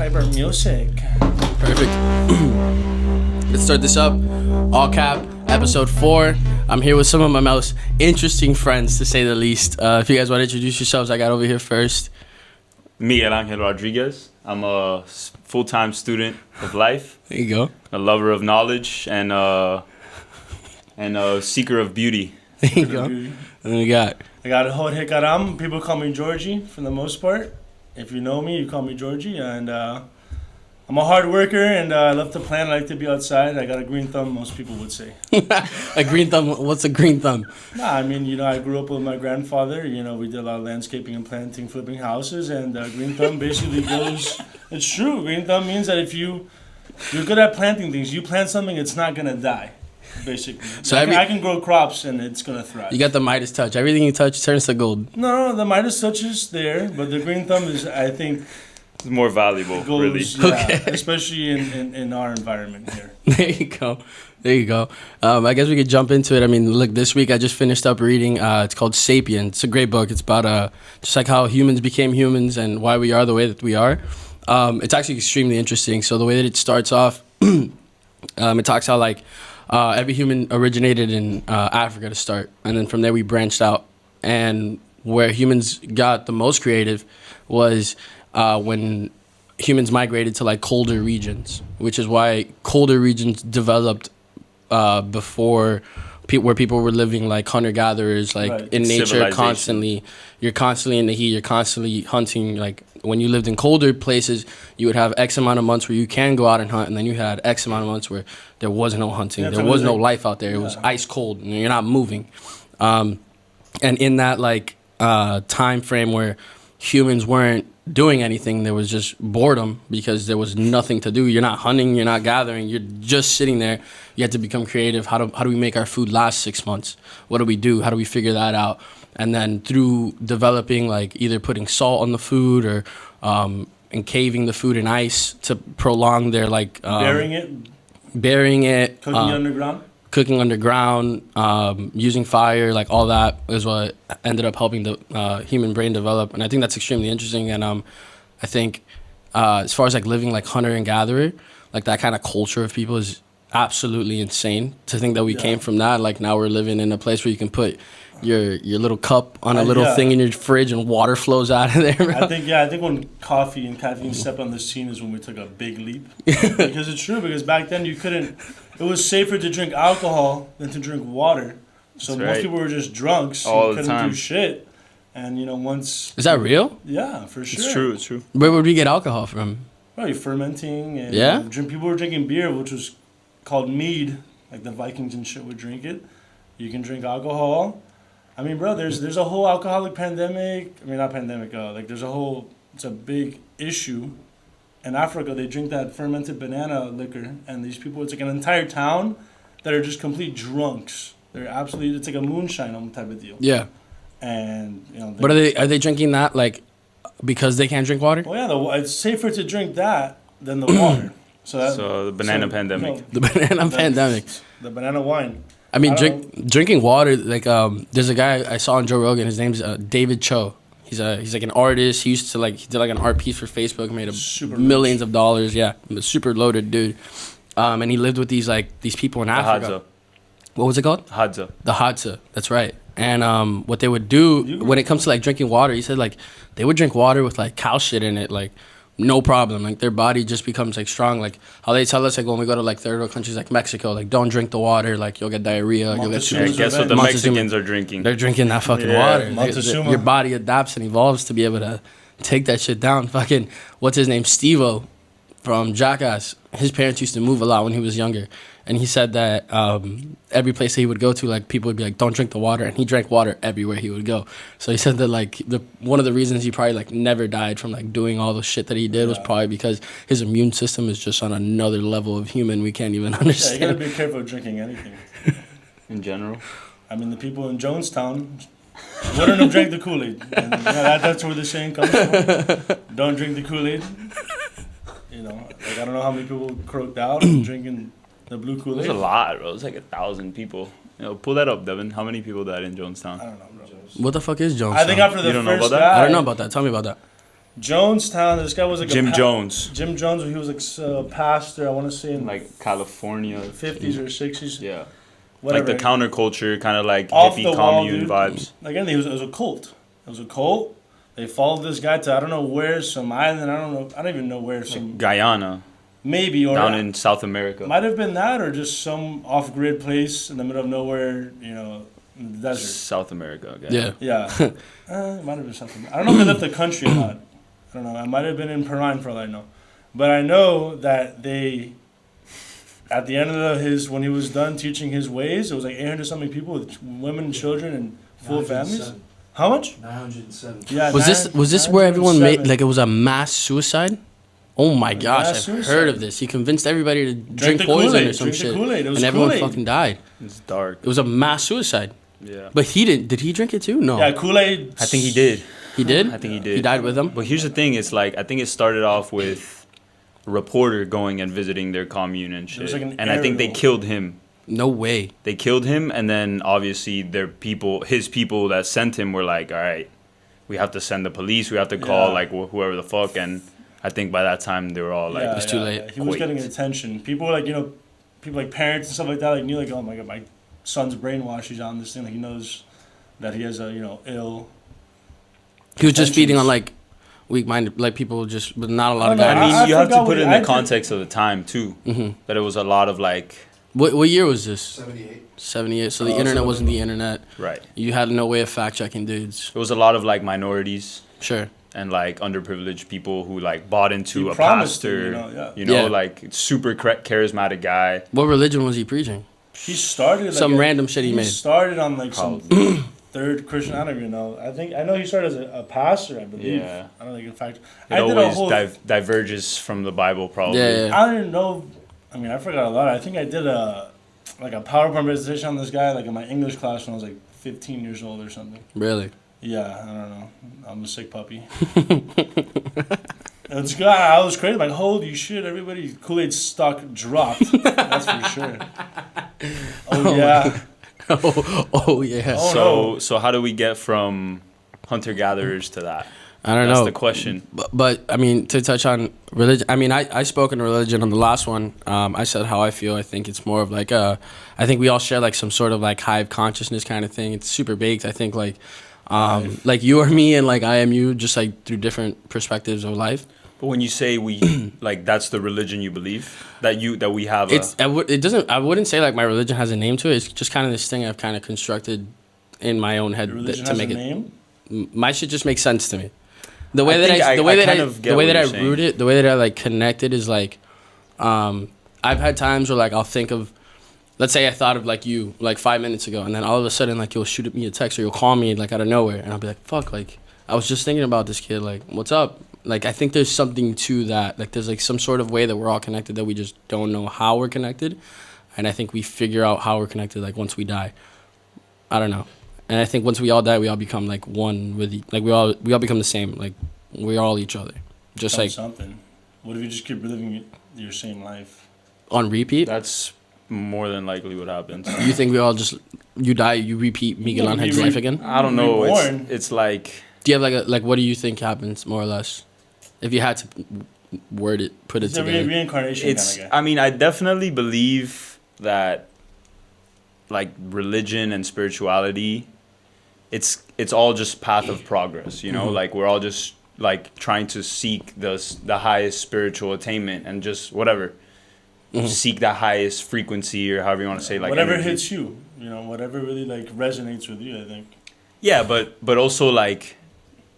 Hyper music. Perfect. Let's start this up. All cap, episode 4. I'm here with some of my most interesting friends, to say the least. If you guys want to introduce yourselves, I got over here first. Miguel Angel Rodriguez. I'm a full-time student of life. There you go. A lover of knowledge and a seeker of beauty. There you go. And then we got Jorge Karam. People call me Georgie for the most part. If you know me, you call me Georgie. And I'm a hard worker and I love to plan. I like to be outside. I got a green thumb, most people would say. a green thumb. What's a green thumb? Nah, I mean, I grew up with my grandfather. We did a lot of landscaping and planting, flipping houses. And green thumb basically goes... It's true. Green thumb means that if you're good at planting things, you plant something, it's not going to die. Basically. So I can grow crops and it's going to thrive. You got the Midas touch. Everything you touch turns to gold. No, the Midas touch is there, but the green thumb is, I think... It's more valuable, really. Yeah, okay. Especially in our environment here. There you go. I guess we could jump into it. I mean, look, this week I just finished up reading. It's called Sapien. It's a great book. It's about just like how humans became humans and why we are the way that we are. It's actually extremely interesting. So the way that it starts off, it talks how like every human originated in Africa to start, and then from there we branched out. And where humans got the most creative was when humans migrated to like colder regions, which is why colder regions developed before where people were living like hunter-gatherers, like right. In nature constantly. You're constantly in the heat, you're constantly hunting. Like when you lived in colder places, you would have X amount of months where you can go out and hunt, and then you had X amount of months where there was no hunting, there was no life out there. It was ice cold, and you're not moving. And in that like time frame where humans weren't doing anything, there was just boredom because there was nothing to do. You're not hunting, you're not gathering, you're just sitting there. You have to become creative. How do we make our food last 6 months? What do we do? How do we figure that out? And then through developing like either putting salt on the food or encaving the food in ice to prolong their like burying it, cooking underground, using fire, like all that is what ended up helping the human brain develop. And I think that's extremely interesting. And I think as far as like living like hunter and gatherer, like that kind of culture of people is absolutely insane to think that we came from that. Like now we're living in a place where you can put your little cup on a little thing in your fridge and water flows out of there, bro. I think when coffee and caffeine stepped on the scene is when we took a big leap. Because it's true, because back then it was safer to drink alcohol than to drink water. So most people were just drunks and couldn't do shit. And once... Is that real? Yeah, for sure. It's true. Where would we get alcohol from? Probably fermenting and people were drinking beer, which was called mead, like the Vikings and shit would drink it. You can drink alcohol. I mean, bro, there's a whole alcoholic pandemic. I mean, not pandemic. It's a big issue. In Africa, they drink that fermented banana liquor, and these people, it's like an entire town that are just complete drunks. It's like a moonshine type of deal. Yeah. And but are they drinking that like because they can't drink water? Well, yeah, it's safer to drink that than the water. So the banana pandemic. The banana pandemic. The banana wine. I mean, drinking water, like, there's a guy I saw on Joe Rogan, his name's David Cho. He's like an artist. He did like an art piece for Facebook, made millions of dollars. Yeah, super loaded dude. And he lived with these people in Africa. What was it called? Hadza. The Hadza, that's right. And what they would do when it comes to like drinking water, he said like they would drink water with like cow shit in it, like no problem. Like their body just becomes like strong. Like how they tell us like when we go to like third world countries like Mexico, like don't drink the water, like you'll get diarrhea. You'll get super. Guess what the Mexicans are drinking? They're drinking that fucking water. Your body adapts and evolves to be able to take that shit down. Fucking what's his name? Steve-O from Jackass. His parents used to move a lot when he was younger. And he said that every place that he would go to, like people would be like, "Don't drink the water," and he drank water everywhere he would go. So he said that like one of the reasons he probably like never died from like doing all the shit that he did was probably because his immune system is just on another level of human we can't even understand. Yeah, you gotta be careful drinking anything. In general, I mean the people in Jonestown wouldn't have drank the Kool-Aid, and that's where the saying comes from. Don't drink the Kool-Aid. Like I don't know how many people croaked out drinking the blue Kool-Aid. There's a lot, bro. It's like 1,000 people. Pull that up, Devin. How many people died in Jonestown? I don't know, bro. What the fuck is Jonestown? I think after the you don't know first about that? I don't know about that. Tell me about that. Jonestown. This guy was like Jim Jones, Jim Jones. He was like a pastor. I want to say in like California, 50s or 60s. yeah, Whatever. like the counterculture, kind of like Off hippie the wall, commune dude. vibes. Again, it was a cult. It was a cult. They followed this guy to I don't know where, some island. I don't even know where. Some Guyana, maybe or down in South America. might have been that or just some off-grid place in the middle of nowhere. You know, in the desert. South America, Yeah. Yeah, it might have been something. I don't know if they left the country or not. I don't know. I might have been in Peru for all I know, but I know that they, at the end of when he was done teaching his ways, it was like 800 something people with women and children and full families. 907. How much? 907. Yeah. Was this where everyone made 907. like it was a mass suicide? Oh my gosh, Mass I've suicide. heard of this. He convinced everybody to drink the poison Kool-Aid, or some drink the shit, Kool-Aid. It was and everyone Kool-Aid. fucking died. It's dark. It was a mass suicide. Yeah, But he didn't. Did he drink it too? No. Yeah, Kool-Aid. I think he did. He did. I think he did. He died with them. But here's the thing: it's like I think it started off with a reporter going and visiting their commune and shit, was like an and I think they aerial. killed him. No way. They killed him, and then obviously his people that sent him were like, all right, we have to send the police, we have to call Yeah. like whoever the fuck, and I think by that time they were all like, It's too late. He was Quaked. getting attention. People were like, people like parents and stuff like that, like knew like, oh my god, my son's brainwashed. He's on this thing. Like he knows that he has a ill. He was just feeding on Intentions. like weak-minded, like people just with not a lot of Oh, no, I guidance. mean, you have to forgot put it what in I the did. context of the time too. That it was a lot of like, What year was this? 78. 78. So the Oh, internet so- wasn't the internet. right. You had no way of fact-checking dudes. It was a lot of like minorities Sure. and like underprivileged people who like bought into He a promised pastor, it, yeah. Yeah. like super charismatic guy. What religion was he preaching? He started like Some random shit he made. started on like some Probably. third Christian. I don't even know. I know he started as a pastor. I believe. Yeah. I don't think in fact. It I did a always whole. diverges from the Bible, probably. Yeah, yeah. I don't even know. I mean, I forgot a lot. I think I did a PowerPoint presentation on this guy like in my English class when I was like 15 years old or something. Really? Yeah, I don't know. I'm a sick puppy. It's good. I was crazy. Like, holy shit! Everybody, Kool-Aid stock dropped. That's for sure. Oh yeah. oh yeah. Oh, So how do we get from hunter gatherers to that? I don't That's know. the question. But I mean, to touch on religion, I mean, I spoke on religion on the last one. I said how I feel. I think it's more of like I think we all share like some sort of like hive consciousness kind of thing. It's super baked. I think like you are me and like I am you, just like through different perspectives of life. But when you say we, like that's the religion you believe that we have. It doesn't. I wouldn't say like my religion has a name to it. It's just kind of this thing I've kind of constructed in my own head Your religion to has make a it. name. My shit just makes sense to me. The way think that I the way that kind I of get the way what that I you're saying. root it, the way that I like connect it is like, I've had times where like I'll think of, let's say I thought of like you like 5 minutes ago, and then all of a sudden like you'll shoot me a text or you'll call me like out of nowhere, and I'll be like, fuck, like I was just thinking about this kid, like what's up? Like I think there's something to that. Like there's like some sort of way that we're all connected that we just don't know how we're connected, and I think we figure out how we're connected like once we die. I don't know. And I think once we all die, we all become like one with like we all become the same. Like we're all each other, just Tell me like something. What if you just keep living your same life? on repeat. That's more than likely what happens. You think we all just you die, you repeat Miguel Yeah, Angel's we life again? I don't know. Reborn. It's like Do you have like what do you think happens more or less, if you had to word it, put it It's a together? reincarnation it's. kind of guy. I mean, I definitely believe that, like religion and spirituality, it's all just path of progress. You know, like we're all just like trying to seek the highest spiritual attainment and just whatever. Seek that highest frequency or however you want to say, like whatever energy. hits you, whatever really like resonates with you. I think. Yeah, but also like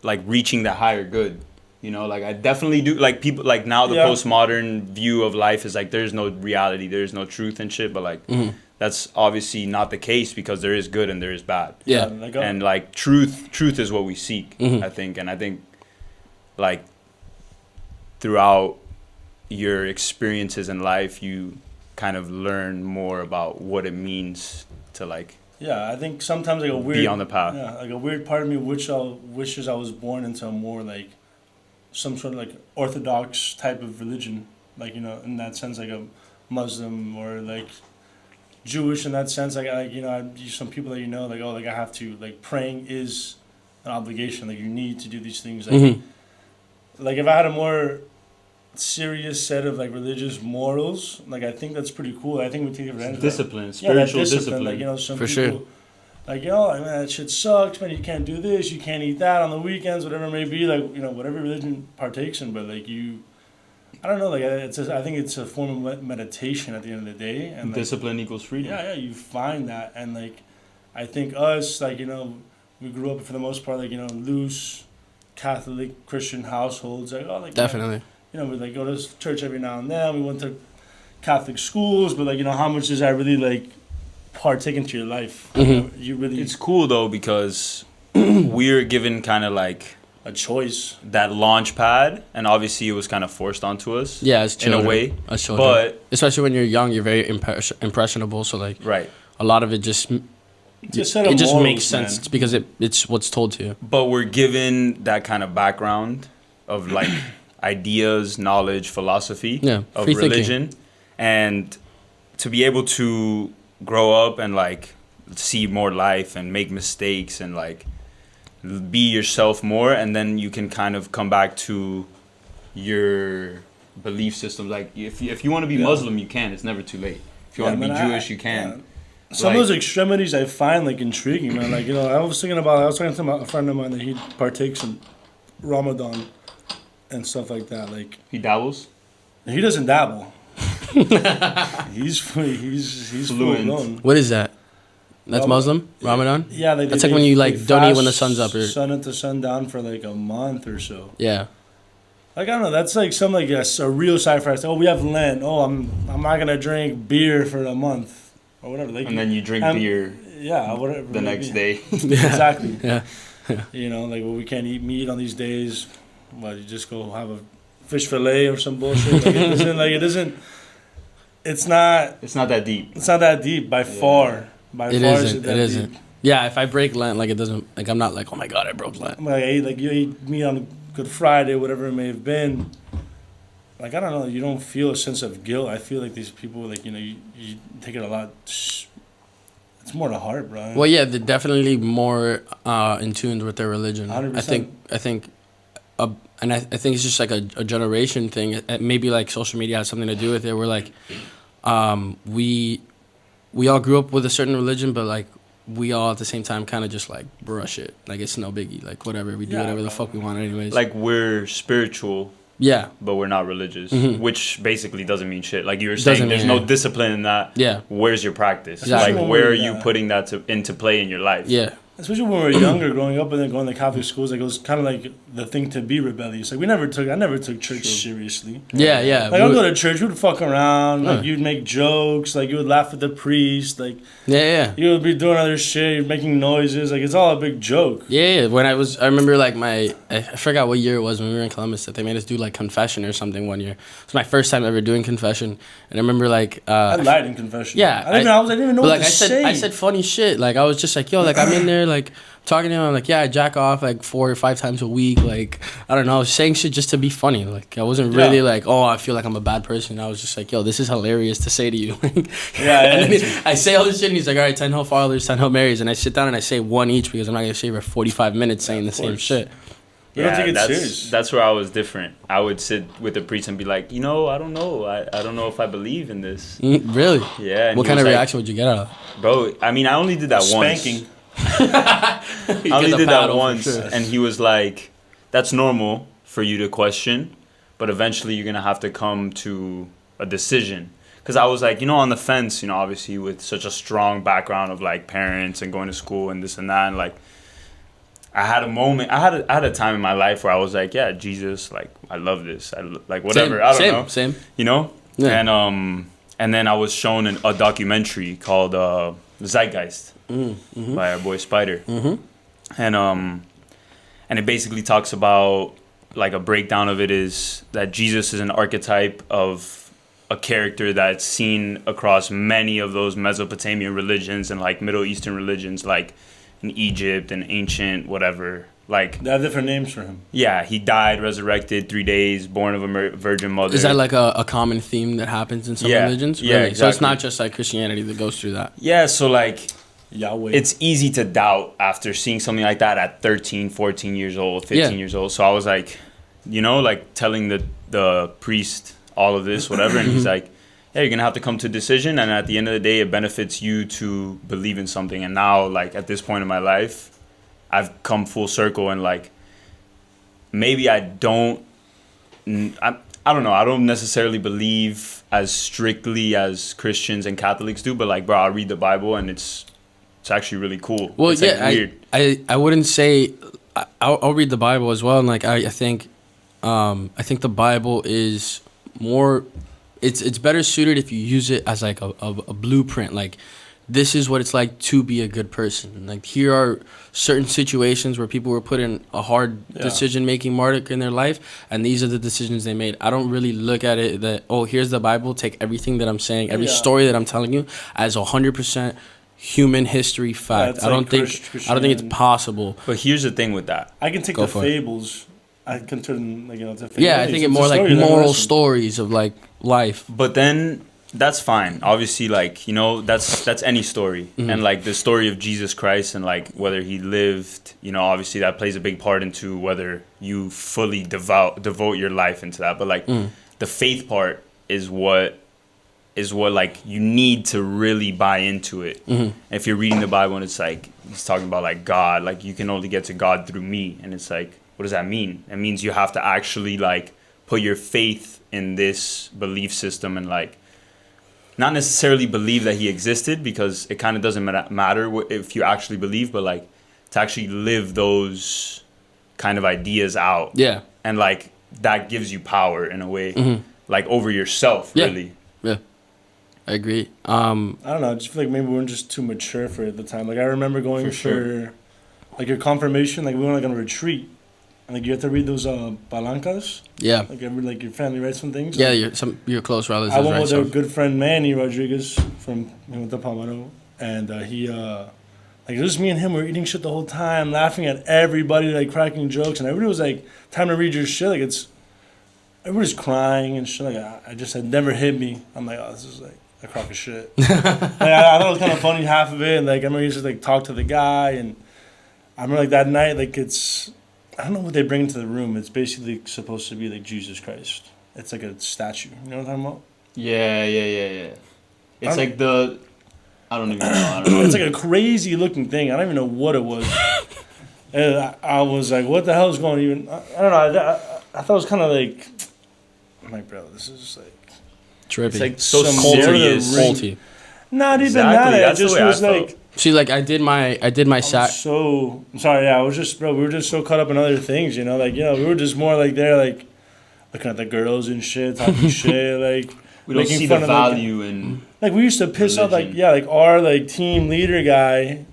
reaching the higher good. You know, like I definitely do. Like people like now the Yeah. postmodern view of life is like there's no reality, there's no truth and shit. But like that's obviously not the case because there is good and there is bad. Yeah. Like, And like truth is what we seek. I think, and I think like throughout your experiences in life, you kind of learn more about what it means to like yeah, I think sometimes like a weird be on the path. Yeah, like a weird part of me wishes I was born into a more like some sort of like orthodox type of religion, like in that sense, like a Muslim or like Jewish in that sense. Like some people that like like I have to like praying is an obligation. Like you need to do these things. Like like if I had a more serious set of like religious morals, like I think that's pretty cool. I think we take it for granted. Discipline, spiritual discipline. Like, you know, some For people, sure. like, yo, man, that shit sucks, man. You can't do this, you can't eat that on the weekends, whatever it may be. Like, you know, whatever religion partakes in, but like I don't know, like I think it's a form of meditation at the end of the day. And like, Discipline equals freedom. yeah, you find that, and like I think us, like, you know, we grew up for the most part, like, you know, loose Catholic Christian households. Like, oh, like Definitely. you know, we like go to church every now and then. We went to Catholic schools, but like, you know, how much does that really like partake into your life? Mm-hmm. You really It's cool though because we're given kind of like a choice. that launch pad, and obviously it was kind of forced onto us. Yeah, as in children. a way. As children. But especially when you're young, you're very impressionable. So like right. a lot of it just It's a set of it just morals, makes sense. man. It's because it's what's told to you. But we're given that kind of background of like ideas, knowledge, philosophy Yeah, of free thinking. religion, and to be able to grow up and like see more life and make mistakes and like be yourself more, and then you can kind of come back to your belief system. Like if you want to be Muslim, you can. It's never too late. If you want to be Jewish, you can. Some of those extremities I find like intriguing, man. Like, you know, I was talking to a friend of mine that he partakes in Ramadan and stuff like that. Like, He dabbles. he doesn't dabble. he's Fluent. full blown. What is that? That's Ramadan. Muslim? Ramadan? Yeah, That's like when you like don't eat when the sun's up. Or sun up to sundown for like a month or so. yeah. Like, I don't know. That's like some like a real sacrifice. Oh, we have Lent. Oh, I'm not gonna drink beer for a month or whatever. Like, And then you drink beer yeah, whatever. the next day. Exactly. Yeah. You know, like, well, we can't eat meat on these days. Well, you just go have a fish fillet or some bullshit. It's not It's not that deep. It's not that deep by far. By It far, isn't. is that It isn't. deep. Yeah, if I break Lent, like it doesn't, like I'm not like, oh my god, I broke Lent. I'm like, hey, like you eat meat on Good Friday, whatever it may have been. Like, I don't know, you don't feel a sense of guilt. I feel like these people, like, you know, you take it a lot. It's more to heart, bro. Well, yeah, they're definitely more in tune with their religion. 100%. I think, and I think it's just like a generation thing. Maybe like social media has something to do with it. We're like, we all grew up with a certain religion, but like we all at the same time kind of just like brush it. Like it's no biggie. Like whatever, we do whatever the fuck we want anyways. Like we're spiritual, yeah, but we're not religious, which basically doesn't mean shit. Like you were Doesn't saying, there's mean no discipline in that. Yeah. Where's your practice? Exactly. Like where are you putting that into play in your life? Yeah. Especially when we were younger, growing up and then going to Catholic schools, like it was kind of like the thing to be rebellious. Like I never took church seriously. Yeah, yeah. Like I'd go to church, we'd fuck around, like Huh. you'd make jokes, like you would laugh at the priest, like Yeah. you would be doing other shit, you're making noises, like it's all a big joke. Yeah, when I remember like I forgot what year it was when we were in Columbus that they made us do like confession or something one year. It was my first time ever doing confession, and I remember like I lied in confession. Yeah, I didn't even know but, what like to say. I said funny shit. Like I was just like, yo, like I'm in there like talking to him. I'm like, yeah, I jack off like 4 or 5 times a week. Like I don't know, saying shit just to be funny. Like I wasn't really like, oh, I feel like I'm a bad person. I was just like, yo, this is hilarious to say to you. And then I say all this shit, and he's like, all right, 10 Hail Fathers, 10 Hail Marys, and I sit down and I say one each because I'm not gonna stay for 45 minutes saying the same shit. You don't take it serious. That's where I was different. I would sit with the priest and be like, you know, I don't know. I don't know if I believe in this. Really? Yeah. And What he kind was of like, reaction would you get out of? Bro, I mean, I only did that Spanking. once. I only did that once, sure. and he was like, that's normal for you to question, but eventually you're going to have to come to a decision. Because I was like, you know, on the fence, you know, obviously with such a strong background of like parents and going to school and this and that, and like, I had a moment, I had a time in my life where I was like, yeah, Jesus, like, I love this. Like, whatever, I don't know. Same. You know? Yeah. And then I was shown a documentary called Zeitgeist by our boy Spider. And it basically talks about, like, a breakdown of it is that Jesus is an archetype of a character that's seen across many of those Mesopotamian religions and, like, Middle Eastern religions, like in Egypt and ancient whatever. Like, They have different names for him. yeah, he died, resurrected, 3 days, born of a virgin mother. Is that like a common theme that happens in some Yeah. religions? Yeah, Really? So it's exactly. not just like Christianity that goes through that. Yeah, so, like, Yahweh. it's easy to doubt after seeing something like that at 13, 14 years old, 15 Yeah. years old. So I was like, you know, like telling the priest all of this, whatever, and he's like, yeah, you're gonna have to come to a decision, and at the end of the day, it benefits you to believe in something. And now, like at this point in my life, I've come full circle, and like maybe I don't know. I don't necessarily believe as strictly as Christians and Catholics do, but like, bro, I read the Bible and it's actually really cool. Well, it's yeah, like weird. I wouldn't say I'll read the Bible as well, and like I think the Bible is more. It's better suited if you use it as like a blueprint. Like, this is what it's like to be a good person. Like, here are certain situations where people were put in a hard decision-making mark in their life, and these are the decisions they made. I don't really look at it that, oh, here's the Bible, take everything that I'm saying, every story that I'm telling you as 100% human history fact. Yeah, I don't think it's possible. But here's the thing with that. I can take the fables. I can turn like, to fables. Yeah, I think it more like moral stories of like life. But then that's fine. Obviously, like, you know, that's any story. Mm-hmm. And like the story of Jesus Christ and like whether he lived, you know, obviously that plays a big part into whether you fully devote your life into that. But like the faith part is what like you need to really buy into it. Mm-hmm. If you're reading the Bible and it's like he's talking about like God, like you can only get to God through me, and it's like, what does that mean? It means you have to actually like put your faith in this belief system and like not necessarily believe that he existed, because it kind of doesn't matter if you actually believe, but like to actually live those kind of ideas out. Yeah. And like that gives you power in a way, like over yourself, really. Yeah. I agree. I don't know. I just feel like maybe we were just too mature for it at the time. Like I remember going for like your confirmation. Like we went like on a retreat, and like you have to read those palancas. Yeah. Like your family writes some things. Yeah, like, your close relatives. I went with a good friend Manny Rodriguez from the Palmaro, and he like it was me and him. We were eating shit the whole time, laughing at everybody, like cracking jokes, and everybody was like, "Time to read your shit." Like everybody's crying and shit. Like I just had never hit me. I'm like, oh, this is like a crock of shit. Like, I thought it was kind of funny, half of it. And like I remember he just like talk to the guy, and I remember like that night, like I don't know what they bring into the room. It's basically supposed to be like Jesus Christ. It's like a statue. You know what I'm talking about? Yeah. It's like I don't even know. It's like a crazy looking thing. I don't even know what it was. And I was like, what the hell is going on? I don't know. I thought it was kind of like, I'm like, bro, this is like trippy. It's like so culty. Not even that. That's It just the way was I like. felt. See, like I did my sack. So I'm sorry. Yeah, I was just, bro. We were just so caught up in other things, you know. Like, you know, we were just more like there, like looking at the girls and shit, talking shit, like we don't see the value in. Like we used to piss off, like like our like team leader guy,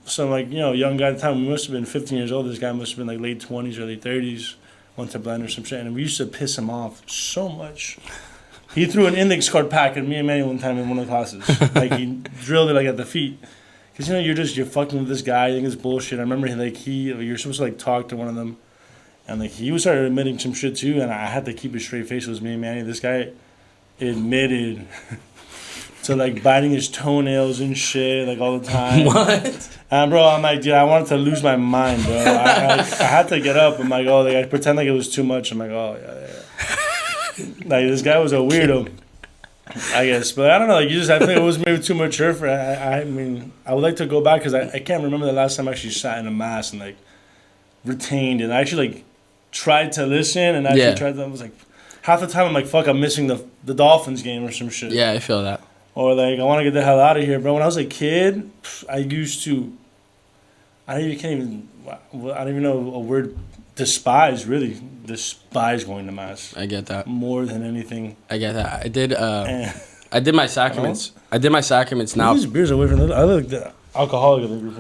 some like young guy at the time. We must have been 15 years old. This guy must have been like late 20s, early 30s. Went to blend or some shit, and we used to piss him off so much. He threw an index card pack at me and Manny one time in one of the classes. Like he drilled it like at the feet. Cause you're fucking with this guy. You think it's bullshit. I remember you're supposed to like talk to one of them, and like he was started admitting some shit too, and I had to keep a straight face. It was me and Manny. This guy admitted to like biting his toenails and shit like all the time. What? And bro, I'm like, dude, I wanted to lose my mind, bro. I had to get up. I'm like, oh, like I pretend like it was too much. I'm like, oh yeah. Like this guy was a weirdo, I guess. But I don't know. Like I think it was maybe too mature for. I mean, I would like to go back because I can't remember the last time I actually sat in a mass and like retained and I actually like tried to listen and actually tried to. I was like, half the time I'm like, fuck, I'm missing the Dolphins game or some shit. Yeah, I feel that. Or like, I want to get the hell out of here, bro. When I was a kid, I used to. I don't even know a word. Despise going to mass. I get that. More than anything. I get that. I did my sacraments. I did my sacraments now. These beers away from I look like the alcoholic of the group.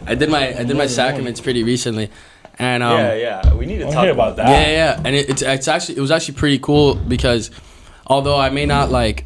I did my sacraments pretty recently, and we need to talk about that. Yeah, and it was actually pretty cool because although I may not like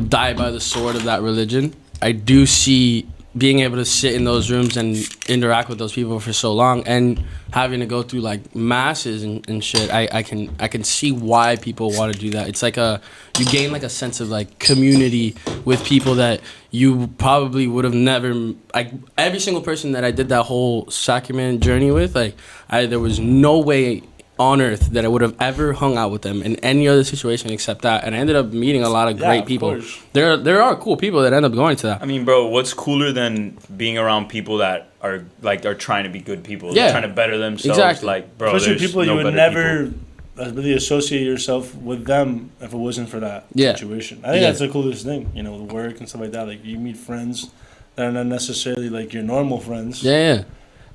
die by the sword of that religion, I do see being able to sit in those rooms and interact with those people for so long, and having to go through like masses and shit, I can see why people want to do that. It's like you gain like a sense of like community with people that you probably would have never, like every single person that I did that whole sacrament journey with, like there was no way on earth that I would have ever hung out with them in any other situation except that. And I ended up meeting a lot of great people. Course. There are cool people that end up going to that. I mean, bro, what's cooler than being around people that are trying to be good people? Yeah. They're trying to better themselves. Exactly. Like, bro, Especially there's people no you would better never people. really associate yourself with them if it wasn't for that situation. I think that's the coolest thing, you know, with work and stuff like that. Like, you meet friends that are not necessarily like your normal friends. Yeah.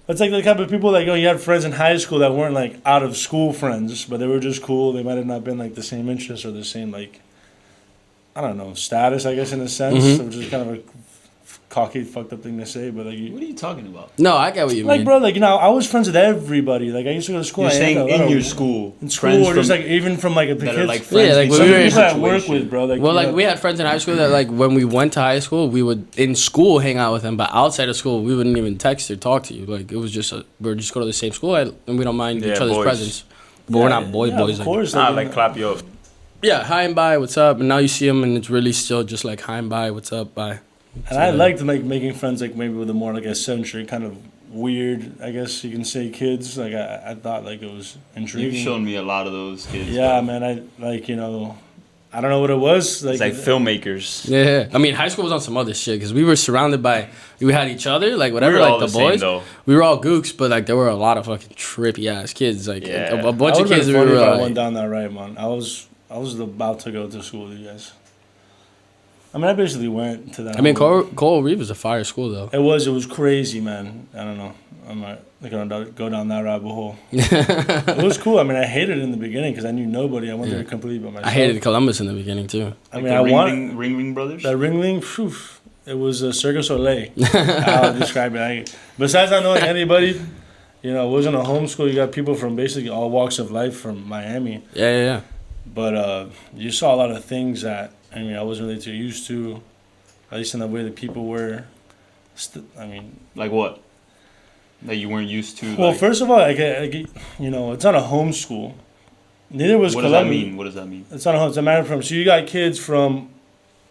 It's like the type of people like, you had friends in high school that weren't like out of school friends, but they were just cool. They might have not been like the same interests or the same like, I don't know, status, I guess, in a sense, which is kind of a cocky, fucked up thing to say, but like, What are you talking about? No, I get what you mean. like, bro, like, you know, I was friends with everybody. Like, I used to go to school. You're I saying had a in lot your of- school. in school, or just like even from like the that kids. are like friends. Yeah, like in when Some we were in people I work situation. with, bro. Like, Well, you like know, we had friends in high school that like when we went to high school, we would in school hang out with them, but outside of school, we wouldn't even text or talk to you. Like it was just we were just go to the same school and we don't mind Yeah, each other's boys. presence, but we're not boys. Of Like, course, Nah, you like know. clap you up. yeah, hi and bye, what's up? And now you see them, and it's really still just like hi and bye, what's up, bye. And I liked like making friends like maybe with a more like eccentric kind of weird, I guess you can say, kids. Like I thought like it was intriguing. You've shown me a lot of those kids. Yeah, bro. man. I like, you know, I don't know what it was. Like, It's like filmmakers. Yeah, I mean high school was on some other shit because we were surrounded by we had each other like We whatever were like all the the same, boys. though. We were all gooks, but like there were a lot of fucking trippy ass kids. Like Yeah. a bunch I of would've kids been that we funny were if I like, went down that right, man. I was about to go to school with you guys. I mean, I basically went to that. I mean, whole- Coral Reef is a fire school though. It was crazy, man. I don't know. I'm not gonna go down that rabbit hole. It was cool. I mean, I hated it in the beginning because I knew nobody. I went there completely by myself. I hated Columbus in the beginning too. I Like mean, the I want Ring Brothers. that Ringling. Phew, it was a Cirque du Soleil. How I describe it. Besides not knowing anybody, you know, it wasn't a homeschool. You got people from basically all walks of life from Miami. Yeah. But you saw a lot of things that I mean I wasn't really too used to, at least in the way that people were. I mean, Like what? That you weren't used to. well, like, first of all, you know, it's not a homeschool. Neither was what does that Columbia. mean? What does that mean? It's not a home. It's a matter from. So you got kids from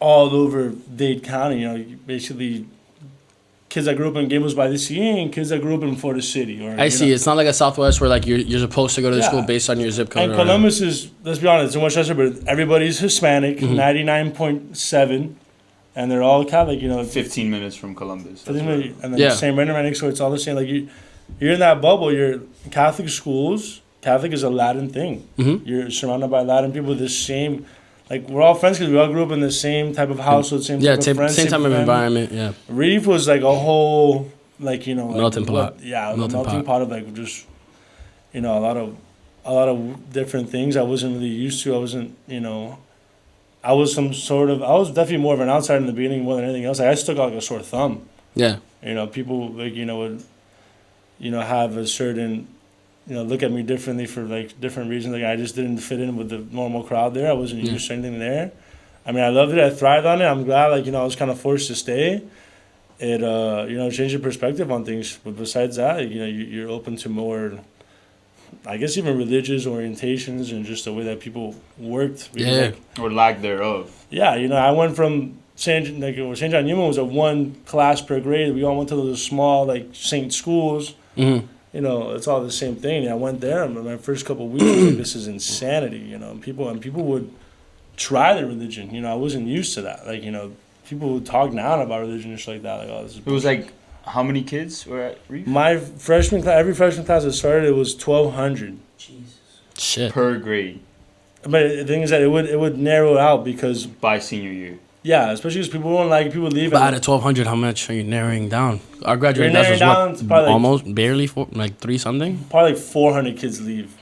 all over Dade County. You know, basically kids that grew up in Gables by the Sea and kids that grew up in Florida City. Or I see. know. It's not like a Southwest where like you're supposed to go to the Yeah. school based on your zip code. And or Columbus is, let's be honest, in Westchester, but everybody's Hispanic, Mm-hmm. 99.7, and they're all Catholic. You know, 15 minutes from Columbus. and That's then right. Yeah. same right next to it, it's all the same. Like you're in that bubble. You're Catholic schools. Catholic is a Latin thing. Mhm. You're surrounded by Latin people. The same, like we're all friends because we all grew up in the same type of household, same Yeah, type of friends, same type of family. environment. Yeah. Reef was like a whole, like, you know, like Melting pot. Yeah, Melting melting pot of like just, you know, a lot of different things I wasn't really used to. I wasn't, you know, I was definitely more of an outsider in the beginning more than anything else. Like, I stuck out like a sore thumb. Yeah. You know, people like, you know, would, you know, have a certain, you know, look at me differently for like different reasons. Like I just didn't fit in with the normal crowd there. I wasn't Yeah. used to anything there. I mean, I loved it. I thrived on it. I'm glad, like, you know, I was kind of forced to stay. It, you know, changed your perspective on things. But besides that, you know, you're open to more, I guess, even religious orientations and just the way that people worked. Because, Yeah. like, Or lack thereof. yeah, you know, I went from St. John Newman was a one class per grade. We all went to those small like Saint schools. Mm-hmm. You know, it's all the same thing. I went there, and my first couple of weeks, I was like, this is insanity. You know, and people would try the religion. You know, I wasn't used to that. Like, you know, people would talk down about religion and shit like that. Like, oh, this is It was like, how many kids were at Reef? my freshman class. Every freshman class that started, it was 1,200. Shit. Per grade But the thing is that it would narrow it out because by senior year. yeah, especially because people won't like people leave. But and- out of 1,200, how much are you narrowing down? Our You're graduating class narrowing was down to probably what? like- Almost barely four, like 3 something. Probably like 400 kids leave.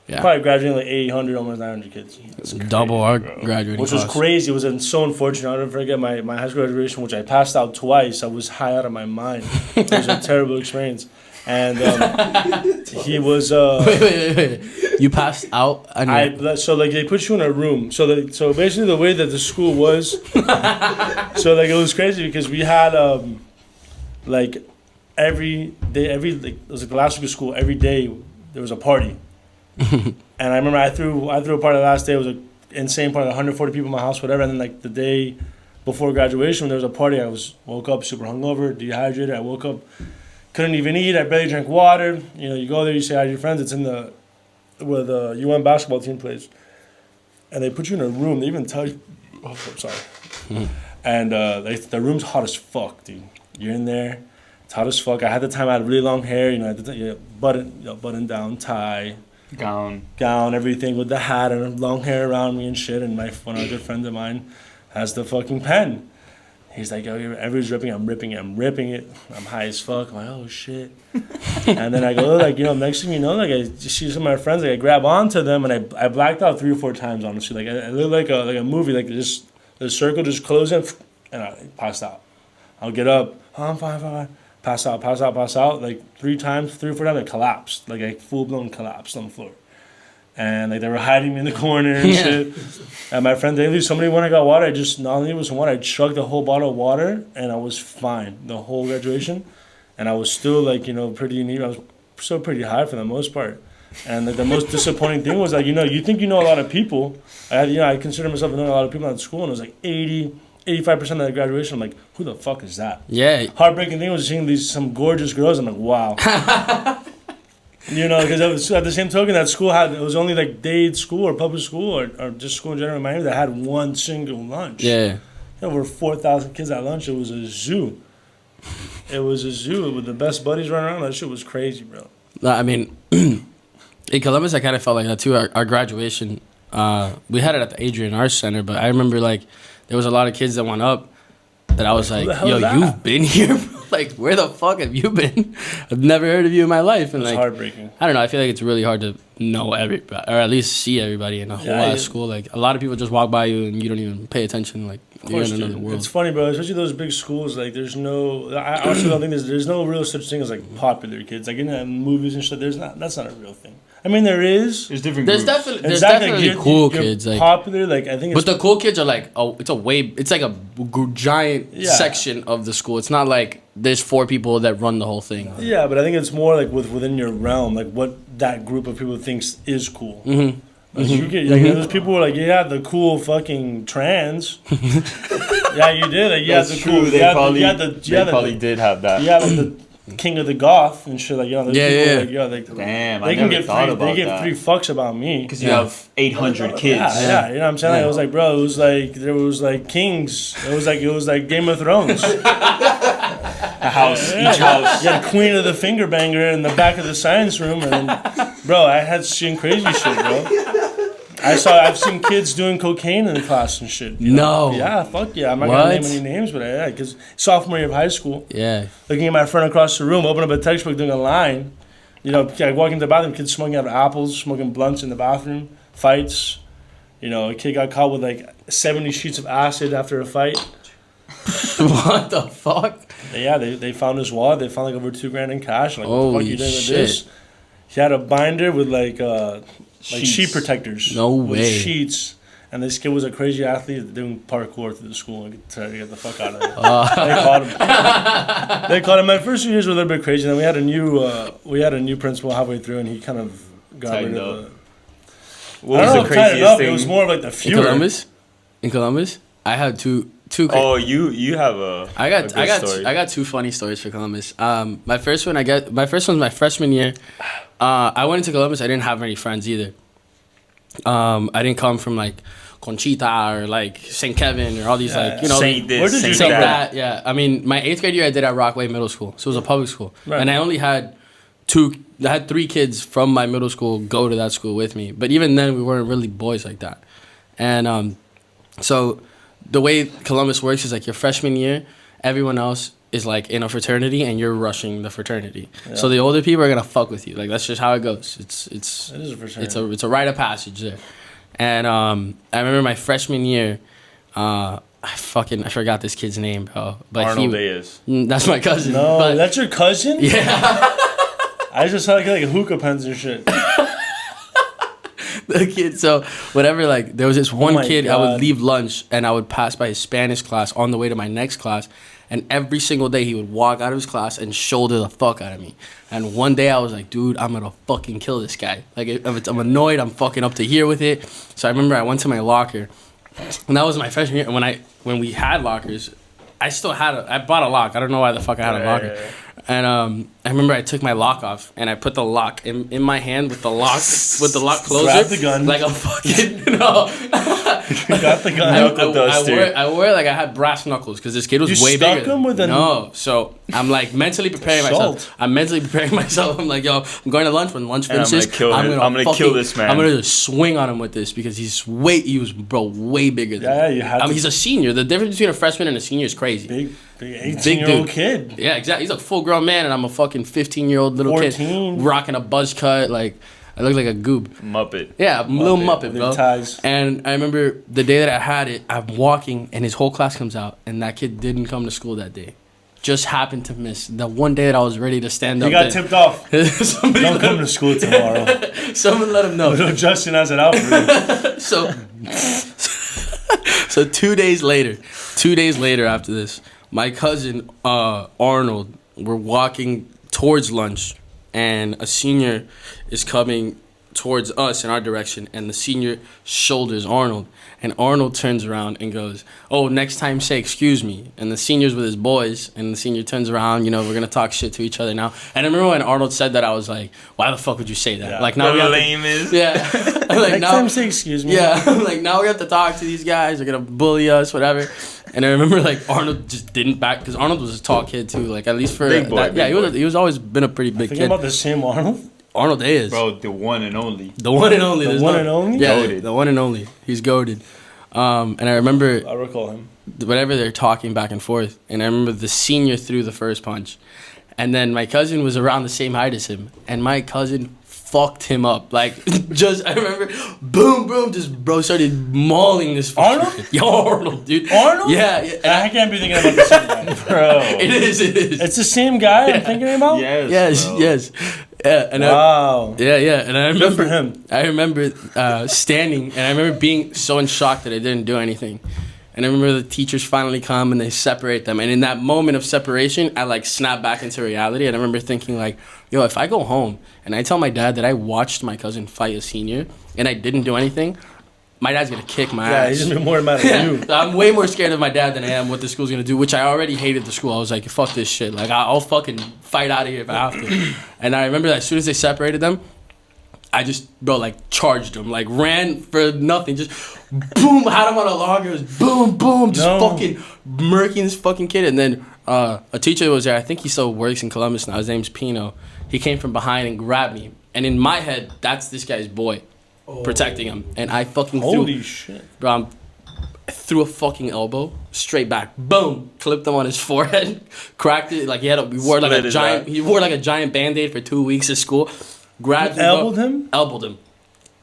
Yeah. Probably graduating like 800, almost 900 kids. Double our graduating Which was class. crazy. It was so unfortunate. I'll never forget my high school graduation, which I passed out twice. I was high out of my mind. It was a terrible experience. And he was. Wait. You passed out. So like they put you in a room. So basically the way that the school was. So like it was crazy because we had like every day, like it was like the last week of school. Every day there was a party, and I remember I threw a party the last day. It was an insane party, 140 people in my house, whatever. And then like the day before graduation, when there was a party, woke up super hungover, dehydrated. I woke up, couldn't even eat. I barely drank water. You know, you go there, you say hi to your friends. It's in where the UN basketball team plays, and they put you in a room. They even tell you, oh, sorry, and the room's hot as fuck, dude. You're in there. It's hot as fuck. I had the time. I had really long hair. You know, button down, tie, Gown, everything with the hat and long hair around me and shit. And one other friend of mine has the fucking pen. He's like, yo, everybody's ripping it. I'm ripping it. I'm high as fuck. I'm like, oh shit. And then I go, like, you know, next thing you know, like I see some of my friends, like I grab onto them and I blacked out 3 or 4 times, honestly. Like I look like a movie, like just the circle just closing, and I passed out. I'll get up. Oh, I'm fine. Pass out. Like 3 or 4 times, I collapsed. Like I full blown collapsed on the floor. And like they were hiding me in the corner and shit. And my friend, somebody when I got water, I just not only was some water, I chugged the whole bottle of water and I was fine the whole graduation. And I was still like, you know, pretty neat. I was still pretty high for the most part. And like, the most disappointing thing was like, you know, you think you know a lot of people. I consider myself knowing a lot of people at school, and it was like 85% of the graduation. I'm like, who the fuck is that? Yeah. Heartbreaking thing was seeing some gorgeous girls. I'm like, wow. You know, because at the same token, that school it was only like day school or public school or just school in general in Miami that had one single lunch. Yeah. There were 4,000 kids at lunch. It was a zoo. With the best buddies running around. That shit was crazy, bro. No, I mean, in Columbus, I kind of felt like that too. Our graduation, we had it at the Adrian Arts Center, but I remember like there was a lot of kids that went up that I was like, yo, you've been here? Like, where the fuck have you been? I've never heard of you in my life. And it's like, heartbreaking. I don't know. I feel like it's really hard to know everybody, or at least see everybody in a whole lot of school. Like, a lot of people just walk by you and you don't even pay attention. Like, you're in another world. It's funny, bro. Especially those big schools. Like, I also don't think there's no real such thing as like popular kids. Like in movies and shit, that's not a real thing. I mean, there is. There's different There's groups. there's definitely cool kids. Like popular, like I think. But the cool kids are like, it's like a giant section of the school. It's not like there's 4 people that run the whole thing. Yeah, but I think it's more like within your realm, like what that group of people thinks is cool. Mm-hmm. Like you get, like those people were like, yeah, the cool fucking trans. Yeah, you did. Like, yeah, the true. cool. They They probably did have that. Yeah, like the king of the goth and shit. Like, you know, yeah. Like, Damn, they I can never get thought free. about They get that. 3 fucks about me. Because you have 800 kids. Yeah, you know what I'm saying? Like, it was like, bro, it was like kings. It was like Game of Thrones. A house, each house. You had Queen of the Finger Banger in the back of the science room, and then, bro, I had seen crazy shit, bro. I've seen kids doing cocaine in class and shit. No. Yeah, fuck yeah. I'm not gonna name any names, but yeah, because sophomore year of high school. Yeah. Looking at my friend across the room, open up a textbook, doing a line. You know, like walking to the bathroom, kids smoking out of apples, smoking blunts in the bathroom, fights. You know, a kid got caught with like 70 sheets of acid after a fight. What the fuck? Yeah, they found his wallet. They found like over $2,000 in cash. Like, holy what the fuck you doing with shit. this? He had a binder with like sheet protectors. No with way. Sheets. And this kid was a crazy athlete doing parkour through the school and trying to get the fuck out of it. They caught him. They caught him. My first few years were a little bit crazy. Then we had a new principal halfway through, and he kind of got rid of it. What was the craziest thing? It was more of like the fewer. In Columbus, I had two. Oh, you have a. I got story. I got 2 funny stories for Columbus. My first one's my freshman year. I went into Columbus. I didn't have any friends either. I didn't come from like Conchita or like St. Kevin or all these like, you know, Saint this, where did you Saint go? that. yeah. I mean, my 8th grade year I did at Rockaway Middle School, so it was a public school, Right. and I only had 3 kids from my middle school go to that school with me. But even then, we weren't really boys like that. And so the way Columbus works is like your freshman year, everyone else is like in a fraternity and you're rushing the fraternity. Yeah. So the older people are gonna fuck with you. Like that's just how it goes. It is a fraternity. It's a rite of passage there. And I remember my freshman year, I forgot this kid's name, bro. But Arnold Diaz. That's my cousin. No, but, that's your cousin? Yeah. I just saw like hookah pens and shit. The kid, so whatever, like there was this one kid, God. I would leave lunch and I would pass by his Spanish class on the way to my next class, And every single day he would walk out of his class and shoulder the fuck out of me. And one day I was like, dude, I'm gonna fucking kill this guy. Like, I'm annoyed, I'm fucking up to here with it. So I remember I went to my locker, and that was my freshman year. And when we had lockers, I bought a lock. I don't know why the fuck I had a locker. Yeah. And I remember I took my lock off and I put the lock in my hand with the lock closer. Grab the gun. Like a fucking no. Got the gun. I wore it like I had brass knuckles because this kid was way bigger. You stuck him with a... No. So I'm like mentally preparing myself. I'm like, yo, I'm going to lunch. When lunch finishes, I'm gonna kill this man. I'm gonna just swing on him with this because he was way bigger than me. Yeah, you have to. He's a senior. The difference between a freshman and a senior is crazy. Big 18-year-old kid. Yeah, exactly. He's a full-grown man, and I'm a fucking 15-year-old little 14. kid rocking a buzz cut. Like, I look like a goob. Muppet. Yeah, little Muppet, bro. Ties. And I remember the day that I had it, I'm walking, and his whole class comes out, and that kid didn't come to school that day. Just happened to miss the one day that I was ready to stand up. He got tipped off. Don't come to school tomorrow. Someone let him know. Little Justin has it out for you. So 2 days later after this, my cousin Arnold, we're walking towards lunch, and a senior is coming towards us in our direction, and the senior shoulders Arnold, and Arnold turns around and goes, "Oh, next time say excuse me." And the senior's with his boys, and the senior turns around, we're gonna talk shit to each other now. And I remember when Arnold said that, I was like, why the fuck would you say that? Yeah. Like, now we have lame is. Yeah. Like, Next time say excuse me. Yeah. Like, now we have to talk to these guys. They're gonna bully us, whatever. And I remember, like, Arnold just didn't back, because Arnold was a tall kid too. Like, at least for big boy. he was always been a pretty big kid. About the same Arnold. Arnold is. Bro, the one and only. The one and only. The one and only? Yeah, Goated. the one and only. He's goated. And I remember I recall him. whatever they're talking back and forth, and I remember the senior threw the first punch, and then my cousin was around the same height as him, and my cousin fucked him up. Like, just, I remember, boom, just bro started mauling this Arnold? Yo, Arnold, dude. Arnold? Yeah. I can't be thinking about the same guy. Bro. It is. It's the same guy I'm thinking about? Yes. Bro. Yeah, and Wow. and I remember Good for him. I remember standing, and I remember being so in shock that I didn't do anything. And I remember the teachers finally come and they separate them. And in that moment of separation, I like snapped back into reality. And I remember thinking like, yo, if I go home and I tell my dad that I watched my cousin fight a senior and I didn't do anything, my dad's gonna kick my ass. Yeah, he's gonna be more mad at you. I'm way more scared of my dad than I am what the school's gonna do, which I already hated the school. I was like, fuck this shit. Like, I'll fucking fight out of here if I have to. And I remember that as soon as they separated them, I just, like, charged him. Like, ran for nothing. Just, boom, had him on a log. It was boom, just fucking murking this fucking kid. And then a teacher was there. I think he still works in Columbus now. His name's Pino. He came from behind and grabbed me. And in my head, that's this guy's boy. Protecting him, and I fucking Holy shit, bro! I threw a fucking elbow straight back, boom, clipped him on his forehead, cracked it like he wore like a giant Band-Aid for 2 weeks at school. Grabs me, elbowed him,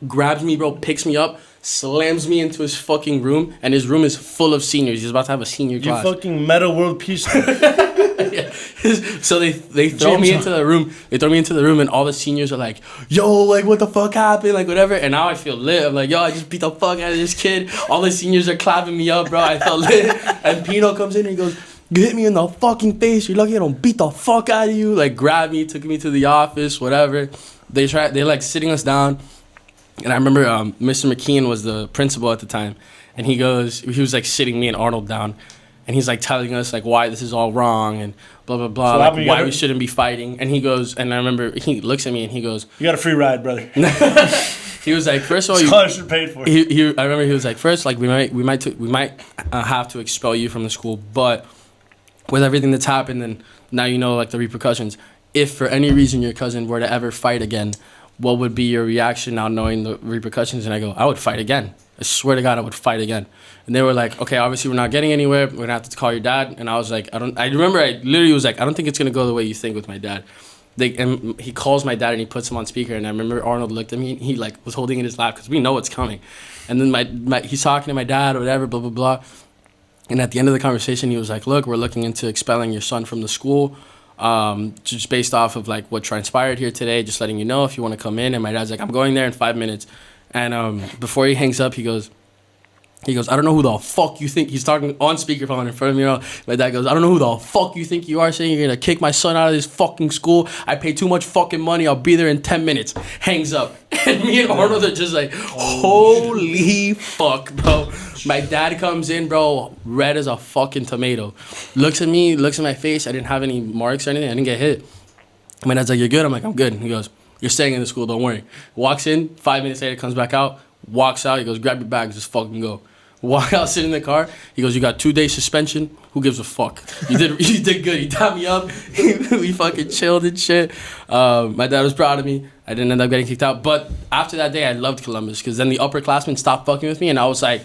grabs me, bro, picks me up, slams me into his fucking room, and his room is full of seniors. He's about to have a senior class. You fucking meta world peace. Yeah. So they throw me into the room. They throw me into the room, and all the seniors are like, "Yo, like, what the fuck happened? Like, whatever." And now I feel lit. I'm like, "Yo, I just beat the fuck out of this kid." All the seniors are clapping me up, bro. I felt lit. And Pino comes in and he goes, "You hit me in the fucking face. You're lucky I don't beat the fuck out of you." Like, grabbed me, took me to the office, whatever. They're like sitting us down, and I remember Mr. McKeon was the principal at the time, and he was like sitting me and Arnold down. And he's like telling us like why this is all wrong and blah blah blah, so like why we shouldn't be fighting. And he goes, and I remember he looks at me and he goes, "You got a free ride, brother." He was like, first of all, scholarship paid for. I remember he was like, first, like we might have to expel you from the school, but with everything that's happened, and now you know like the repercussions. If for any reason your cousin were to ever fight again, what would be your reaction now knowing the repercussions? And I go, I would fight again. I swear to God, I would fight again. And they were like, okay, obviously we're not getting anywhere. We're gonna have to call your dad. And I was like, I remember I literally was like, I don't think it's gonna go the way you think with my dad. And he calls my dad and he puts him on speaker. And I remember Arnold looked at me and he like was holding it in his lap because we know what's coming. And then he's talking to my dad or whatever, blah, blah, blah. And at the end of the conversation, he was like, look, we're looking into expelling your son from the school. Just based off of like what transpired here today, just letting you know if you want to come in. And my dad's like, I'm going there in 5 minutes. And before he hangs up, he goes, He goes, I don't know who the fuck you think. He's talking on speakerphone in front of me. You know? My dad goes, I don't know who the fuck you think you are, saying you're gonna kick my son out of this fucking school. I pay too much fucking money. I'll be there in 10 minutes. Hangs up. And me and Arnold are just like, holy fuck, bro. My dad comes in, bro, red as a fucking tomato. Looks at me, looks at my face. I didn't have any marks or anything. I didn't get hit. My dad's like, you're good? I'm like, I'm good. He goes, you're staying in the school, don't worry. Walks in, 5 minutes later, comes back out, walks out. He goes, grab your bags, just fucking go. Walk out, sit in the car. He goes, you got 2 days suspension. Who gives a fuck? You did good. He tied me up. We fucking chilled and shit. My dad was proud of me. I didn't end up getting kicked out. But after that day, I loved Columbus because then the upperclassmen stopped fucking with me, and I was like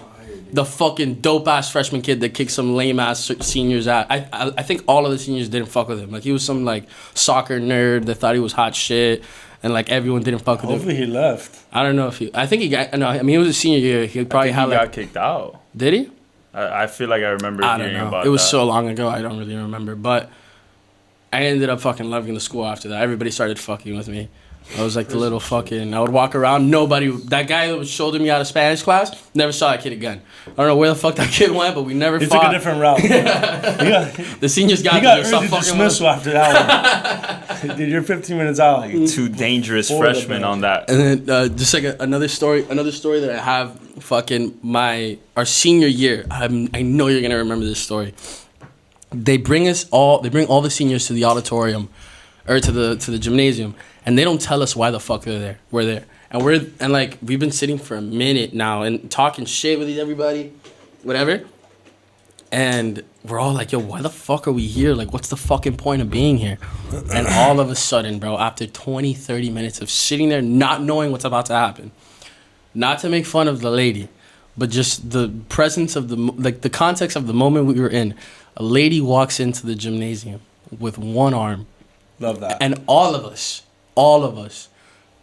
the fucking dope ass freshman kid that kicked some lame ass seniors out. I think all of the seniors didn't fuck with him. Like he was some like soccer nerd that thought he was hot shit. And like everyone didn't fuck with him. Hopefully he left. I don't know if he. I think he got. No, I mean it was a senior year. He probably had like. Got kicked out. Did he? I feel like I remember hearing about that. It was so long ago. I don't really remember. But I ended up fucking loving the school after that. Everybody started fucking with me. I was like the little fucking. I would walk around. Nobody. That guy that was shouldering me out of Spanish class. Never saw that kid again. I don't know where the fuck that kid went, but we never. He fought. took a different route. The seniors got. He got early dismissal after that one. Dude, you're 15 minutes out. Like two dangerous freshmen on that. And then just like another story that I have. Fucking our senior year. I know you're gonna remember this story. They bring all the seniors to the auditorium, or to the gymnasium, and they don't tell us why the fuck they're there. We're there, and we've been sitting for a minute now and talking shit with everybody, whatever. And we're all like, yo, why the fuck are we here? Like, what's the fucking point of being here? And all of a sudden, bro, after 20, 30 minutes of sitting there not knowing what's about to happen, not to make fun of the lady, but just the presence of the context of the moment we were in, a lady walks into the gymnasium with one arm. Love that. And all of us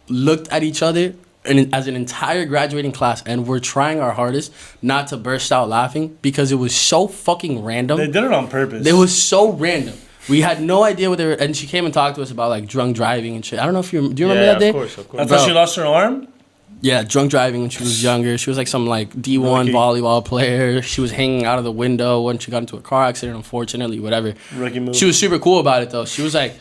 looked at each other and as an entire graduating class, and we're trying our hardest not to burst out laughing because it was so fucking random. They did it on purpose. It was so random. We had no idea what they were, and she came and talked to us about like drunk driving and shit. I don't know if do you remember that day? Of course. I thought she lost her arm. Yeah, drunk driving when she was younger. She was like some like D1 volleyball player. She was hanging out of the window when she got into a car accident, unfortunately, whatever. Rookie move. She was super cool about it though. She was like,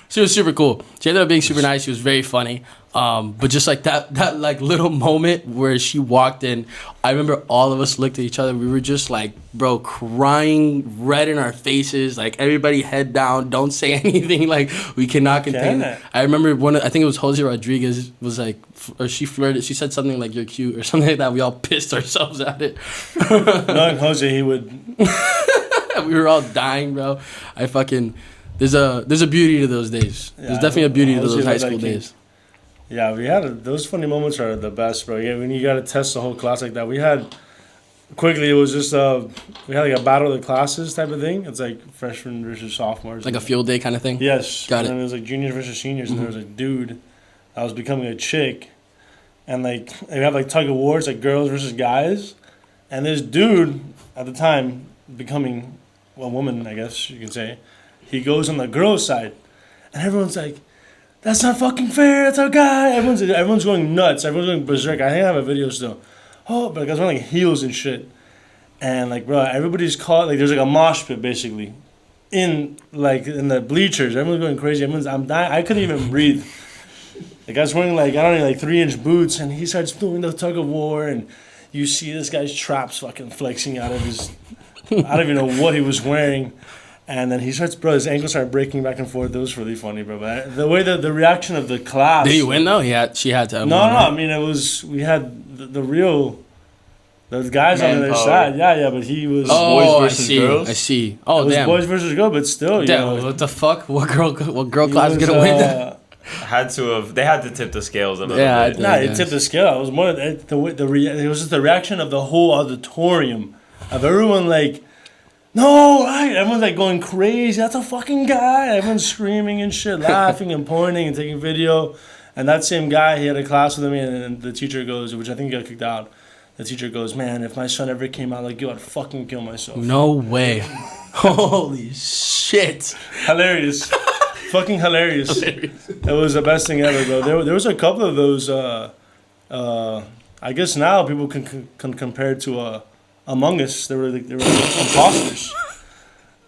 she was super cool. She ended up being super nice. She was very funny. But just like that like little moment where she walked in, I remember all of us looked at each other. We were just like, bro, crying, red in our faces. Like everybody head down, don't say anything. Like we cannot contain it. I remember I think it was Jose Rodriguez was like, or she flirted. She said something like "you're cute" or something like that. We all pissed ourselves at it. Knowing Jose, he would. We were all dying, bro. There's a beauty to those days. Yeah, there's definitely a beauty to those high school days. Yeah, we had those funny moments are the best, bro. Yeah, when you got to test the whole class like that. We had quickly. It was just we had like a battle of the classes type of thing. It's like freshmen versus sophomores. Like a field day kind of thing. Yes, got it. And it was like juniors versus seniors, and there was a dude that was becoming a chick, and like they have like tug of wars, like girls versus guys, and this dude at the time becoming a woman, I guess you can say. He goes on the girls' side, and everyone's like, "That's not fucking fair. That's our guy." Everyone's going nuts. Everyone's going berserk. I think I have a video still. Oh, but like, I was wearing like heels and shit, and like, bro, everybody's caught. Like, there's like a mosh pit basically, in the bleachers. Everyone's going crazy. I'm dying. I couldn't even breathe. The guy's wearing like 3-inch boots, and he starts doing the tug of war, and you see this guy's traps fucking flexing out of his. I don't even know what he was wearing. And then he starts, bro, his ankles start breaking back and forth. It was really funny, bro. But the way the reaction of the class. Did he win, though? She had to have No, won, right? I mean, we had the real, those guys on the other side. Yeah, but he was boys versus girls. I see. Oh, it was damn. boys versus girls, but still, damn, what the fuck? What girl class is going to win that? They had to tip the scales a little bit. It tipped the scale. It was more, it was just the reaction of the whole auditorium, of everyone like, no, right? Everyone's like going crazy. That's a fucking guy. Everyone's screaming and shit, laughing and pointing and taking video. And that same guy, he had a class with me, and the teacher goes, which I think he got kicked out. The teacher goes, "Man, if my son ever came out like you, I'd fucking kill myself." No way. Holy shit. Hilarious. Fucking hilarious. It was the best thing ever, bro. There was a couple of those. I I guess now people can compare it to Among Us. They were imposters.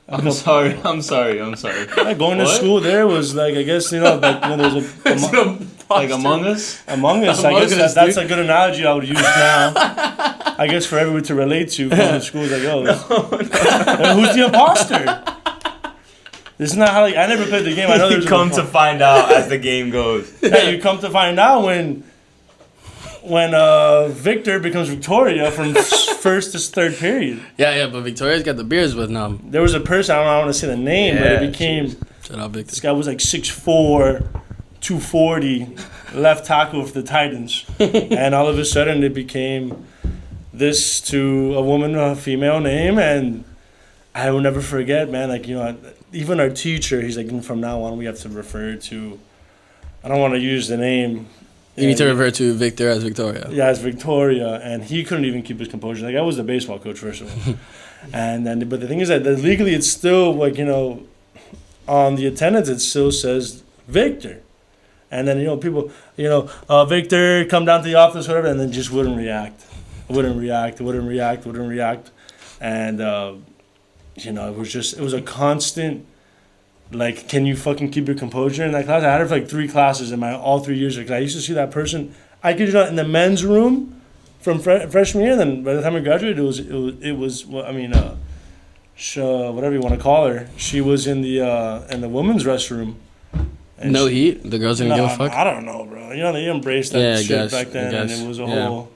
I'm sorry. Like going to What? school there was like, I guess, like when there was Like Among Us? Among Us. Among I guess Us, that's dude. a good analogy I would use now. I guess for everyone to relate to going to school is like, who's the imposter? This is not how, like, I never played the game. I know there's You come to find out as the game goes. Yeah, you come to find out when Victor becomes Victoria from first to third period. Yeah, but Victoria's got the beers with them. There was a person, I don't want to say the name, but Yeah, it became, Shut up, this Victor. guy was like 6'4", 240, left tackle for the Titans. And all of a sudden it became this to a woman, a female name, and I will never forget, man, like, even our teacher, he's like, from now on we have to refer to, I don't want to use the name. You need to revert to Victor as Victoria. Yeah, it's Victoria, and he couldn't even keep his composure. Like, I was the baseball coach, first of all. But the thing is that legally it's still, like, on the attendance it still says Victor. And then, people, Victor, come down to the office, whatever, and then just wouldn't react. And, it was a constant, like, can you fucking keep your composure in that class? I had her for like 3 classes in all 3 years. Like, I used to see that person. I could in the men's room from freshman year. And then by the time I graduated, it was whatever you want to call her. She was in the women's restroom. And No heat. The girls didn't give a fuck. I don't know, bro. They embraced that shit back then, and it was a whole.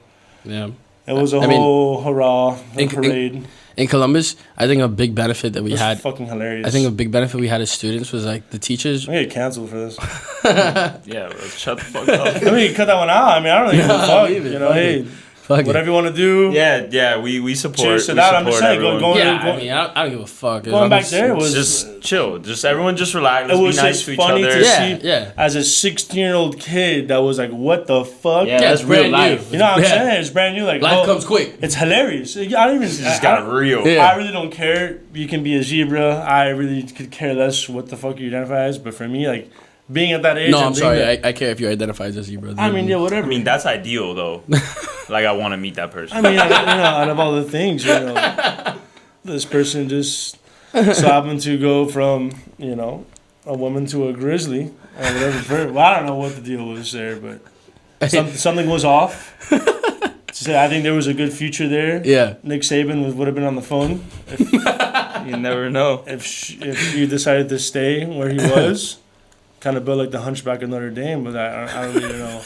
Yeah. It was a whole hurrah, parade. In Columbus, I think a big benefit that we It was had. fucking hilarious. I think a big benefit we had as students was like the teachers. I'm gonna get canceled for this. Yeah, bro, shut the fuck up. I mean, cut that one out. I mean, I don't even give a fuck. leave it, fuck Hey, it. Fuck whatever it. you want to do. Yeah, we support. Cheers to we that. I'm just support saying, everyone. I don't give a fuck. Going back there was Just chill. Just everyone just relax. It Let's was be nice just to each funny other. to see. Yeah. As a 16-year-old kid, that was like, what the fuck? Yeah, Yeah, that's it's real brand new. life. You know what I'm Yeah. saying? It's brand new. Like, Life comes quick. It's hilarious. I don't even. You just got real. Yeah. I really don't care. You can be a zebra. I really could care less what the fuck you identify as. But for me, like, being at that age. No, and I'm being sorry. that- I care if you identify as you, brother. I mean, yeah, whatever. I mean, that's ideal though. Like, I want to meet that person. I mean, out of all the things, this person just so happened to go from, a woman to a grizzly or whatever. Well, I don't know what the deal was there, but something was off. I think there was a good future there. Yeah. Nick Saban would have been on the phone You never know. if he decided to stay where he was. Kind of built like the Hunchback of Notre Dame, but I don't really know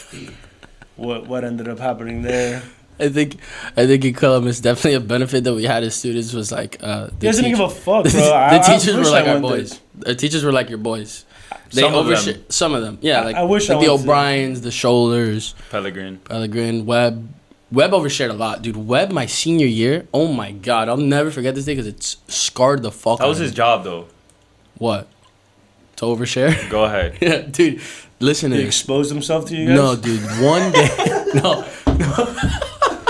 what ended up happening there. I think in Columbus, definitely a benefit that we had as students was like He doesn't give a fuck, bro. The teachers were wish like I our went there. boys. The teachers were like your boys. They Some of them. Some of them, yeah. Like I wish like I the went to- O'Briens, the Shoulders, Pellegrin. Webb. Webb overshared a lot, dude. Webb, my senior year, oh my god, I'll never forget this day because it's scarred the fuck. That was out of his me. job though. What? To overshare? Go ahead. Yeah, dude. Listen to He this. exposed himself to you guys? No, dude. One day, no,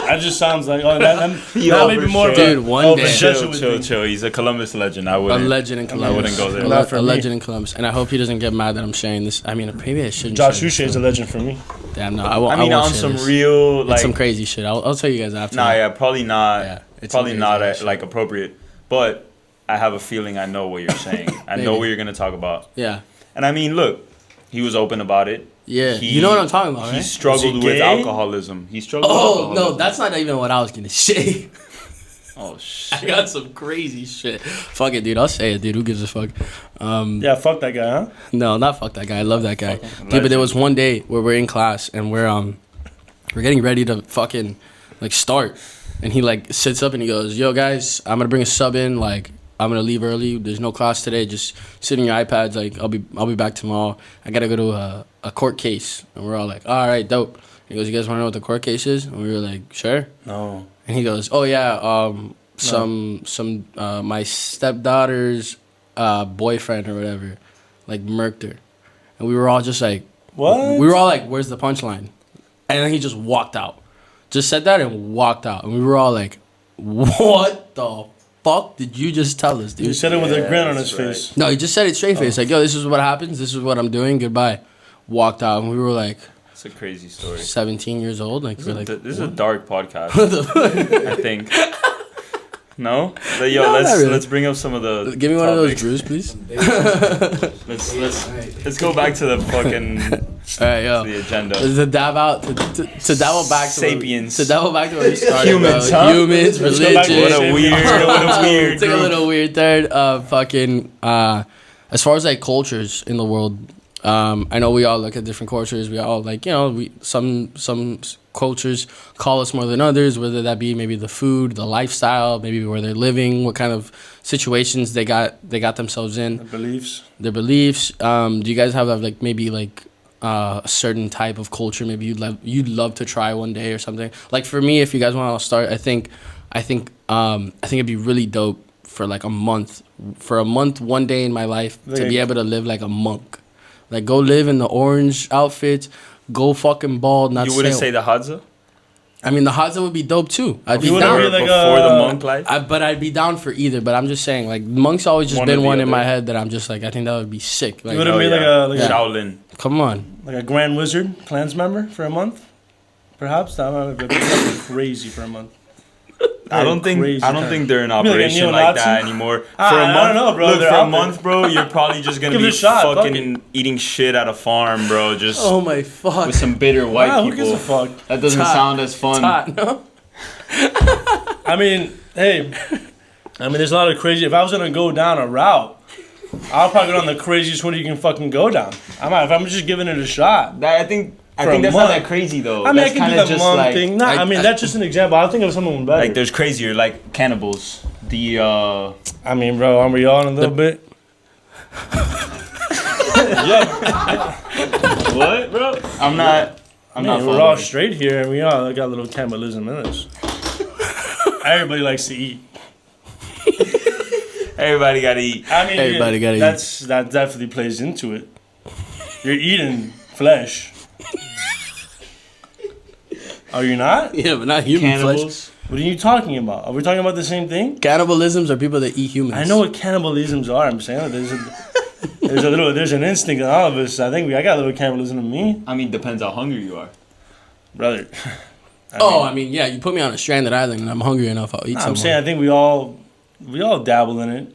That just sounds like, that may be more of Dude, a, one of day. a Jesuit Chill. thing. He's a Columbus legend. I a wouldn't. legend in Columbus. wouldn't go there. Not for A me. legend in Columbus, and I hope he doesn't get mad that I'm sharing this. I mean, maybe I shouldn't. Josh share Uche this. is a legend for me. Damn, no, I won't. I mean, won't on share some this. real It's like. some crazy shit. I'll tell you guys after. Nah, yeah, probably not. Yeah, it's probably some not crazy shit. like appropriate. But I have a feeling I know what you're saying. I know Maybe. what you're gonna talk about. Yeah, And I mean, look, he was open about it. yeah. He- You know what I'm talking about, He right? struggled Was he with gay? alcoholism. He struggled with Oh alcoholism. no, that's not even what I was gonna say. Oh I shit. got some crazy shit. Fuck it, dude. I'll say it, dude. Who gives a fuck? Yeah, fuck that guy, huh? No, not fuck that guy. I love that guy. Fucking Dude, but there legend. was one day where we're in class and we're getting ready to fucking like start, and he like sits up and he goes, "Yo guys, I'm gonna bring a sub in. Like I'm gonna leave early. There's no class today. Just sit on your iPads. Like I'll be back tomorrow. I gotta go to a court case." And we're all like, "All right, dope." He goes, "You guys wanna know what the court case is?" And we were like, "Sure." No. And he goes, "Oh yeah, my stepdaughter's boyfriend or whatever, like murked her," and we were all just like, What? We were all like, "Where's the punchline?" And then he just walked out, just said that and walked out, and we were all like, "What the fuck did you just tell us, He dude?" said it with a Yeah, grin on that's his right. face. No, he just said it straight face, like, "Yo, this is what happens. This is what I'm doing. Goodbye." Walked out, and we were like, It's a crazy story. 17 years old. Like, This we're like, is a dark podcast. I think. No? Yo, No, not really. let's bring up some of the. give me one of those topics. brews, please. Let's go back to the fucking All right, yo. the agenda. To dabble out to dabble back to Sapiens. to dabble back to where we started. Humans, bro. huh? Humans, Let's go back to religion. What a weird It's like a group. little weird third. Fucking. As far as like cultures in the world, I know we all look at different cultures. We all like, you know, some cultures call us more than others. Whether that be maybe the food, the lifestyle, maybe where they're living, what kind of situations they got themselves in, their beliefs. Do you guys have like maybe like a certain type of culture maybe you'd love to try one day or something? Like for me, if you guys want to start, I think it'd be really dope for like a month, one day in my life to be able to live like a monk. Like go live in the orange outfit, go fucking bald, not You wouldn't sail. say the Hadza? I mean, the Hadza would be dope too. I'd be You down. wouldn't be like before a- the monk life? But I'd be down for either. But I'm just saying, like, monk's always just One or been the one in other. my head that I'm just like, I think that would be sick. Like, You wouldn't be yeah. like a Shaolin. come on. like a Grand Wizard clans member for a month, perhaps that might be fucking crazy for a month. I don't think they're in Be like a operation like that neo-Nazi? anymore. Ah, For a I month, don't know, bro. Look, They're for a out there. month, bro, you're probably just gonna Give it be a shot, fuck fucking eating shit at a farm, bro. Just Oh my fuck. With some bitter white Wow, who people. gives a fuck? That doesn't Tot. sound as fun. Hot, no? I mean, hey, there's a lot of crazy. If I was gonna go down a route, I'll probably go down the craziest one you can fucking go down. If I'm just giving it a shot. I think For a that's month. not that crazy though. I mean, that's I can do kinda the month thing. Nah, like, that's just an example. I'll think of someone better. like there's crazier, like cannibals. The I mean, bro, aren't we all in a little bit? what, bro? I'm not We're all following. straight here, and we all got a little cannibalism in us. Everybody likes to eat. Everybody gotta eat. I mean, Everybody gotta eat. That definitely plays into it. You're eating flesh. Are you not? Yeah, but not human flesh. cannibals. What are you talking about? Are we talking about the same thing? Cannibalisms are people that eat humans. I know what cannibalisms are. I'm saying there's an instinct in all of us. I got a little cannibalism in me, I mean, depends how hungry you are. brother. I mean, yeah, you put me on a stranded island and I'm hungry enough, I'll eat I'm someone. saying I think we all dabble in it.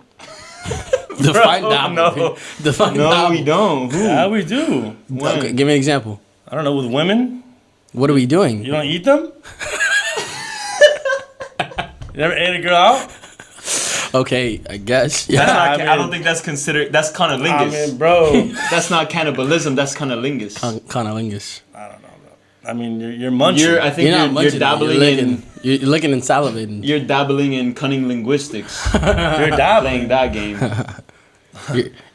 Define Bro, dabble. no. Define No, dabble. we don't. Who? Yeah, we do. Okay, give me an example. I don't know, with women, What are we doing? you don't eat them. You never ate a girl out? Okay, I guess. Yeah. That's not, I I mean- don't think that's considered. That's cunnilingus. I mean, bro, That's not cannibalism. That's cunnilingus. Cunnilingus. I don't know, bro. I mean, you're munching. I think You're not you're munching, dabbling you're licking. in. You're licking and salivating. You're dabbling in cunning linguistics. You're dabbling. Playing that game.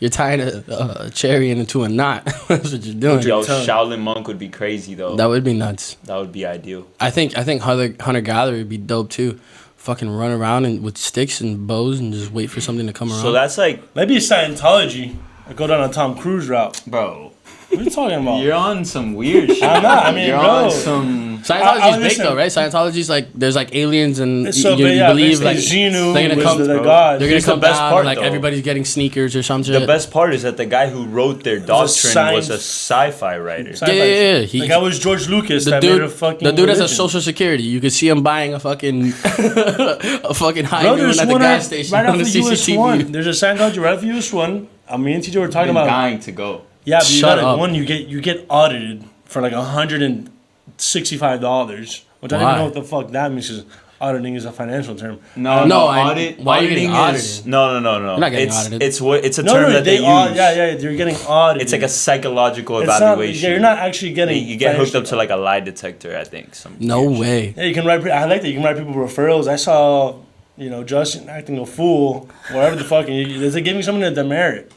You're tying a cherry into a knot. That's what you're doing. Yo, tongue. Shaolin monk would be crazy though. That would be nuts. That would be ideal. I think hunter gatherer would be dope too. Fucking run around and with sticks and bows and just wait for something to come around. So that's like Maybe Scientology. I go down a Tom Cruise route. Bro, What are you talking about? you're on some weird shit. I'm not. I mean, you're bro. on some. Scientology's big listen. though, right? Scientology's like there's like aliens and So, you but yeah, believe basically like Xenu they're gonna was come. the bro. god. They're gonna Here's the come best down. part, Like though. everybody's getting sneakers or something. the best part is that the guy who wrote their doctrine was a sci-fi writer. Yeah. Like I was George Lucas The that made a dude, fucking the dude has a religion. social security. You could see him buying a fucking a fucking high Bro, noon there's at the one gas station right on the after US one. CCTV. There's a Scientology right after US one. Me and TJ were talking Been about. dying to go. Yeah, but you Shut gotta up. one. You get audited for like $165, which I don't Why? even know what the fuck that means. 'Cause auditing is a financial term. No, No, audit. why are you getting auditing audited? is No. You're not getting It's audited. it's a term that they use. Yeah, you're getting audited. It's like a psychological It's not- evaluation. you're not actually getting. You get hooked up financial- to like a lie detector, I think. Some No weird shit. way. Yeah, you can write. I like that. You can write people referrals. I saw, Justin acting a fool, whatever the fuck. And it's like giving someone a demerit.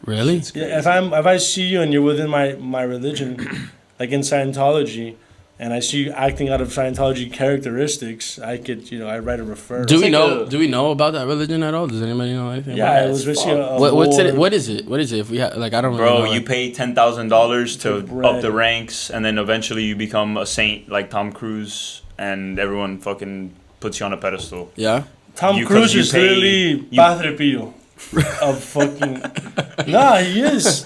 Really? Yeah, if I see you and you're within my religion, like in Scientology, and I see you acting out of Scientology characteristics, I could, I write a referral. Do we like know? a- Do we know about that religion at all? Does anybody know anything? Yeah, about it was basically a What's it? war. What is it? What is it? If we like, I don't. Bro, really know, you like- pay $10,000 to Bread. up the ranks, and then eventually you become a saint like Tom Cruise, and everyone fucking puts you on a pedestal. Yeah. Tom you- Cruise 'cause you is pay- literally Padre Pio of fucking. Nah, he is.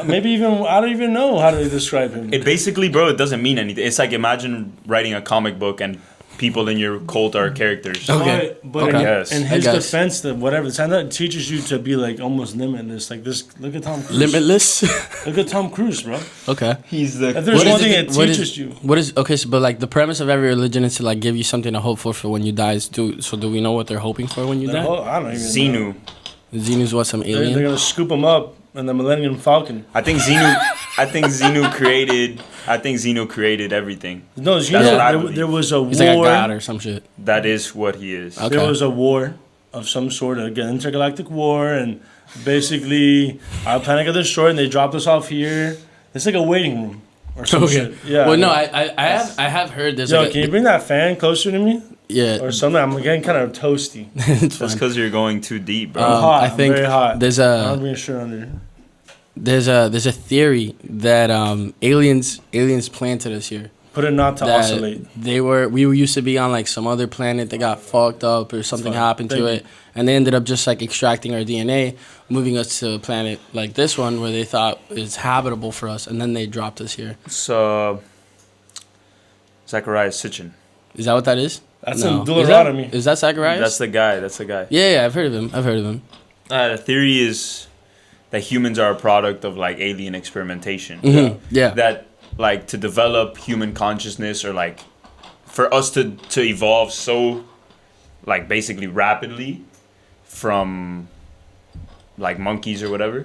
Maybe even I don't even know how to describe him. It basically, bro, it doesn't mean anything. It's like imagine writing a comic book and people in your cult are characters. Okay. But Okay. Yes. in I his guess. defense, that whatever Santa teaches you to be like almost limitless. Like this, look at Tom Cruise. Limitless. Look at Tom Cruise, bro. Okay. He's the. If there's What one is thing it- it what is- teaches you, What is okay? So, but like the premise of every religion is to like give you something to hope for when you die. Do we know what they're hoping for when you die? I don't even know. Xenu. Xenu's what, some They're alien? gonna scoop him up in the Millennium Falcon. I think Xenu created everything. No, That's what I there, believe. there was a He's like a war. god or some shit. That is what he is. Okay. There was a war of some sort, again, intergalactic war, and basically our planet got destroyed, and they dropped us off here. It's like a waiting room or some Okay. shit. Yeah. Well, no, yeah. I have heard there's Yo, like can you bring that fan closer to me yeah. or something? I'm getting kind of toasty. It's That's fine. because you're going too deep, bro. I'm hot. I I'm think very hot. there's I a don't bring a shirt under. there's a theory that aliens planted us here. Put it not to That oscillate. we used to be on like some other planet that got fucked up or something fine. happened to Thank it, and they ended up just like extracting our DNA, moving us to a planet like this one where they thought is habitable for us, and then they dropped us here. It's Zachariah Sitchin. Is that what that is? That's No. some Deuteronomy. Is that Zacharias? That's the guy. That's the guy. Yeah, I've heard of him. The theory is that humans are a product of like alien experimentation. Mhm. Yeah. That like to develop human consciousness or like for us to evolve so like basically rapidly from like monkeys or whatever,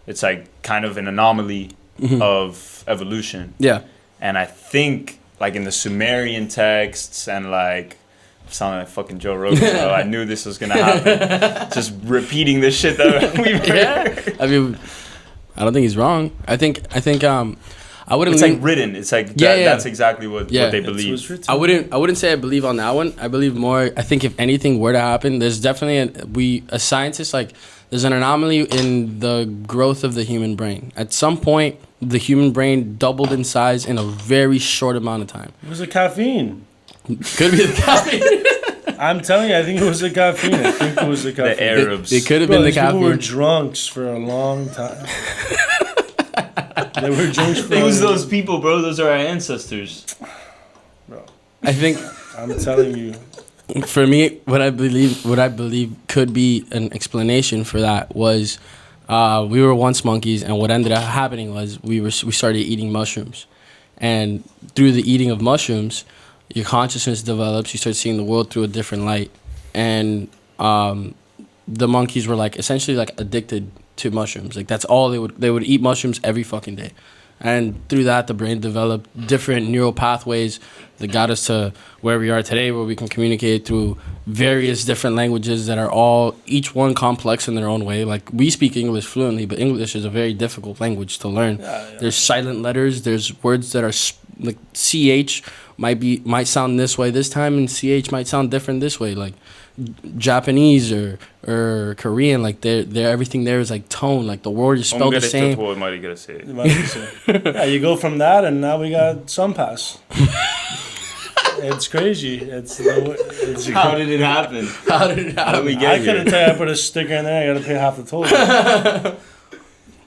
it's like kind of an anomaly of evolution. Yeah. And I think like in the Sumerian texts and like sounding like fucking Joe Rogan, bro, I knew this was gonna happen. Just repeating this shit that we've heard. Yeah. I mean, I don't think he's wrong. I think I wouldn't. It's lean- like written. It's like Yeah, yeah. that's exactly what Yeah. they It's what's believe. written. I wouldn't say I believe on that one. I believe more. I think if anything were to happen, there's definitely a scientist like there's an anomaly in the growth of the human brain. At some point, the human brain doubled in size in a very short amount of time. It was the caffeine. Could be the caffeine. I'm telling you, I think it was the caffeine. I think it was the caffeine. The Arabs. It could have Bro, been the these people were caffeine. drunks for a long time. They were drunks for Who's a long those people, bro? Those are our ancestors. I think I'm telling you. for me, what I believe could be an explanation for that was we were once monkeys, and what ended up happening was we started eating mushrooms, and through the eating of mushrooms, your consciousness develops. You start seeing the world through a different light, and the monkeys were like essentially like addicted to mushrooms. Like that's all they would eat mushrooms every fucking day. And through that, the brain developed different neural pathways that got us to where we are today, where we can communicate through various different languages that are all, each one complex in their own way. Like, we speak English fluently, but English is a very difficult language to learn. There's silent letters, there's words that are, like, CH might sound this way this time, and CH might sound different this way. Like, Japanese or Korean, like they're everything there is like tone, like the word is spelled the same. Yeah, you go from that, and now we got some pass. It's crazy. It's How did it happen? How did it happen? we I get couldn't here? tell you. I put a sticker in there. I gotta pay half the toll.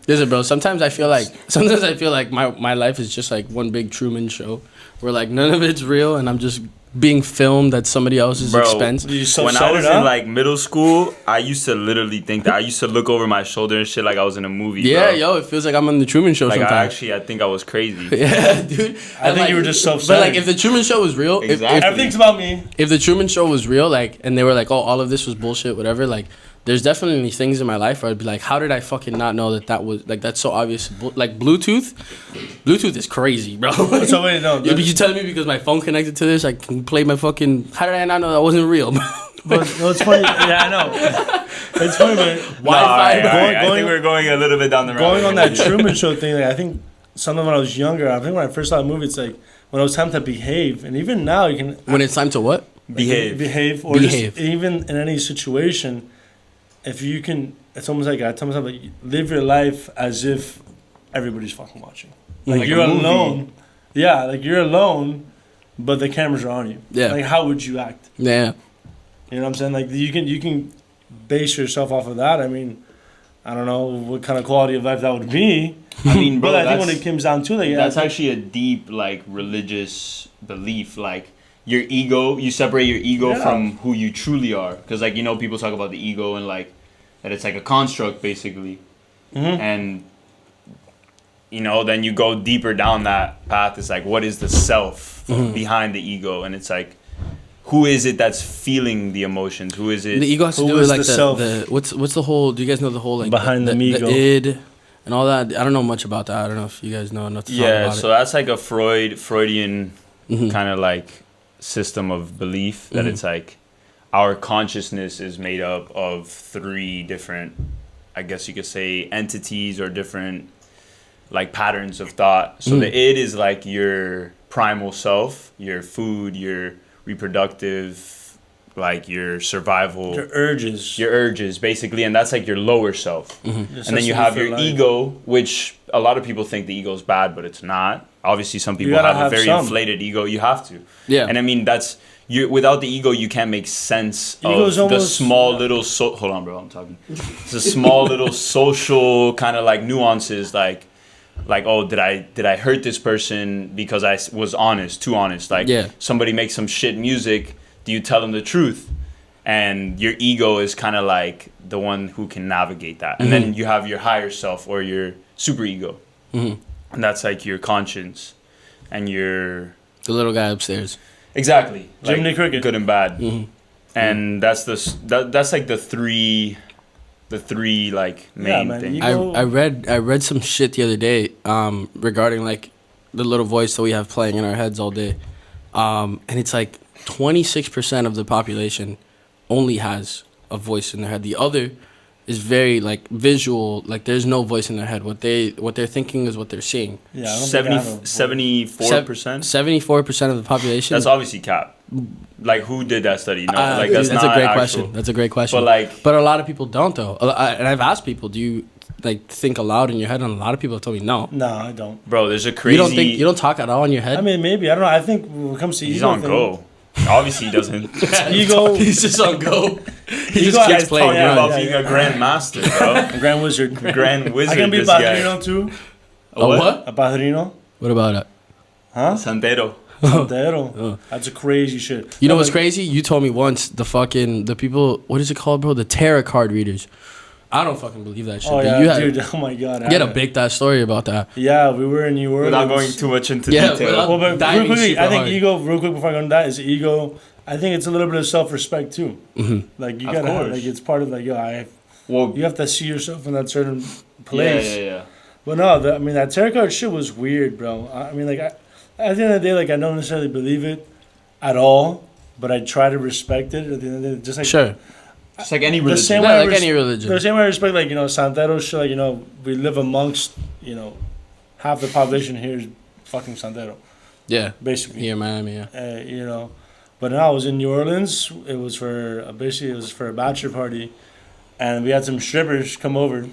Listen, bro, sometimes I feel like my life is just like one big Truman show where like none of it's real and I'm just being filmed at somebody else's expense. You When I was in like middle school, I used to literally think that I used to look over my shoulder and shit like I was in a movie. Yeah, bro. yo, it feels like I'm on the Truman Show Like sometimes. I think I was crazy. Yeah, dude. I think you were just But self-centered. like, if the Truman Show was real, Exactly. Everything's about me. if the Truman Show was real, like, and they were like, oh, all of this was bullshit, whatever, like, there's definitely things in my life where I'd be like, how did I fucking not know that was, like, that's so obvious. Like, Bluetooth is crazy, bro. So wait, no. You telling me because my phone connected to this, I can play my fucking, how did I not know that wasn't real? But no, it's funny. Yeah, I know. It's funny, but Wi-Fi, I going- think we're going a little bit down the road. going on that Truman Show thing, like, I think something when I was younger, I think when I first saw the movie, it's like when it was time to behave, and even now you can When it's time to what? behave. or Behave. just even in any situation, if you can, it's almost like I tell myself, like, live your life as if everybody's fucking watching. Like, Like you're a movie. alone. Yeah, like you're alone, but the cameras are on you. Yeah. Like, how would you act? Yeah. You know what I'm saying? Like, you can base yourself off of that. I mean, I don't know what kind of quality of life that would be. I mean, bro, But I think when it comes down to it, that's actually a deep, like, religious belief. Like, your ego, you separate your ego from who you truly are. Because, like, you know, people talk about the ego and, like, that it's like a construct, basically. Mm-hmm. And, you know, then you go deeper down that path. It's like, what is the self behind the ego? And it's like, who is it that's feeling the emotions? Who is it? The ego has to Who do with is like the self? what's the whole? Do you guys know the whole like Behind the ego. id and all that? I don't know much about that. I don't know if you guys know enough to talk Yeah, about so that's like a Freudian Mhm. kind of like system of belief that it's like our consciousness is made up of 3 different, I guess you could say, entities or different like patterns of thought. So the id is like your primal self, your food, your reproductive, like your survival, Your urges. your urges basically, and that's like your lower self. Your And then you necessity have for your life. ego, which a lot of people think the ego is bad, but it's not. Obviously, some people gotta have a have very some. inflated ego. You have to. Yeah. And I mean, that's you. Without the ego, you can't make sense Ego's of the almost- small little. Hold on, bro. I'm talking. It's a small little social kind of like nuances, like oh, did I hurt this person because I was honest, too honest? Like somebody makes some shit music. Do you tell them the truth? And your ego is kind of like the one who can navigate that. And then you have your higher self or your super ego. And that's like your conscience and your... The little guy upstairs. Exactly. Jiminy like, Cricket. Good and bad. And that's that's like the three like main man, things. you- I read some shit the other day regarding like the little voice that we have playing in our heads all day. And it's like 26% of the population only has a voice in their head. The other is very like visual, like there's no voice in their head. What they're thinking is what they're seeing. Yeah, I don't think I have a voice. 74%? 74% of the population. That's obviously cap. Like, who did that study? No, like that's a not great actual. question. That's a great question. But a lot of people don't though. And I've asked people, do you like think aloud in your head? And a lot of people have told me no. No, I don't. Bro, there's a crazy. You don't talk at all in your head. I mean, maybe. I don't know. I think when it comes to He's ego on thing, go. Obviously, he doesn't. Ego. He's just on go. He Ego, just I keeps was playing. talking Talking bro. about being a grandmaster, bro. Grand Wizard. Grand wizard. I can be this guy. Padrino too. A what? A Padrino. What about it? Huh? Santero. Santero. That's a crazy shit. You know No, what's but- crazy? You told me once the people. What is it called, bro? The tarot card readers. I don't fucking believe that shit. Oh but yeah, you had, dude. Oh my god. You had a big that story about that. Yeah, we were in New Orleans. Without going too much into Yeah, detail. without- Well, but diving real quickly, super I think hard. ego. Real quick before I go into that, is ego. I think it's a little bit of self-respect too. Like you Of gotta, course. like it's part of like Well, you have to see yourself in that certain place. Yeah. But no, I mean that tarot card shit was weird, bro. I mean, like at the end of the day, like I don't necessarily believe it at all, but I try to respect it. At the end of the day, just like Sure. Just like any the religion. same Yeah, way I like any religion. The same way I respect, like Santero shit. Like we live amongst half the population here is fucking Santero, Yeah. basically. Here in Miami, yeah. But now I was in New Orleans. It was for a bachelor party, and we had some strippers come over,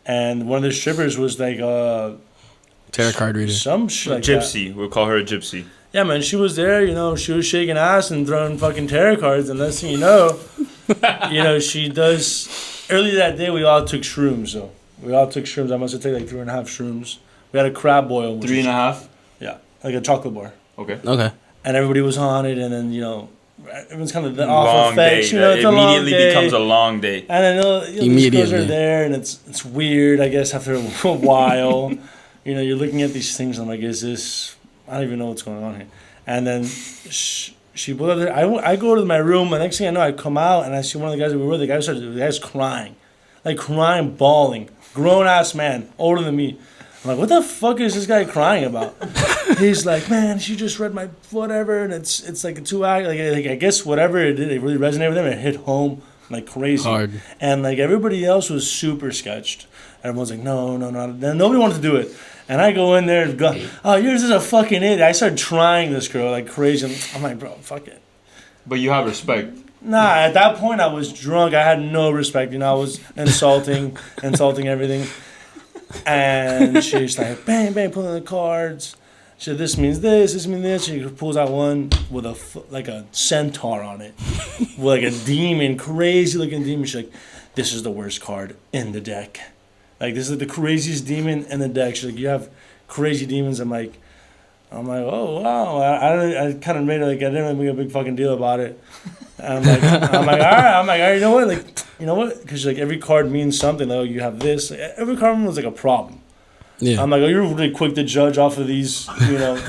and one of the strippers was like Tarot card reader. some shit like that. gypsy. We'll call her a gypsy. Yeah, man, she was there. She was shaking ass and throwing fucking tarot cards, and next thing you know, she does. Early that day, we all took shrooms. Though we all took shrooms. I must have taken like 3.5 shrooms. We had a crab boil. which 3.5. Yeah, like a chocolate bar. Okay. Okay. And everybody was on it, and then everyone's kind of the Long off day. effects. That It's a long immediately day. becomes a long day. And then these girls are there, and it's weird. I guess after a while, you're looking at these things. And I'm like, is this? I don't even know what's going on here. And then she put there. I go to my room. And next thing I know, I come out and I see one of the guys that we were. The guy's crying, bawling. Grown ass man, older than me. I'm like, what the fuck is this guy crying about? He's like, man, she just read my whatever, and it's like a 2 act. Like I guess whatever it did, it really resonated with him. It hit home like crazy. Hard. And like everybody else was super sketched. Everyone's like, no. Then nobody wanted to do it. And I go in there and go, oh, yours is a fucking idiot. I started trying this girl like crazy. I'm like, bro, fuck it. But you have respect. Nah, at that point I was drunk. I had no respect. I was insulting everything. And she's like, bang, bang, pulling the cards. She said, this means this. She pulls out one with a centaur on it. With like a demon, crazy looking demon. She's like, this is the worst card in the deck. Like, this is the craziest demon in the deck. She's like, you have crazy demons. I'm like, oh wow. I kind of made it like I didn't really make a big fucking deal about it. And I'm like, all right. You know what? Because like every card means something. Like, oh, you have this. Like, every card was like a problem. Yeah. I'm like, oh, you're really quick to judge off of these,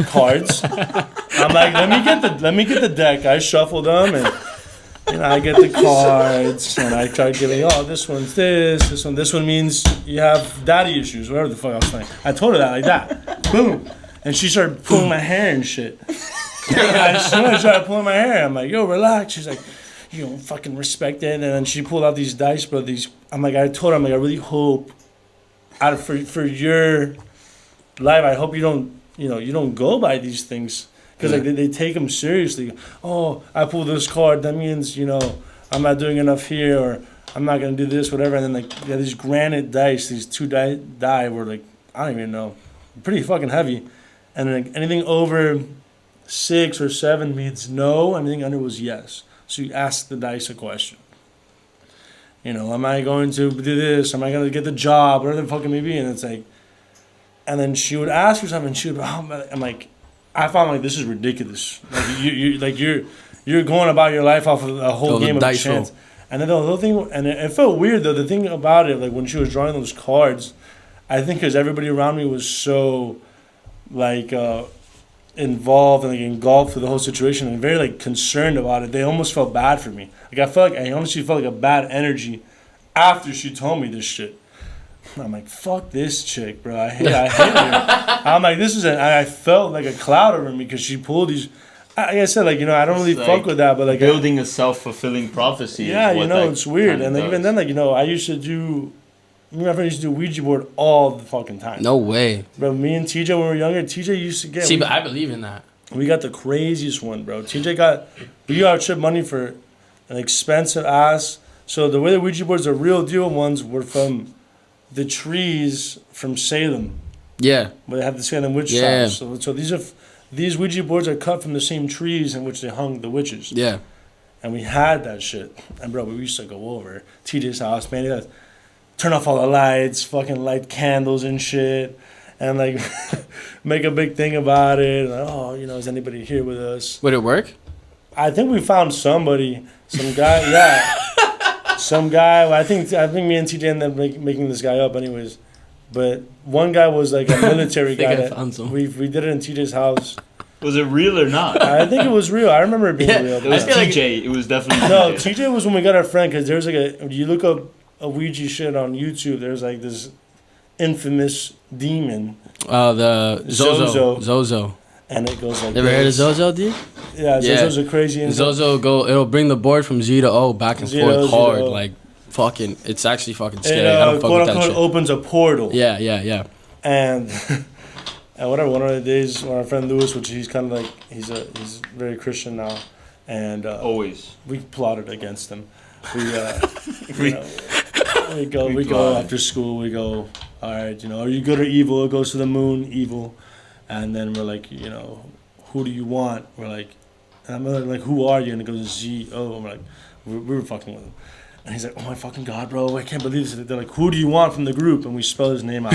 cards. I'm like, let me get the deck. I shuffle them and I get the cards and I try giving, oh, this one's this one means you have daddy issues, whatever the fuck I was saying. I told her that like that. Boom. And she started pulling my hair and shit. I started pulling my hair. I'm like, yo, relax. She's like, you don't fucking respect it. And then she pulled out these dice, bro. I told her, I really hope for your life, I hope you don't go by these things. Because like they take them seriously. Oh, I pulled this card. That means, I'm not doing enough here, or I'm not going to do this, whatever. And then like these granite dice, these 2 die were like, I don't even know, pretty fucking heavy. And then like, anything over 6 or 7 means no. Anything under was yes. So you ask the dice a question. Am I going to do this? Am I going to get the job? Whatever the fuck it may be. And it's like, and then she would ask for something. And she would, I'm like, I found like this is ridiculous. Like you're going about your life off of a whole game of chance. Roll. And then the whole thing, and it felt weird though. The thing about it, like when she was drawing those cards, I think because everybody around me was so, like, involved and like engulfed with the whole situation and very like concerned about it. They almost felt bad for me. Like I honestly felt like a bad energy after she told me this shit. I'm like, fuck this chick, bro. I hate her. I'm like, I felt like a cloud over me because she pulled these. Like I said, like, I don't really fuck with that, but like building a self-fulfilling prophecy. Yeah, it's weird. And like, even then, like, I used to do. Me and my friend used to do Ouija board all the fucking time. No way. Bro, me and TJ, when we were younger, TJ used to get... but I believe in that. We got the craziest one, bro. We got to chip money for an expensive ass. So the way the Ouija boards, the real deal ones, were from the trees from Salem. Yeah. Where they have the Salem witch trials. So these Ouija boards are cut from the same trees in which they hung the witches. Yeah. And we had that shit. And bro, we used to go over TJ's house, man. He had turn off all the lights, fucking light candles and shit, and like make a big thing about it. Like, oh, is anybody here with us? Would it work? I think we found somebody, some guy, yeah, some guy. Well, I think me and TJ ended up making this guy up, anyways. But one guy was like a military guy. We did it in TJ's house. Was it real or not? I think it was real. I remember it being real. It was TJ. It was definitely no. TJ was when we got our friend because there's like you look up a Ouija shit on YouTube. There's like this infamous demon. The Zozo. And it goes like Never heard of Zozo, dude? Yeah, Zozo's a crazy... Zozo it'll bring the board from Z to O back and forth hard. Like, fucking, it's actually fucking scary. I don't fuck with that shit. Opens a portal. Yeah. And whatever, one of the days, when our friend Lewis, which he's kind of like, he's very Christian now. And always. We plotted against him. We go after school. We go, all right, are you good or evil? It goes to the moon, evil. And then we're like, who do you want? We're like, and I'm like, who are you? And it goes Z-O. And we're like, we were fucking with him. And he's like, oh my fucking God, bro, I can't believe this. They're like, who do you want from the group? And we spell his name out.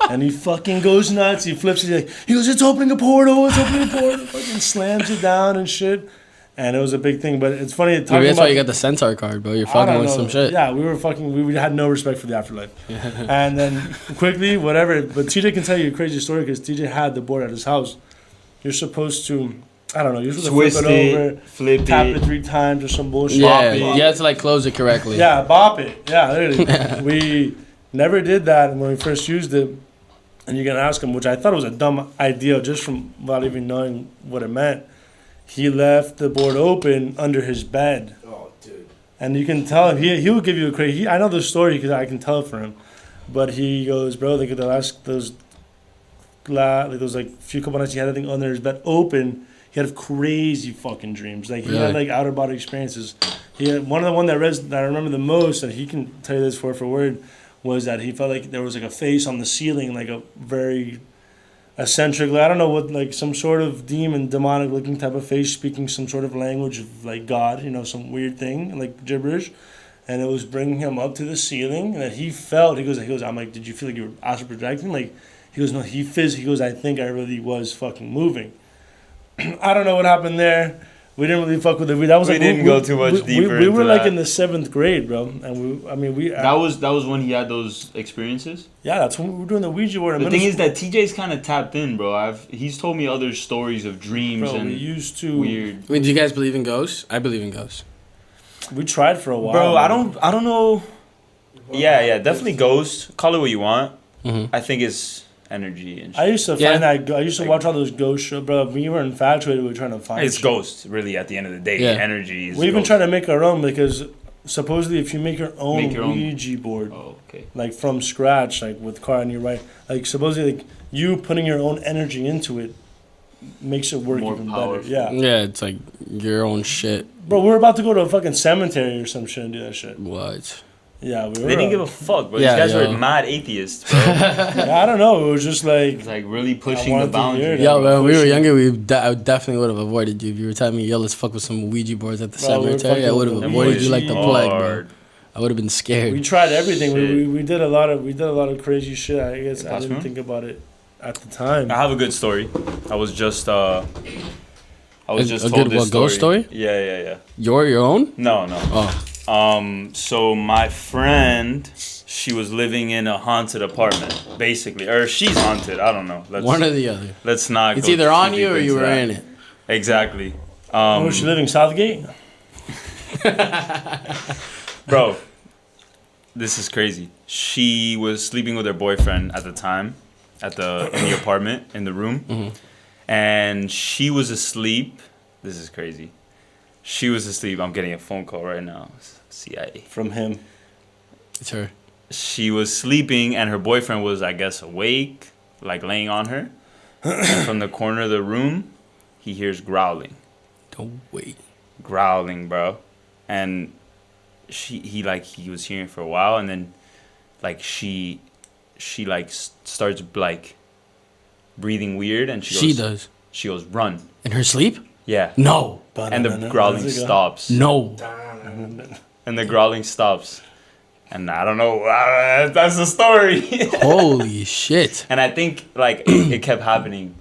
And he fucking goes nuts. He flips it. He goes, it's opening a portal. Fucking slams it down and shit. And it was a big thing, but it's funny. Maybe that's why you got the Centaur card, bro. You're fucking with some shit. Yeah, we had no respect for the afterlife. And then quickly, whatever. But TJ can tell you a crazy story because TJ had the board at his house. You're supposed to, I don't know, you're supposed to flip it over, tap it 3 times or some bullshit. Yeah, you have to like close it correctly. Yeah, bop it. Yeah, literally. We never did that when we first used it. And you're going to ask him, which I thought was a dumb idea just from without even knowing what it meant. He left the board open under his bed. Oh, dude. And you can tell him, he will give you a crazy... I know the story because I can tell it for him. But he goes, bro, like those like few couple nights he had everything under his bed open, he had crazy fucking dreams. Like he had like outer body experiences. He had one that I remember the most, and he can tell you this word for word, was that he felt like there was like a face on the ceiling, like a very... eccentric, I don't know what, like some sort of demonic looking type of face speaking some sort of language of like God, some weird thing, like gibberish. and it was bringing him up to the ceiling, and that he felt. He goes. I'm like, did you feel like you were astral projecting? Like, he goes, no. He goes, I think I really was fucking moving. I don't know what happened there. We didn't really fuck with it. That was We like, didn't go too much deeper We were into like that. in the 7th grade, bro, and That was when he had those experiences. yeah, that's when we were doing the Ouija board. The thing is that TJ's kind of tapped in, bro. He's told me other stories of dreams bro, and we used to. weird. I mean, do you guys believe in ghosts? I believe in ghosts. We tried for a while, Bro, man. I don't know. Yeah, definitely ghost. Call it what you want. Mm-hmm. I think it's energy and shit. I used to Yeah. find that. I used to watch all those ghost shows, bro. We were infatuated with trying to find. It's shit. ghosts, really. At the end of the day, Yeah. energy is. We even ghost. tried to make our own because supposedly if you make your own Make your own- Ouija board, Oh, okay. like from scratch, like with car and you write, like supposedly like you putting your own energy into it makes it work More even powerful. better. Yeah, Yeah, it's like your own shit. bro, we were about to go to a fucking cemetery or some shit and do that shit. What? Yeah, we were. They didn't give a fuck, bro. Yeah, These guys yo. were mad atheists, bro. Yeah, I don't know. It was just like It's like really pushing wanted the to hear boundaries. that. Yo, when we were pushing. younger, I definitely would have avoided you if you were telling me, yo, let's fuck with some Ouija boards at the Bro, we were cemetery. I fucking would have with the avoided you like the Ouija. plague, bro. Hard. I would have been we scared. tried everything. Shit. We did a lot of crazy shit. I guess I Pass didn't me? think about it at the time. I have a good story. I was just A told good this what, ghost story? Yeah. Your own? No. Oh, So my friend, she was living in a haunted apartment, basically, or she's haunted. I don't know. one or the other. Let's not. It's go either too on deep you or into you were that. in it. Exactly. Oh, was she living Southgate? Bro, this is crazy. She was sleeping with her boyfriend at the time, in the apartment in the room, and she was asleep. This is crazy. She was asleep. I'm getting a phone call right now. CIA. From him. It's her. She was sleeping, and her boyfriend was, I guess, awake, like laying on her. And from the corner of the room, he hears growling. Don't wait. Growling, bro. And he was hearing for a while, and then like she starts like breathing weird, and she does. she goes, run. In her sleep? Yeah. No. And the growling stops. No. And the growling stops. And I don't know, that's the story. Holy shit. And I think like it kept happening.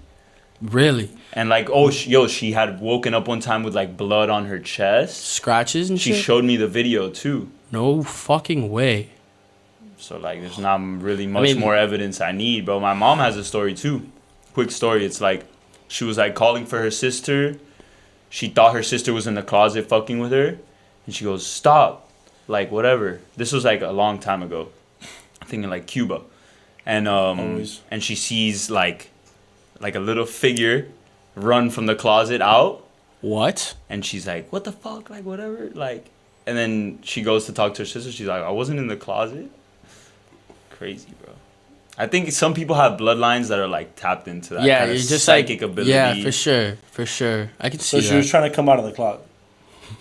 Really? And like, she had woken up one time with like blood on her chest. Scratches and She shit? showed me the video too. No fucking way. So like, there's not really much mean- more evidence I need. But my mom has a story too. Quick story. It's like, she was like calling for her sister. She thought her sister was in the closet fucking with her. And she goes, stop. Like, whatever. This was like a long time ago. I think in like Cuba. And Always. and she sees like a little figure run from the closet out. What? And she's like, what the fuck? Like, whatever. Like, and then she goes to talk to her sister. She's like, I wasn't in the closet. Crazy, bro. I think some people have bloodlines that are like tapped into that Yeah, kind you're of just psychic like, ability. yeah, for sure. For sure. I can see So she was that. trying to come out of the closet.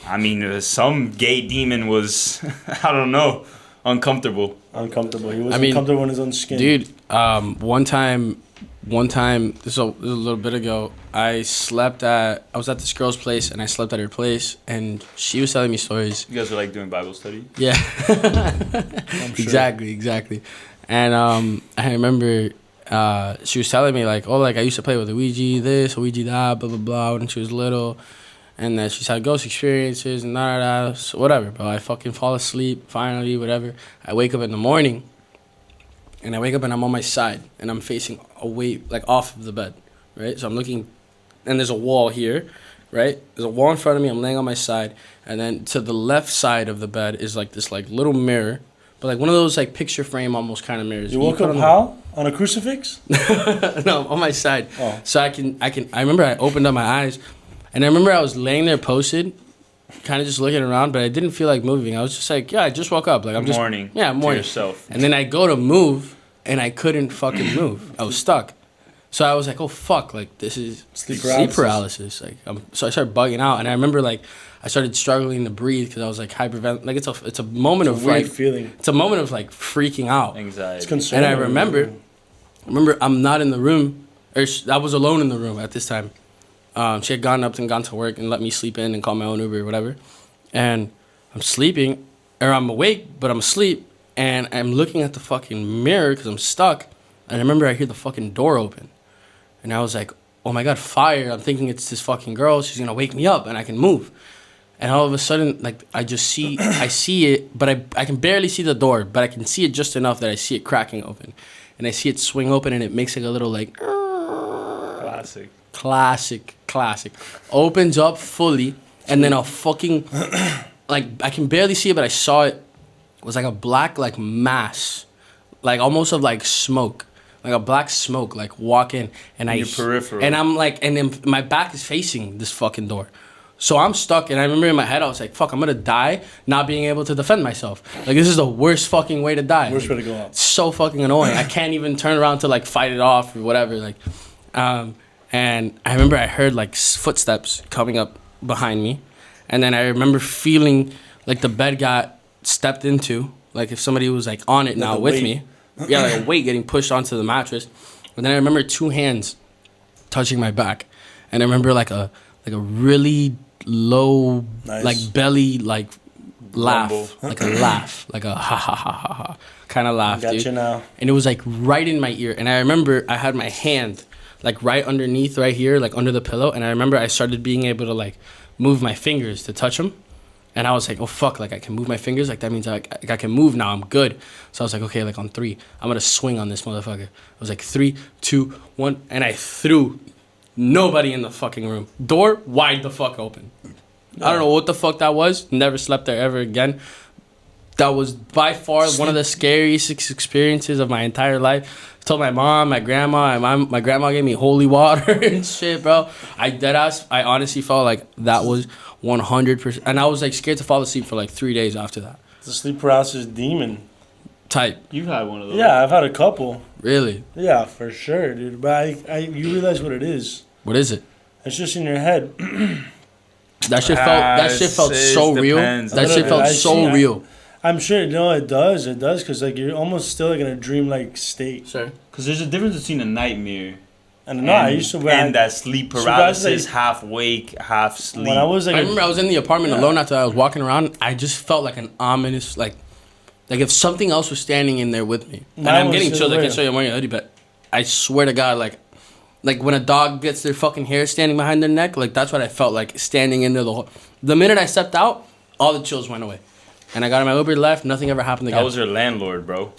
I mean, some gay demon was, I don't know, uncomfortable. Uncomfortable. He wasn't I mean, comfortable in his own skin. Dude, one time, this was a little bit ago, I was at this girl's place, and I slept at her place, and she was telling me stories. You guys are like doing Bible study? Yeah. I'm sure. Exactly. And I remember she was telling me, like, oh, like, I used to play with Ouija this, Ouija that, blah, blah, blah, when she was little. And that she's had ghost experiences and da. So whatever, bro. I fucking fall asleep, finally, whatever. I wake up in the morning, and I'm on my side, and I'm facing away, like, off of the bed, right? So I'm looking, and there's a wall here, right? There's a wall in front of me. I'm laying on my side, and then to the left side of the bed is, like, this, like, little mirror, but, like, one of those, like, picture frame almost kind of mirrors. You woke put up on how? On a crucifix? No, on my side. Oh. So I remember I opened up my eyes, and I remember I was laying there posted, kind of just looking around, but I didn't feel like moving. I was just like, yeah, I just woke up. Like, I'm just... Morning. Yeah, To morning. yourself. And then I go to move, and I couldn't fucking move. I was stuck. So I was like, oh, fuck, like, this is Sleep paralysis. Like, so I started bugging out, and I remember, like, I started struggling to breathe because I was, like, hyperventilating. Like, it's a moment of, Weird like... feeling. It's a moment of, like, freaking out. Anxiety. It's concerning. And I remember I'm not in the room, or I was alone in the room at this time. She had gone up and gone to work and let me sleep in and call my own Uber or whatever. And I'm sleeping, or I'm awake, but I'm asleep, and I'm looking at the fucking mirror because I'm stuck. And I remember I hear the fucking door open. And I was like, oh my God, fire. I'm thinking it's this fucking girl. She's going to wake me up and I can move. And all of a sudden, like, I see it, but I can barely see the door, but I can see it just enough that I see it cracking open. And I see it swing open and it makes like a little like... Classic. Opens up fully and then a fucking... like, I can barely see it, but I saw it. It was like a black, like, mass. Like, almost of, like, smoke. Like a black smoke, like walk in, and your peripheral. And I'm like, and then my back is facing this fucking door, so I'm stuck. And I remember in my head, I was like, "Fuck, I'm gonna die, not being able to defend myself. Like this is the worst fucking way to die. Worst way to go out. It's so fucking annoying. I can't even turn around to like fight it off or whatever. Like, and I remember I heard like footsteps coming up behind me, and then I remember feeling like the bed got stepped into, like if somebody was like on it now with me. Yeah, like a weight getting pushed onto the mattress. And then I remember 2 hands touching my back. And I remember like a really low, nice. Like belly, like laugh. Rumble. Like a laugh. Like a ha ha ha ha ha kind of laugh, Gotcha dude. now. And it was like right in my ear. And I remember I had my hand like right underneath, right here, like under the pillow. And I remember I started being able to like move my fingers to touch them. And I was like, oh, fuck, like, I can move my fingers. Like, that means I can move now. I'm good. So I was like, okay, like, on 3, I'm going to swing on this motherfucker. I was like, 3, 2, 1. And I threw nobody in the fucking room. Door wide the fuck open. Yeah. I don't know what the fuck that was. Never slept there ever again. That was by far one of the scariest experiences of my entire life. I told my mom, my grandma, my grandma gave me holy water and shit, bro. I honestly felt like that was 100%. And I was like scared to fall asleep for like 3 days after that. It's a sleep paralysis demon. Type. You've had one of those. Yeah, I've had a couple. Really? Yeah, for sure, dude. But you realize what it is. What is it? It's just in your head. That shit felt so real. That shit felt so real. I'm sure, it does. It does, because like you're almost still like in a dreamlike state. Sure. Because there's a difference between a nightmare I used to and that sleep paralysis, half wake, half sleep. When I was like, I remember I was in the apartment alone after I was walking around. I just felt like an ominous, like if something else was standing in there with me. And I'm getting chills. I can show you. I'm wearing a hoodie, but I swear to God, like when a dog gets their fucking hair standing behind their neck, like that's what I felt like standing in there the minute I stepped out, all the chills went away. And I got in my Uber, left, nothing ever happened again. That was your landlord, bro.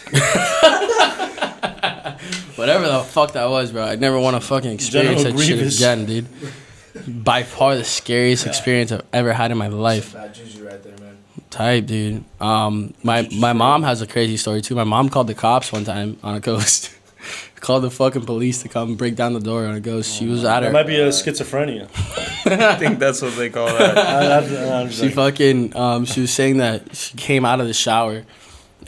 Whatever the fuck that was, bro. I never want to fucking experience that shit again, dude. By far the scariest experience I've ever had in my life. Bad juju right there, man. Type, dude. My mom has a crazy story too. My mom called the cops one time on a ghost. Called the fucking police to come break down the door on a ghost. She was at her. That might be a schizophrenia. I think that's what they call that. She fucking she was saying that she came out of the shower,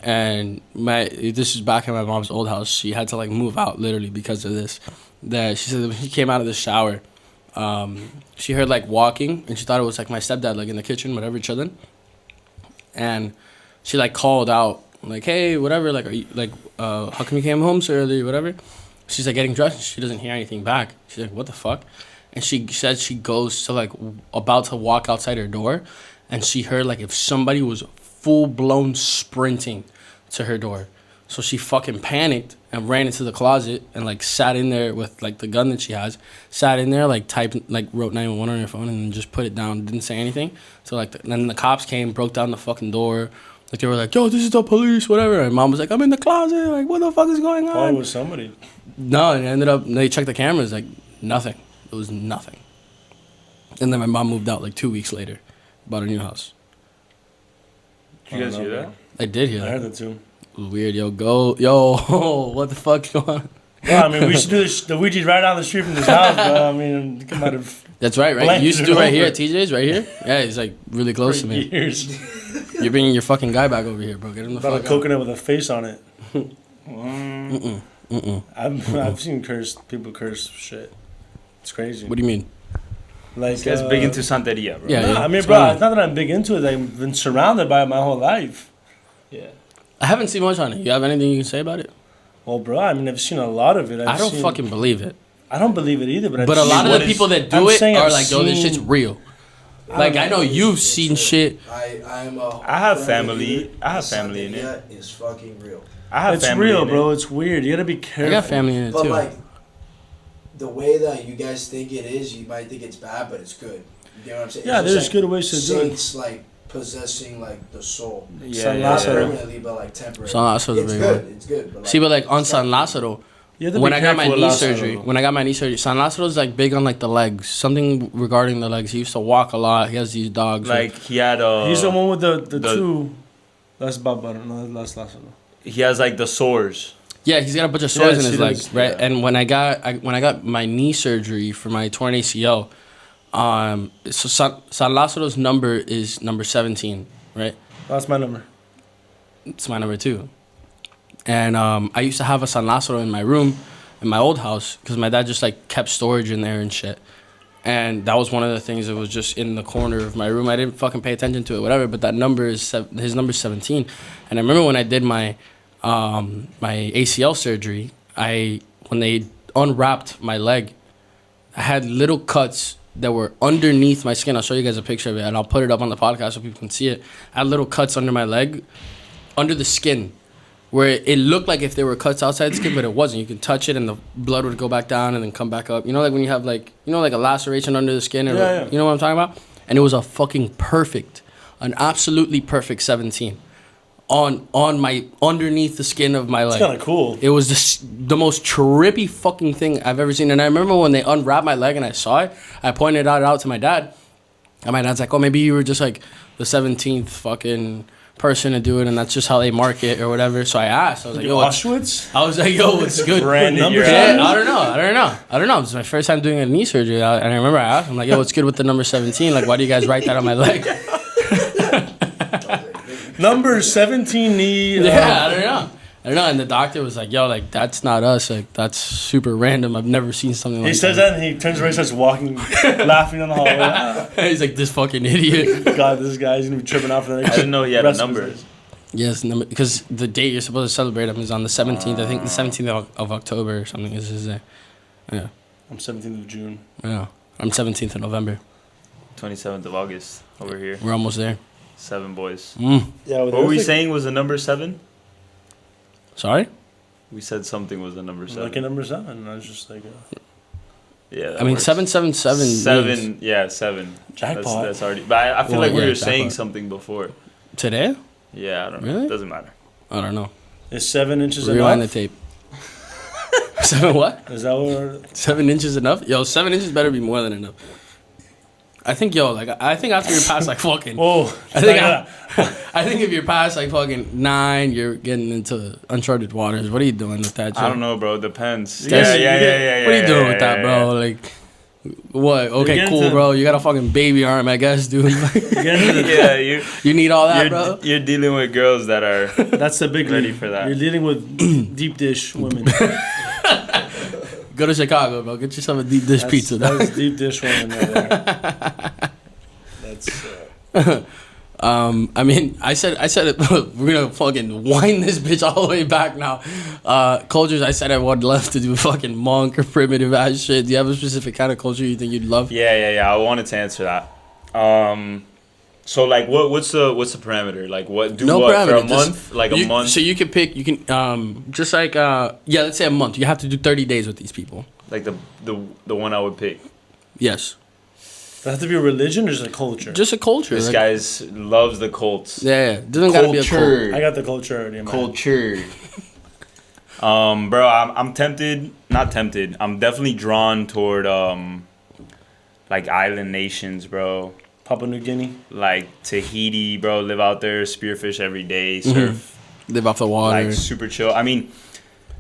and this is back in my mom's old house. She had to like move out literally because of this. That she said that when she came out of the shower, she heard like walking, and she thought it was like my stepdad like in the kitchen, whatever, chilling. And she like called out like, hey, whatever, like, are you like, how come you came home so early, whatever? She's like getting dressed, and she doesn't hear anything back. She's like, what the fuck? And she said she goes to like about to walk outside her door, and she heard like if somebody was full blown sprinting to her door. So she fucking panicked and ran into the closet and like sat in there with like the gun that she has, sat in there, like typed, like wrote 911 on her phone and then just put it down, didn't say anything. So like then the cops came, broke down the fucking door. Like they were like, yo, this is the police, whatever. And mom was like, I'm in the closet. Like, what the fuck is going on? Probably was somebody. No, and it ended up, they checked the cameras, like nothing. It was nothing. And then my mom moved out like 2 weeks later, bought a new house. Did you guys hear that? I did hear that. I heard that too. It was weird, yo, what the fuck's going on? Well, I mean, we should do the OUIJA right down the street from this house, bro. I mean, come out of. That's right? You used to do it right here at TJ's, right here? Yeah, he's like really close to me. Years. You're bringing your fucking guy back over here, bro. Get him the fuck out. About a coconut with a face on it. I've seen people curse shit. It's crazy. What do you mean? Like, This guy's big into Santeria, bro. Yeah, I mean, bro, it's not that I'm big into it. I've been surrounded by it my whole life. Yeah. I haven't seen much on it. You have anything you can say about it? Well, bro, I mean, I've seen a lot of it. I don't fucking believe it. I don't believe it either, but But a lot of the people that do it are like, yo, this shit's real. Like I know you've seen real. shit. I'm I have firm family. believer I have that family in it. Santeria is fucking real. I have It's family real, in bro. It. It's weird. You gotta be I careful. got family in it But too. like, the way that you guys think it is, you might think it's bad, but it's good. You know what I'm saying? Yeah, It's just there's like good ways to do it. saints like possessing like the soul. Yeah, San yeah, Not Lazaro. yeah. permanently, but like temporarily. San Lazaro's a It's big good. one. It's good. But like, See, but like on it's not San Lazaro, You have to be when I got my careful knee with Lazaro. surgery, San Lazaro's like big on like the legs. Something regarding the legs. He used to walk a lot. He has these dogs. Like he had He's the one with the the- two. That's Baba. No, that's Lazaro. he has like the sores. yeah, he's got a bunch of sores Yes, in his he legs, does, right? yeah. And when I got my knee surgery for my torn ACL, so San Lazaro's number is number 17, right? That's my number. It's my number 2. And I used to have a San Lazaro in my room in my old house because my dad just like kept storage in there and shit. And that was one of the things that was just in the corner of my room. I didn't fucking pay attention to it, whatever. But that number is his number's 17. And I remember when I did my my ACL surgery, when they unwrapped my leg, I had little cuts that were underneath my skin. I'll show you guys a picture of it, and I'll put it up on the podcast so people can see it. I had little cuts under my leg, under the skin, where it looked like if there were cuts outside the skin, but it wasn't. You could touch it, and the blood would go back down and then come back up. You know, like when you have like a laceration under the skin, or Yeah. you know what I'm talking about? And it was a fucking an absolutely perfect 17 on my underneath the skin of my leg. It's kind of cool. It was the most trippy fucking thing I've ever seen. And I remember when they unwrapped my leg and I saw it, I pointed it out to my dad. And my dad's like, oh, maybe you were just like the 17th fucking person to do it, and that's just how they mark it or whatever. So I asked. I was like, yo, Auschwitz? what's good? Branded Number your seven? Yeah, I don't know. It was my first time doing a knee surgery. And I remember I asked him, like, yo, what's good with the number 17? Like, why do you guys write that on my leg? Number 17 knee. Yeah, I don't know. And the doctor was like, yo, like, that's not us. Like, that's super random. I've never seen something like He that. says that and he turns around and starts walking, laughing on the hallway. He's like, this fucking idiot. God, this guy's going to be tripping out for the next I didn't know he had a rest of his number. days. Yes, because the date you're supposed to celebrate him is on the 17th. I think the 17th of October or something is his day. Yeah. I'm 17th of June. Yeah. I'm 17th of November. 27th of August over here. We're almost there. 7 boys. Yeah, What were we saying was the number 7? Sorry? We said something was the number 7. Lucky number 7. I was just like, Yeah. that I mean, works. 777. 7. Yeah, 7. jackpot. That's already. But I feel Well, like we yeah, were saying jackpot. something before. Today? Yeah, I don't know. Really? Doesn't matter. I don't know. Is 7 inches Rewind the enough? tape. 7 what? Is that what we're... 7 inches enough? Yo, 7 inches better be more than enough. I think after you're past like fucking, Whoa. I think if you're past like fucking 9, you're getting into uncharted waters. What are you doing with that? I don't know, bro. Depends. You guys- What are you doing with that, bro? Like, what? Okay, getting cool, to- bro. You got a fucking baby arm, I guess, dude. Yeah, You need all that, bro. you're dealing with girls that are. That's the big Ready league. for that. You're dealing with deep dish women. Go to Chicago, bro. Get yourself a deep dish pizza. That's deep dish women right there. That's... I mean, I said it. We're gonna fucking wind this bitch all the way back now. Cultures. I said I would love to do fucking monk or primitive ass shit. Do you have a specific kind of culture you think you'd love? Yeah. I wanted to answer that. So like, what's the parameter? Like, what do No what parameter, for a just- month? Like a month? So you can pick. You can just like let's say a month. You have to do 30 days with these people. Like the one I would pick. Yes. Does it have to be a religion or just a culture? Just a culture. This like- guy's loves the Colts. Yeah. Doesn't gotta be a cult. I got the culture already in mind. Culture. Bro, I'm tempted. Not tempted. I'm definitely drawn toward like island nations, bro. Papua New Guinea. Like Tahiti, bro. Live out there, spearfish every day, surf, Live off the water. like super chill. I mean,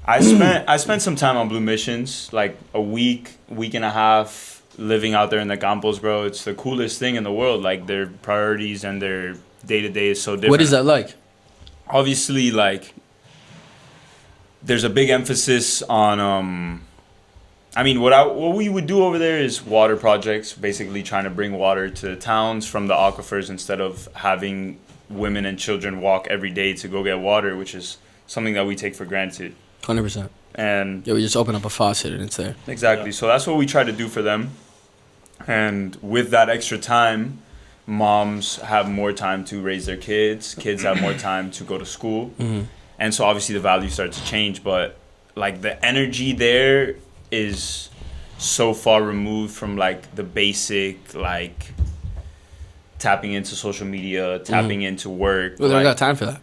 I spent some time on Blue Missions, like a week and a half, living out there in the Campos, bro. It's the coolest thing in the world. Like their priorities and their day to day is so different. What is that like? Obviously, like there's a big emphasis on I mean, what we would do over there is water projects, basically trying to bring water to towns from the aquifers instead of having women and children walk every day to go get water, which is something that we take for granted. 100%. And Yeah, we just open up a faucet and it's there. exactly. Yeah. So that's what we try to do for them. And with that extra time, moms have more time to raise their kids have more time to go to school, and so obviously the values start to change. But like the energy there is so far removed from like the basic like tapping into social media, tapping into work. Well, they don't got time for that.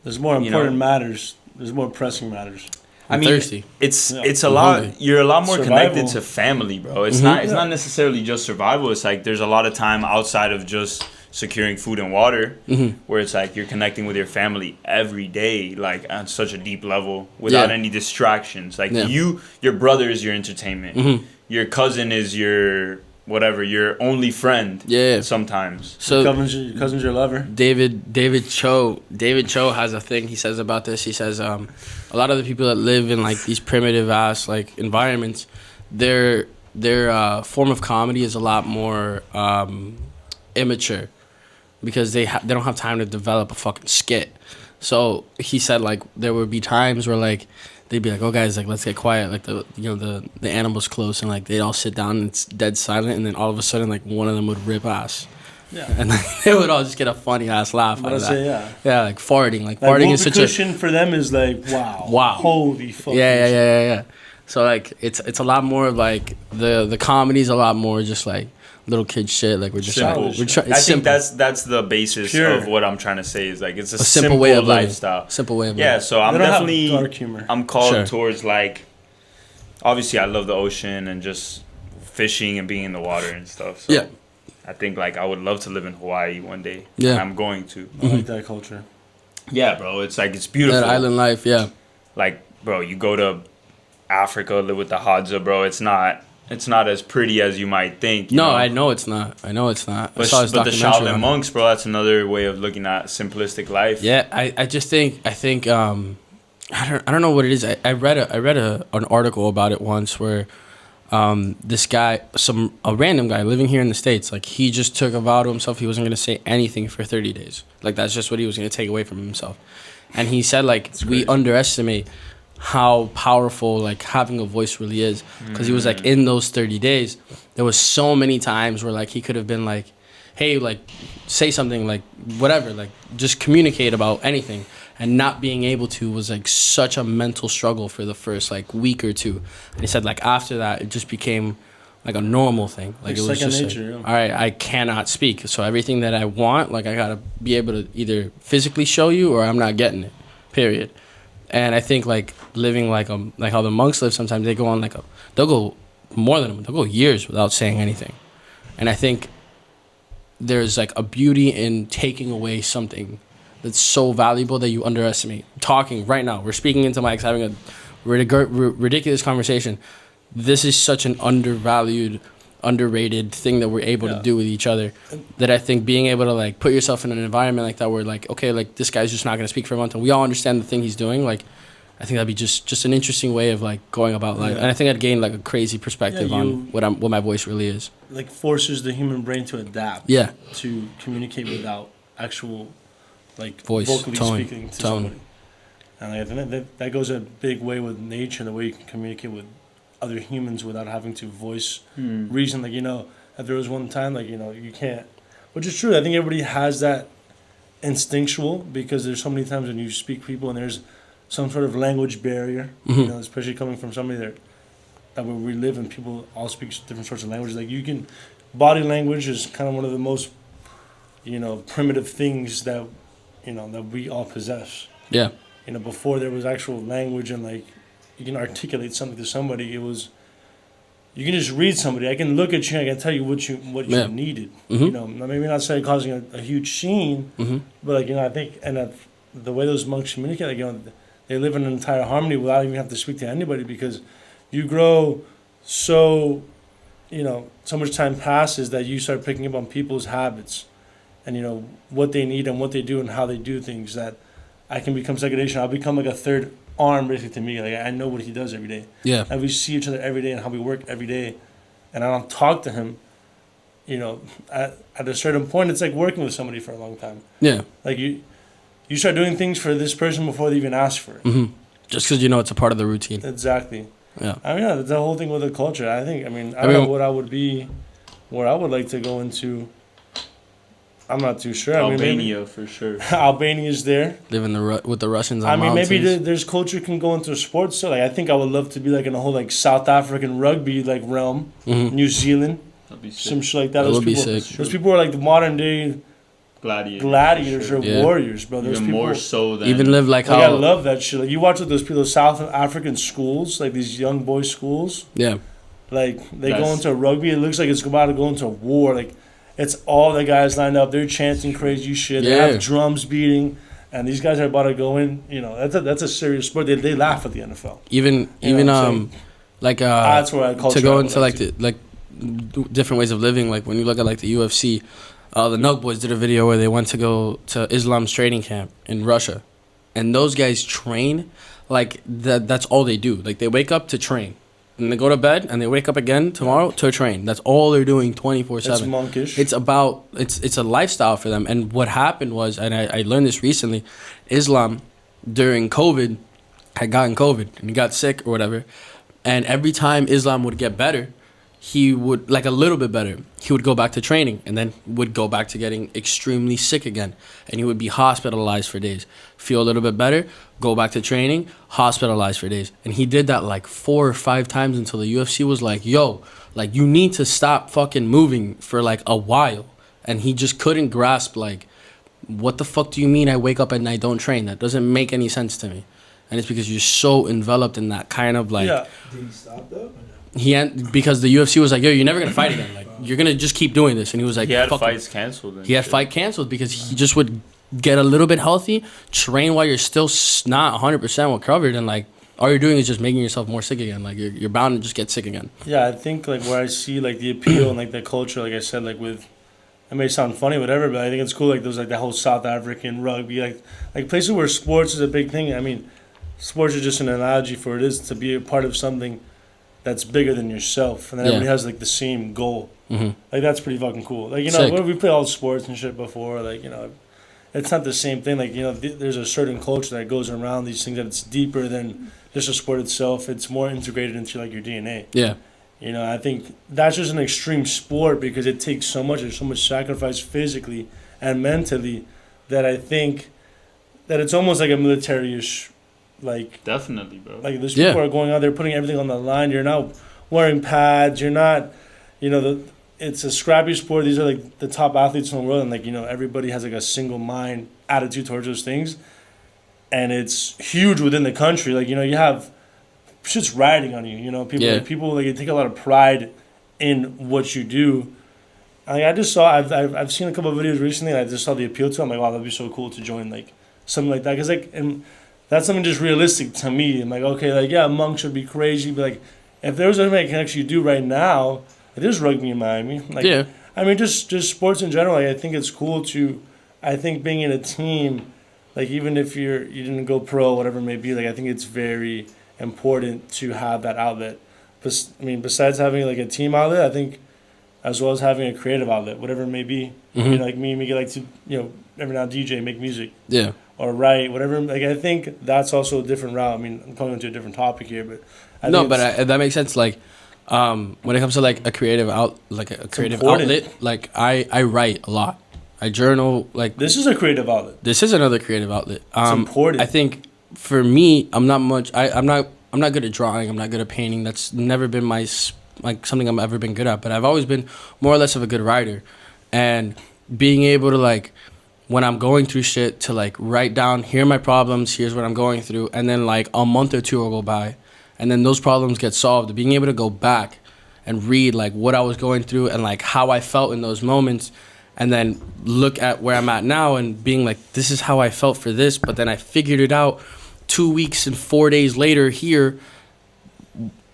There's more important matters. There's more pressing matters. I'm thirsty. It's a lot. Hungry. You're a lot more Survival. connected to family, bro. It's not necessarily just survival. It's like there's a lot of time outside of just securing food and water, where it's like you're connecting with your family every day, like on such a deep level, without any distractions. Like your brother is your entertainment. Your cousin is your whatever, your only friend. Yeah. Sometimes. So your cousin's your lover. David Cho has a thing he says about this. He says a lot of the people that live in like these primitive ass like environments, their form of comedy is a lot more immature because they don't have time to develop a fucking skit. So he said like there would be times where like they'd be like, "Oh guys, like let's get quiet." Like the animal's close and like they'd all sit down and it's dead silent, and then all of a sudden like one of them would rip ass. Yeah. And like, they would all just get a funny ass laugh out of that. Yeah, like farting. Like farting is such a for them is like wow. Holy fuck. Yeah. So like it's a lot more of like the comedy's a lot more just like little kid shit. Like we're just I think that's the basis of what I'm trying to say is like it's a simple way of lifestyle. Simple way of living. Yeah, so I'm definitely dark humor. I'm called towards like obviously I love the ocean and just fishing and being in the water and stuff. So yeah. I think like I would love to live in Hawaii one day. Yeah. And I'm going to. I like that culture. Yeah, bro. It's like it's beautiful. That island life, yeah. Like, bro, you go to Africa, live with the Hadza, bro. It's not as pretty as you might think. You know? I know it's not. But the Shaolin monks, bro, that's another way of looking at simplistic life. Yeah, I think I don't know what it is. I read an article about it once where this guy, a random guy living here in the States, like he just took a vow to himself he wasn't gonna say anything for 30 days. Like that's just what he was gonna take away from himself. And he said like we underestimate how powerful like having a voice really is, because he was like in those 30 days there was so many times where like he could have been like, hey, like say something, like whatever, like just communicate about anything, and not being able to was like such a mental struggle for the first like week or two. And he said like after that it just became like a normal thing. Like it was just nature, like, all right, I cannot speak, so everything that I want, like I gotta be able to either physically show you or I'm not getting it, period. And I think like living like how the monks live, sometimes they go on they'll go years without saying anything. And I think there's like a beauty in taking away something that's so valuable that you underestimate. Talking right now, we're speaking into mics, having a ridiculous conversation. This is such an underrated thing that we're able to do with each other, that I think being able to like put yourself in an environment like that where like, okay, like this guy's just not going to speak for a month and we all understand the thing he's doing, like I think that'd be just an interesting way of like going about life. And I think I'd gain like a crazy perspective on what my voice really is. Like forces the human brain to adapt. Yeah. To communicate without actual like voice, vocally tone, speaking to somebody. And like, I think that goes a big way with nature, the way you can communicate with other humans without having to voice reason. Like, if there was one time, like, you can't, which is true. I think everybody has that instinctual, because there's so many times when you speak to people and there's some sort of language barrier, especially coming from somebody that where we live and people all speak different sorts of languages. Like body language is kind of one of the most, primitive things that, that we all possess. Yeah. Before there was actual language and like, you can articulate something to somebody. You can just read somebody. I can look at you and I can tell you what you needed. Maybe not say causing a huge scene, but I think the way those monks communicate, they live in an entire harmony without even having to speak to anybody, because you grow so much time passes that you start picking up on people's habits and what they need and what they do and how they do things, that I can become second nature. I'll become like a third arm basically to me. Like I know what he does every day. Yeah. And we see each other every day and how we work every day, and I don't talk to him. At a certain point, it's like working with somebody for a long time. Yeah. Like you start doing things for this person before they even ask for it. Mm-hmm. Just because it's a part of the routine. Exactly. Yeah. That's the whole thing with the culture. I don't know what I would be, where I would like to go into. I'm not too sure. I mean, Albania for sure. Albania's there. Living with the Russians on I mean, mountains. maybe there's culture can go into sports. So, like, I think I would love to be like in a whole like South African rugby like realm, New Zealand, That'd be sick. some shit like that. That Those would be people, sick. those people are like the modern day gladiators for or Yeah. warriors, bro. Those Even people, more so than Even live like like, I how. love that shit. Like you watch those people, those South African schools, like these young boys schools. Yeah. Like they go That's- into rugby, it looks like it's about to go into war. Like it's all the guys lined up. They're chanting crazy shit. They Yeah. have drums beating, and these guys are about to go in. You know, that's a serious sport. They laugh at the NFL. Even You know what I'm like That's where I to go into like different ways of living. Like when you look at like the UFC, the Nug Boys did a video where they went to go to Islam's training camp in Russia, and those guys train like that. That's all they do. Like they wake up to train, and they go to bed, and they wake up again tomorrow to train. That's all they're doing 24/7. It's monkish. It's about it's a lifestyle for them. And what happened was, and I learned this recently, Islam during COVID had gotten COVID and he got sick or whatever. And every time Islam would get better, he would like a little bit better. He would go back to training and then would go back to getting extremely sick again. And he would be hospitalized for days. Feel a little bit better, go back to training, hospitalized for days. And he did that like 4 or 5 times until the UFC was like, yo, like you need to stop fucking moving for like a while. And he just couldn't grasp like, what the fuck do you mean I wake up at night, don't train? That doesn't make any sense to me. And it's because you're so enveloped in that kind of like... Yeah. Did he stop though? Because the UFC was like, yo, you're never going to fight again. Like, you're going to just keep doing this. And he was like... he had fuck it. fights canceled. and He had shit. fight canceled because he just would get a little bit healthy, train while you're still not 100% covered, and like all you're doing is just making yourself more sick again. Like you're bound to just get sick again. Yeah, I think like where I see like the appeal and like the culture, like I said, like with it may sound funny, whatever, but I think it's cool. Like there's like the whole South African rugby, like places where sports is a big thing. I mean, sports is just an analogy for it is to be a part of something that's bigger than yourself, and then everybody has like the same goal. Mm-hmm. Like that's pretty fucking cool. Like Sick. we play all sports and shit before. Like it's not the same thing. Like there's a certain culture that goes around these things that it's deeper than just a sport itself. It's more integrated into like your DNA. Yeah. I think that's just an extreme sport because it takes so much. There's so much sacrifice physically and mentally that I think that it's almost like a military-ish, like Definitely, bro. like those people are going out there putting everything on the line. You're not wearing pads. You're not, it's a scrappy sport. These are like the top athletes in the world, and like everybody has like a single mind attitude towards those things, and it's huge within the country. Like you have shit's riding on you. People like take a lot of pride in what you do. I just saw I've seen a couple of videos recently, and I just saw the appeal to it. I'm like, wow, that'd be so cool to join like something like that, because like and that's something just realistic to me. I'm like, okay, like yeah, monks would be crazy, but like if there was something I can actually do right now, it is rugby in Miami. Like, Yeah. I mean, just sports in general. Like, I think it's cool to. I think being in a team, like even if you didn't go pro, whatever it may be, like I think it's very important to have that outlet. Besides having like a team outlet, I think as well as having a creative outlet, whatever it may be. Mhm. Like me, make it like to every now DJ, make music Yeah. or write, whatever. Like I think that's also a different route. I mean, I'm going into a different topic here, but That makes sense. Like, when it comes to like a creative creative important. outlet, like I write a lot. I journal. Like this is a creative outlet. this is another creative outlet. It's important. I think for me, I'm not good at drawing. I'm not good at painting. That's never been something I've ever been good at. But I've always been more or less of a good writer, and being able to like when I'm going through shit to like write down, here are my problems, here's what I'm going through, and then like a month or two will go by, and then those problems get solved. Being able to go back and read like what I was going through and like how I felt in those moments, and then look at where I'm at now and being like, this is how I felt for this, but then I figured it out 2 weeks and 4 days later here.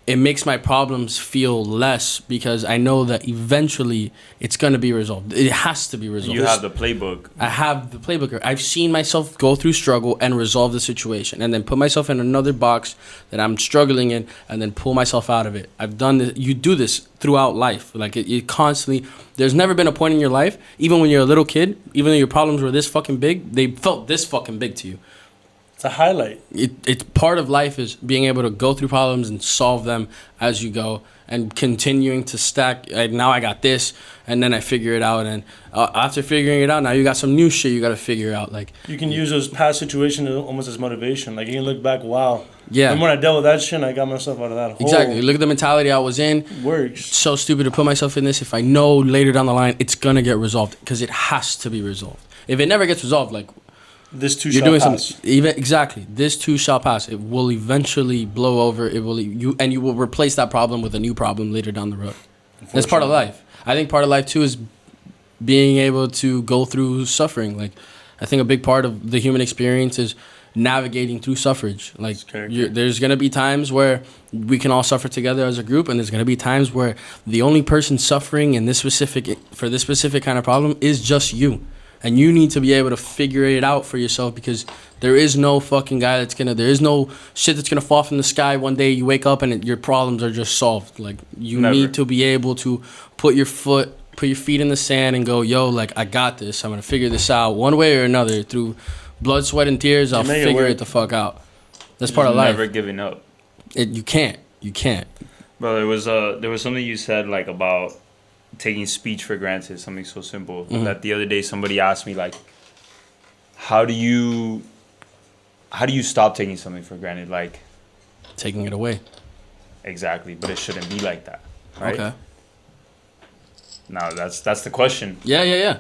It makes my problems feel less because I know that eventually it's going to be resolved. It has to be resolved. You have the playbook. I have the playbook. I've seen myself go through struggle and resolve the situation and then put myself in another box that I'm struggling in and then pull myself out of it. I've done this. You do this throughout life. Like it constantly, there's never been a point in your life, even when you're a little kid, even though your problems were this fucking big, they felt this fucking big to you. It's a highlight. It's part of life is being able to go through problems and solve them as you go, and continuing to stack. Like, now I got this, and then I figure it out, and after figuring it out, now you got some new shit you got to figure out. Like, You can use those past situations almost as motivation. Like, you can look back, wow. yeah, And when I dealt with that shit, and I got myself out of that hole. exactly. Look at the mentality I was in. Works. So stupid to put myself in this. If I know later down the line it's gonna get resolved, because it has to be resolved. If it never gets resolved, like, This too you're shall doing pass. something. Even exactly, this too shall pass. It will eventually blow over. It will you will replace that problem with a new problem later down the road. That's part of life. I think part of life too is being able to go through suffering. Like, I think a big part of the human experience is navigating through suffrage. Like, there's gonna be times where we can all suffer together as a group, and there's gonna be times where the only person suffering in this specific kind of problem is just you. And you need to be able to figure it out for yourself, because there is no fucking guy there is no shit that's gonna fall from the sky one day. You wake up and your problems are just solved. Like, you Never. need to be able to put your feet in the sand and go, yo, like, I got this. I'm gonna figure this out one way or another. Through blood, sweat, and tears, I'll make it figure work. it the fuck out. That's part of life. Never giving up. You can't. Bro, there was something you said, like, about taking speech for granted, something so simple. That the other day somebody asked me, like, how do you stop taking something for granted? Like, Taking it away. exactly, but it shouldn't be like that, right? Okay. Now that's the question. Yeah.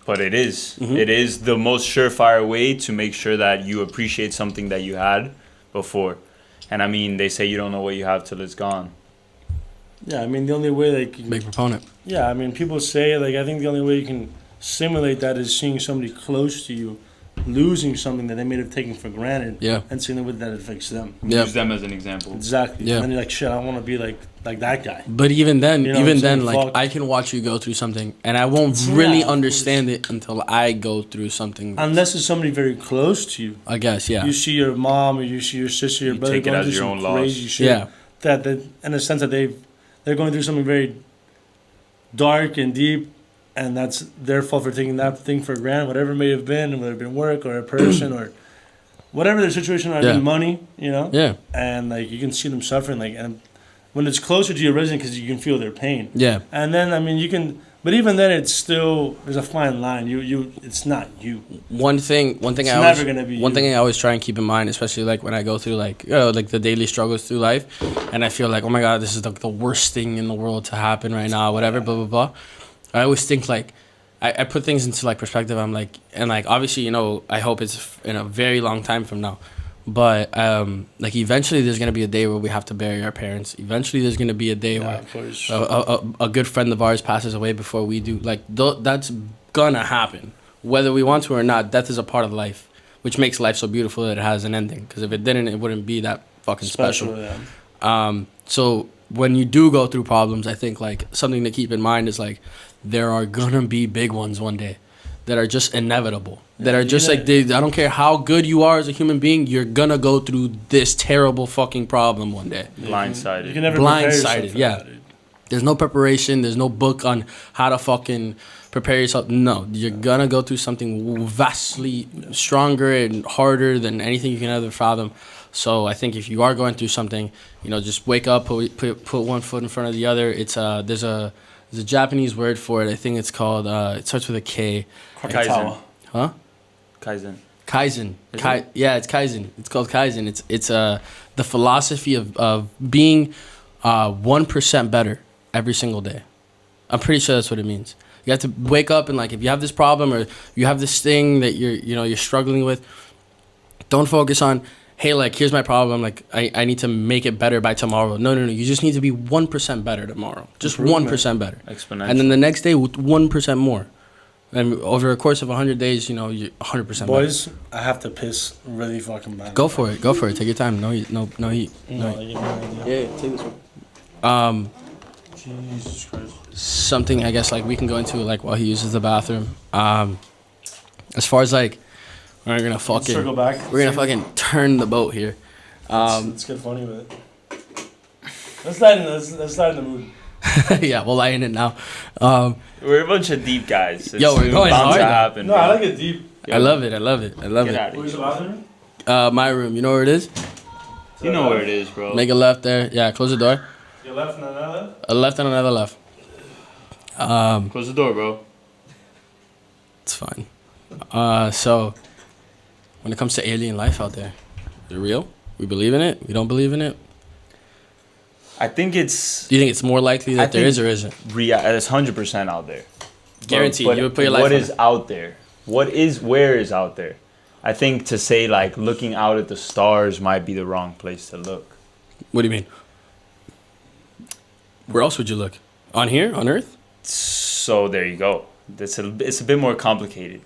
But it is. It is the most surefire way to make sure that you appreciate something that you had before. And I mean, they say you don't know what you have till it's gone. Yeah, I mean, the only way they can... Big proponent. Yeah, I mean, people say, like, I think the only way you can simulate that is seeing somebody close to you losing something that they may have taken for granted. Yeah. And seeing the way that affects them. Yep. Use them as an example. Exactly. Yeah. And then you're like, shit, I want to be like that guy. But even then, You know what I'm saying? like, Fuck. I can watch you go through something, and I won't Yeah, really of understand it until I go through something. Unless it's somebody very close to you. I guess, yeah. You see your mom or you see your sister, your You brother take it going as through your some own loss. crazy shit. Yeah. That in a sense that they're going through something very dark and deep, and that's their fault for taking that thing for granted, whatever it may have been, whether it been work or a person or whatever their situation might Yeah. be, money, you know. Yeah. And like you can see them suffering, like, and when it's closer to your resident, because you can feel their pain. Yeah. And then I mean you can, but even then it's still there's a fine line. It's not you. One thing It's I always, never gonna be one you. thing I always try and keep in mind, especially like when I go through like the daily struggles through life, and I feel like, oh my god, this is the worst thing in the world to happen right now, whatever, blah blah blah. I always think like, I put things into like perspective. I'm like, and like obviously, I hope it's in a very long time from now, but like eventually there's gonna be a day where we have to bury our parents. Eventually there's gonna be a day Yeah, where of course. a good friend of ours passes away before we do. Like that's gonna happen, whether we want to or not. Death is a part of life, which makes life so beautiful that it has an ending. Because if it didn't, it wouldn't be that fucking special. Yeah. So when you do go through problems, I think like something to keep in mind is like there are gonna be big ones one day that are just inevitable. That are just like I don't care how good you are as a human being, you're gonna go through this terrible fucking problem one day. Blindsided. You can never prepare yourself Blindsided, for yeah. that, dude. There's no preparation. There's no book on how to fucking prepare yourself. No, you're gonna go through something vastly stronger and harder than anything you can ever fathom. So I think if you are going through something, just wake up, put one foot in front of the other. It's there's a Japanese word for it. I think it's called. It starts with a K. Kaizen. Huh? Kaizen. Kaizen. Is it? Yeah, it's Kaizen. It's called Kaizen. It's the philosophy of being 1% better every single day. I'm pretty sure that's what it means. You have to wake up and like if you have this problem or you have this thing that you're struggling with, don't focus on, hey, like here's my problem, like I need to make it better by tomorrow. No. You just need to be 1% better tomorrow. Just 1% better. Exponential. And then the next day with 1% more. And over a course of 100 days, you're 100% better. Boys, I have to piss really fucking bad. Go for it. Take your time. No heat. No, I give you an idea. Yeah, take this one. Jesus Christ. Something I guess like we can go into like while he uses the bathroom. As far as like we're gonna Circle back. fucking turn the boat here. Let's get funny with it. Let's lighten the mood. Yeah, we'll lighten it now. We're a bunch of deep guys. Yo, we're going bound hard to now. happen. No, bro. I like it deep. I love it. I love it. I love Get it. out of Where's here. the bathroom? My room. You know where it is? You know where it is, bro. Make a left there. Yeah, close the door. Your left and another? A left and another left. Close the door, bro. It's fine. So, when it comes to alien life out there, is it real? We believe in it? We don't believe in it? I think it's Do you think it's more likely that there is or isn't? It's 100% out there. Guaranteed. But You would put your life what on is it. out there? Where is out there? I think to say like looking out at the stars might be the wrong place to look. What do you mean? Where else would you look? On here? On Earth? So there you go. It's a bit more complicated.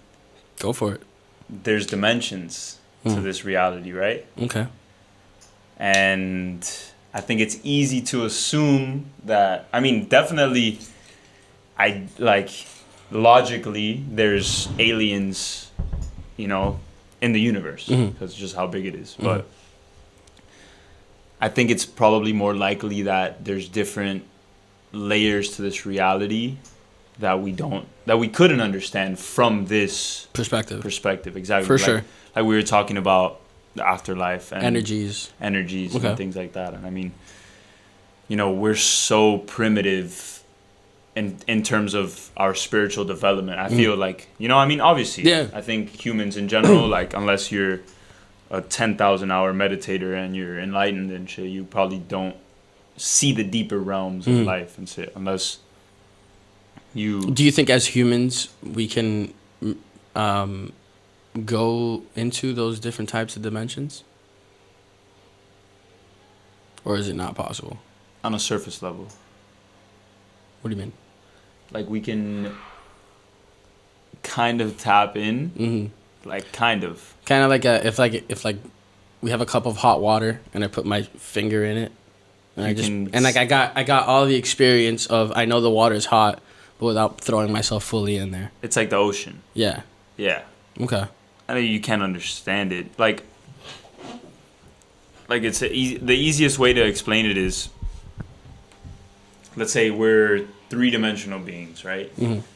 Go for it. There's dimensions to this reality, right? Okay. And I think it's easy to assume that, I mean, definitely, logically, there's aliens, in the universe, because just how big it is. But I think it's probably more likely that there's different layers to this reality that we couldn't understand from this Perspective. Exactly. For sure. Like we were talking about the afterlife and Energies. and things like that. And I mean, we're so primitive in terms of our spiritual development. I feel like, obviously, Yeah. I think humans in general, like unless you're a 10,000 hour meditator and you're enlightened and shit, you probably don't see the deeper realms of life and shit unless you. Do you think as humans we can go into those different types of dimensions? Or is it not possible? On a surface level. What do you mean? Like we can kind of tap in, like kind of. Kind of like if we have a cup of hot water and I put my finger in it, and I got all the experience of I know the water is hot, but without throwing myself fully in there. It's like the ocean. Yeah. Yeah. Okay. I mean, you can't understand it. Like it's the easiest way to explain it is, let's say we're three-dimensional beings, right?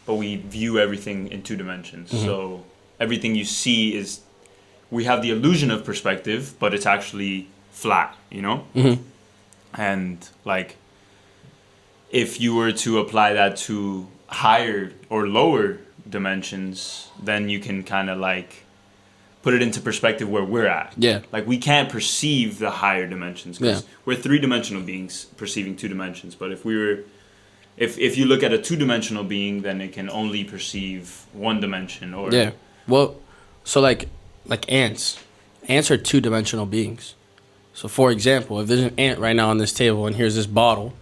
But we view everything in two dimensions. So everything you see we have the illusion of perspective, but it's actually flat, And like, if you were to apply that to higher or lower dimensions, then you can kind of like put it into perspective where we're at. Yeah. Like we can't perceive the higher dimensions because we're three-dimensional beings perceiving two dimensions. But if you look at a two-dimensional being, then it can only perceive one dimension. Or yeah. Well, so like ants. Ants are two-dimensional beings. So for example, if there's an ant right now on this table and here's this bottle,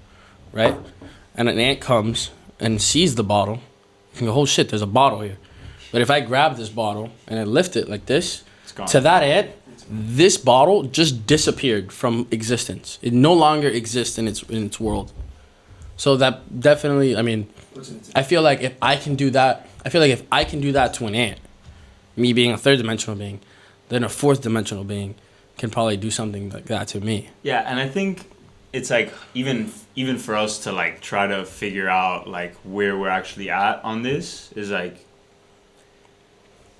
right? And an ant comes and sees the bottle, you can go, oh shit, there's a bottle here. But if I grab this bottle and I lift it like this, It's gone. to that ant, this bottle just disappeared from existence. It no longer exists in its world. So that definitely, I mean, I feel like if I can do that to an ant, me being a third-dimensional being, then a fourth-dimensional being can probably do something like that to me. Yeah, and I think it's like even for us to like try to figure out like where we're actually at on this is like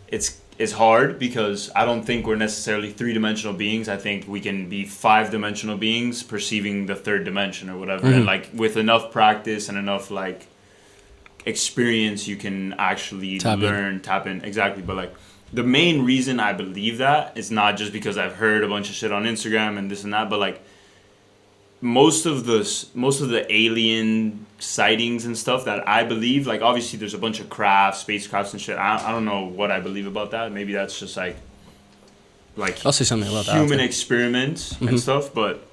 it's hard because I don't think we're necessarily three-dimensional beings. I think we can be five-dimensional beings perceiving the third dimension or whatever. And like with enough practice and enough like experience, you can actually tap in. Exactly. But like the main reason I believe that is not just because I've heard a bunch of shit on Instagram and this and that, but like most of the alien sightings and stuff that I believe, like obviously there's a bunch of spacecrafts and shit. I don't know what I believe about that. Maybe that's just like I'll say something about human experiments and stuff. But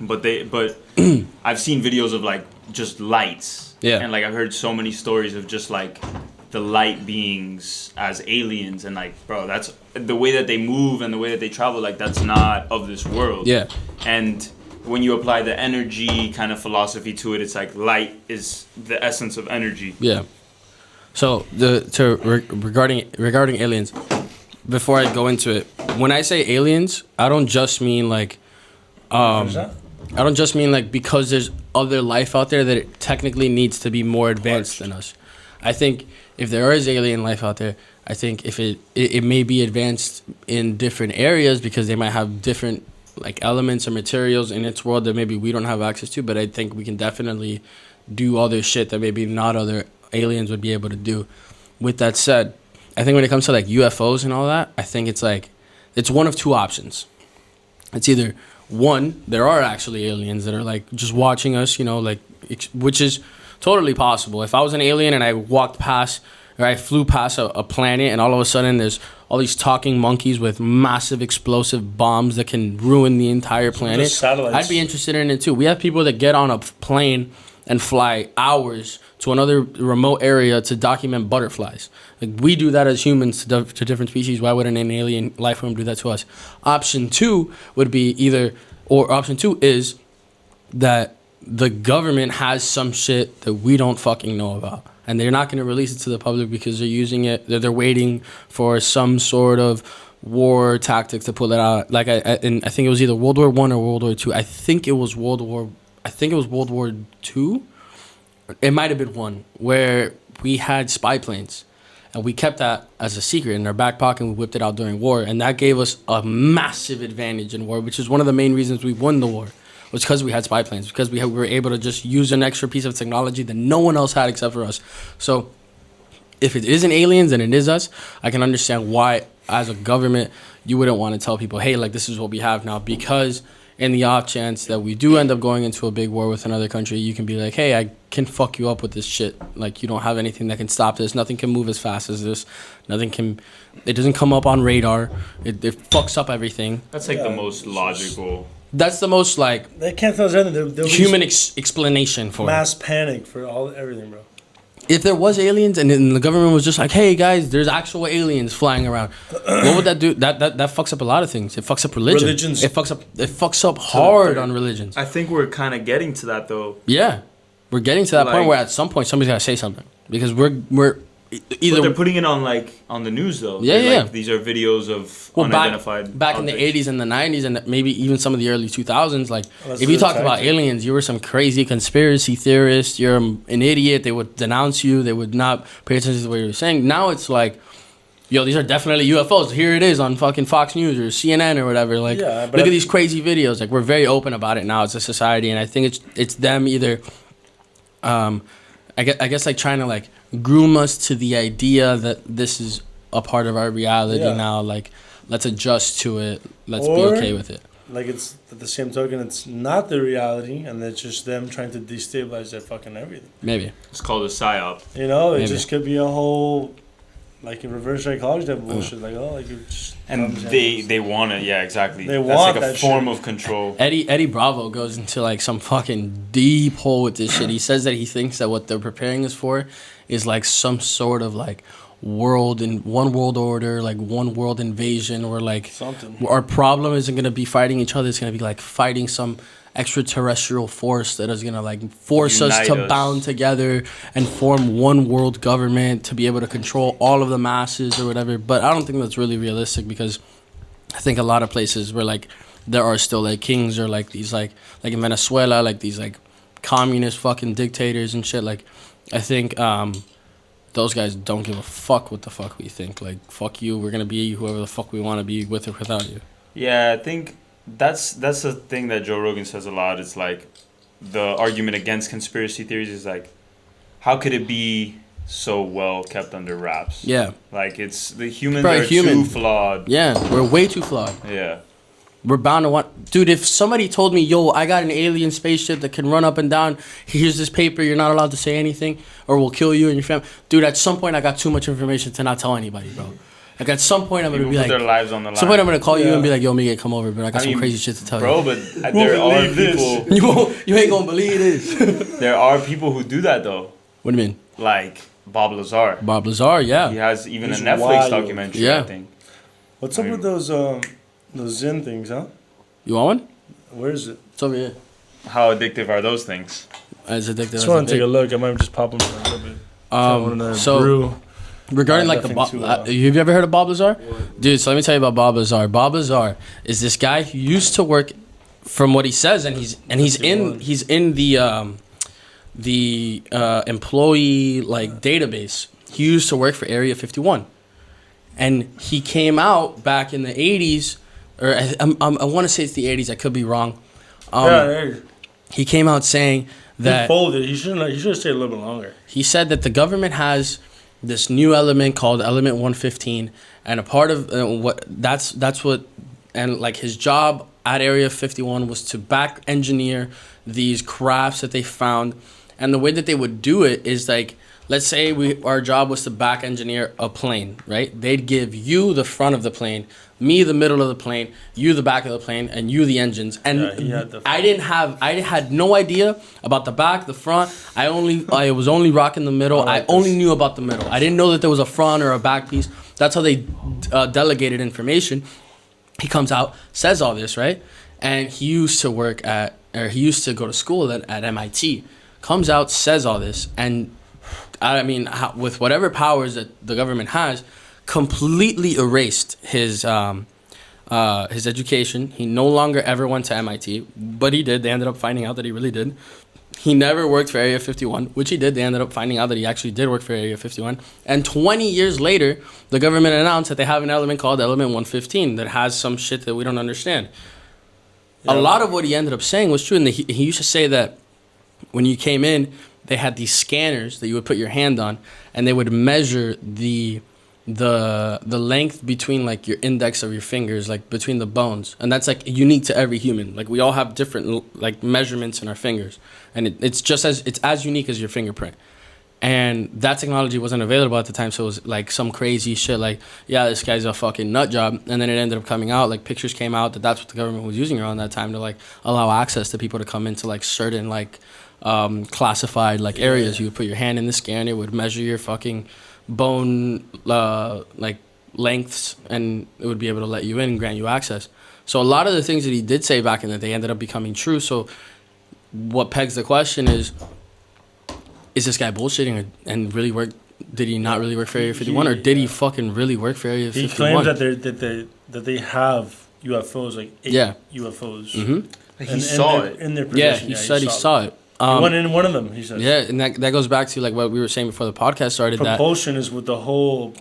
I've seen videos of like just lights. Yeah. And like I've heard so many stories of just like the light beings as aliens and like, bro, that's the way that they move and the way that they travel. Like that's not of this world. Yeah. And when you apply the energy kind of philosophy to it, it's like light is the essence of energy. Yeah. So regarding aliens, before I go into it, when I say aliens, I don't just mean like because there's other life out there that it technically needs to be more advanced than us. I think if there is alien life out there, I think if it may be advanced in different areas because they might have different like elements or materials in its world that maybe we don't have access to, but I think we can definitely do other shit that maybe not other aliens would be able to do. With that said, I think when it comes to like UFOs and all that, I think it's like it's one of two options. It's either one, there are actually aliens that are like just watching us, you know, like which is totally possible. If I was an alien and I walked past or I flew past a planet and all of a sudden there's all these talking monkeys with massive explosive bombs that can ruin the entire planet, I'd be interested in it too. We have people that get on a plane and fly hours to another remote area to document butterflies. Like we do that as humans to different species. Why wouldn't an alien life form do that to us? Option two would be option two is that the government has some shit that we don't fucking know about. And they're not going to release it to the public because they're using it. They're waiting for some sort of war tactics to pull it out. Like I think it was either World War I or World War II. I think it was World War II. It might have been one where we had spy planes, and we kept that as a secret in our back pocket. And we whipped it out during war, and that gave us a massive advantage in war, which is one of the main reasons we won the war. Was because we had spy planes, because we were able to just use an extra piece of technology that no one else had except for us. So if it isn't aliens and it is us, I can understand why, as a government, you wouldn't want to tell people, hey, like, this is what we have now. Because in the off chance that we do end up going into a big war with another country, you can be like, hey, I can fuck you up with this shit. Like, you don't have anything that can stop this. Nothing can move as fast as this. It doesn't come up on radar. It fucks up everything. That's like the most logical. That's the most like they can't tell us anything. There'll human explanation for mass panic for everything, bro. If there was aliens and then the government was just like, hey guys, there's actual aliens flying around, what would that do? That fucks up a lot of things. It fucks up religion. It fucks up hard on religions. I think we're kind of getting to that though. Yeah, we're getting to that point where at some point somebody's gotta say something because we're either. But they're putting it on the news though. Yeah. Like, these are videos of unidentified. Back in the 80s and the 90s and maybe even some of the early 2000s, like if you talked about aliens, you were some crazy conspiracy theorist. You're an idiot. They would denounce you. They would not pay attention to what you were saying. Now it's like, yo, these are definitely UFOs. Here it is on fucking Fox News or CNN or whatever. Like, look at these crazy videos. Like, we're very open about it now as a society, and I think it's them either. I guess like trying to like groom us to the idea that this is a part of our reality now. Like, let's adjust to it. Let's be okay with it. Like, it's at the same token, it's not the reality, and it's just them trying to destabilize their fucking everything. Maybe it's called a psyop. You know, it just could be a whole like a reverse psychology type of bullshit. Like, oh, like you're just. And they want it, yeah, exactly. They That's want like a that form shit. of control. Eddie Bravo goes into like some fucking deep hole with this shit. He says that he thinks that what they're preparing us for is like some sort of like one world order, like one world invasion, or like something. Our problem isn't gonna be fighting each other. It's gonna be like fighting some extraterrestrial force that is gonna like force us to bound together and form one world government to be able to control all of the masses or whatever. But I don't think that's really realistic, because I think a lot of places where like there are still like kings or like these like in Venezuela, like these like communist fucking dictators and shit. Like, I think those guys don't give a fuck what the fuck we think. Like, fuck you, we're gonna be whoever the fuck we want to be with or without you. Yeah, I think that's the thing that Joe Rogan says a lot. It's like the argument against conspiracy theories is like, how could it be so well kept under wraps? Yeah. Like, it's the humans are too flawed. Yeah, we're way too flawed. Yeah. We're bound to want... Dude, if somebody told me, yo, I got an alien spaceship that can run up and down, here's this paper, you're not allowed to say anything, or we'll kill you and your family. Dude, at some point, I got too much information to not tell anybody, bro. Like, at some point, I'm going to be like... their lives on the line. Some point, I'm going to call you and be like, yo, Miguel, come over, but I got some crazy shit to tell you. Bro, but there are people... You ain't going to believe this. There are people who do that, though. What do you mean? Like Bob Lazar. Bob Lazar, yeah. He has even a Netflix documentary, I think. What's up with those Zen things, huh? You want one? Where is it? It's over here. How addictive are those things? As addictive. Just want to take a look. I might just pop them for a little bit. So, regarding like have you ever heard of Bob Lazar? Dude, so let me tell you about Bob Lazar. Bob Lazar is this guy who used to work, from what he says, and he's in the employee like database. He used to work for Area 51. And he came out back in the 80s, or I want to say it's the 80s. I could be wrong. He came out saying that he folded. He should have stayed a little bit longer. He said that the government has this new element called Element 115, and a part of his job at Area 51 was to back engineer these crafts that they found, and the way that they would do it is like, let's say our job was to back engineer a plane, right? They'd give you the front of the plane, me the middle of the plane, you the back of the plane, and you the engines. And I had no idea about the back, the front. I was only rocking the middle. I only knew about the middle. I didn't know that there was a front or a back piece. That's how they delegated information. He comes out, says all this, right? And he used to go to school at MIT. Comes out, says all this, and I mean, with whatever powers that the government has, completely erased his education. He no longer ever went to MIT, but he did. They ended up finding out that he really did. He never worked for Area 51, which he did. They ended up finding out that he actually did work for Area 51. And 20 years later, the government announced that they have an element called Element 115 that has some shit that we don't understand. Yeah. A lot of what he ended up saying was true, and he used to say that when you came in, they had these scanners that you would put your hand on, and they would measure the length between like your index of your fingers, like between the bones, and that's like unique to every human. Like we all have different like measurements in our fingers, and it's as unique as your fingerprint. And that technology wasn't available at the time, so it was like some crazy shit like, yeah, this guy's a fucking nut job. And then it ended up coming out, like pictures came out that's what the government was using around that time to like allow access to people to come into like certain like classified like areas. You would put your hand in the scanner, it would measure your fucking bone like lengths, and it would be able to let you in and grant you access. So a lot of the things that he did say back in the day ended up becoming true. So what pegs the question is this guy bullshitting and really work? Did he not really work for Area 51, or did he fucking really work for Area 51? He claims that they have UFOs, like 8 UFOs. Mm-hmm. He saw it in their possession. Yeah, he said he saw it. He went in one of them, he said. Yeah, and that goes back to like what we were saying before the podcast started. Propulsion is what the whole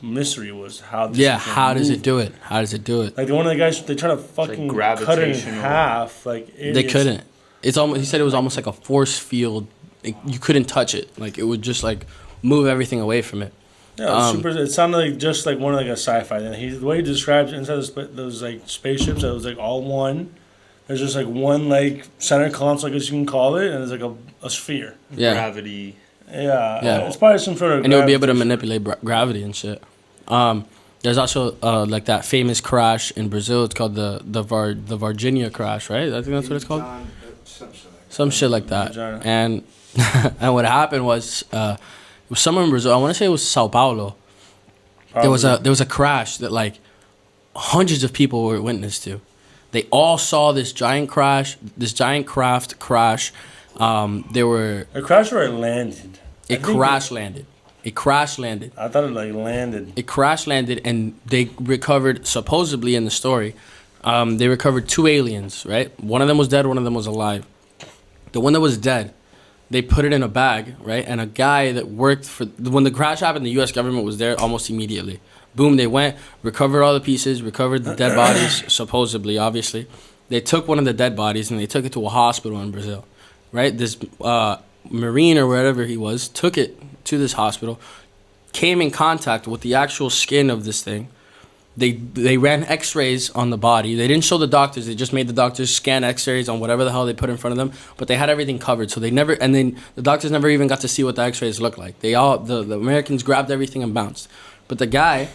mystery was. How does it do it? How does it do it? Like one of the guys, they try to fucking cut it in half. Like they couldn't. It's almost. He said it was almost like a force field. You couldn't touch it. Like it would just like move everything away from it. Yeah, it sounded like just like one of like a sci-fi. And the way he describes it inside those like spaceships, that was like all one. There's just like one like center console, I guess you can call it, and there's like a sphere. Yeah. Gravity. Yeah. It's probably some sort of. And it would be able to manipulate gravity and shit. There's also like that famous crash in Brazil. It's called the Virginia crash, right? I think that's what it's called. Some shit like that. And and what happened was it was somewhere in Brazil. I want to say it was Sao Paulo. Probably. There was a crash that like hundreds of people were witness to. They all saw this giant craft crash. There were a crash or it landed. It crash landed. It crash landed. I thought it like landed. It crash landed, and they recovered, supposedly in the story, they recovered 2 aliens. Right, one of them was dead, one of them was alive. The one that was dead, they put it in a bag, right? And a guy that worked when the crash happened, the U.S. government was there almost immediately. Boom, they went, recovered all the pieces, recovered the dead bodies, supposedly, obviously. They took one of the dead bodies and they took it to a hospital in Brazil, right? This Marine or wherever he was took it to this hospital, came in contact with the actual skin of this thing. They ran x-rays on the body. They didn't show the doctors. They just made the doctors scan x-rays on whatever the hell they put in front of them. But they had everything covered. So then the doctors never even got to see what the x-rays looked like. The Americans grabbed everything and bounced. But the guy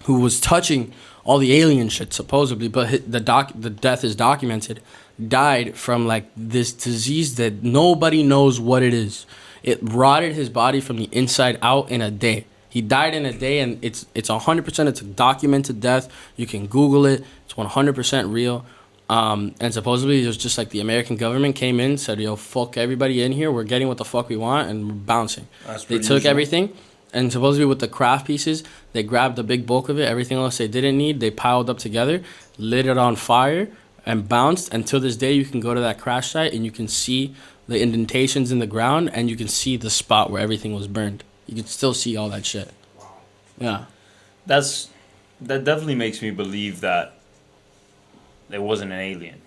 who was touching all the alien shit, supposedly, but the death is documented, died from like this disease that nobody knows what it is. It rotted his body from the inside out in a day. He died in a day, and it's 100%. It's a documented death. You can Google it. It's 100% real. And supposedly it was just like the American government came in, said, "Yo, fuck everybody in here. We're getting what the fuck we want, and we're bouncing." They took everything, and supposedly with the craft pieces, they grabbed the big bulk of it. Everything else they didn't need, they piled up together, lit it on fire, and bounced. And to this day, you can go to that crash site, and you can see the indentations in the ground, and you can see the spot where everything was burned. You can still see all that shit. Wow. Yeah. that definitely makes me believe that it wasn't an alien.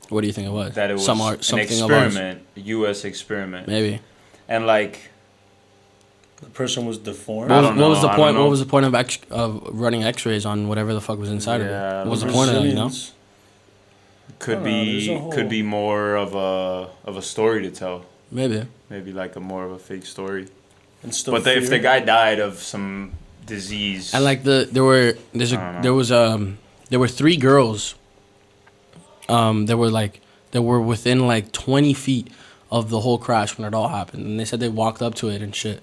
What do you think it was? That it was something an experiment, a U.S. experiment. Maybe. And like, The person was deformed. I don't know, What was the I point? don't know. What was the point of running X-rays on whatever the fuck was inside of Yeah, it? What was the The point of that? You know? Brazilians. could I don't know, there's be a whole- could be more of a story to tell. Maybe. Maybe like a more of a fake story. And still But if fear. the guy died of some disease, And like there were 3 girls. They were within like 20 feet of the whole crash when it all happened, and they said they walked up to it and shit.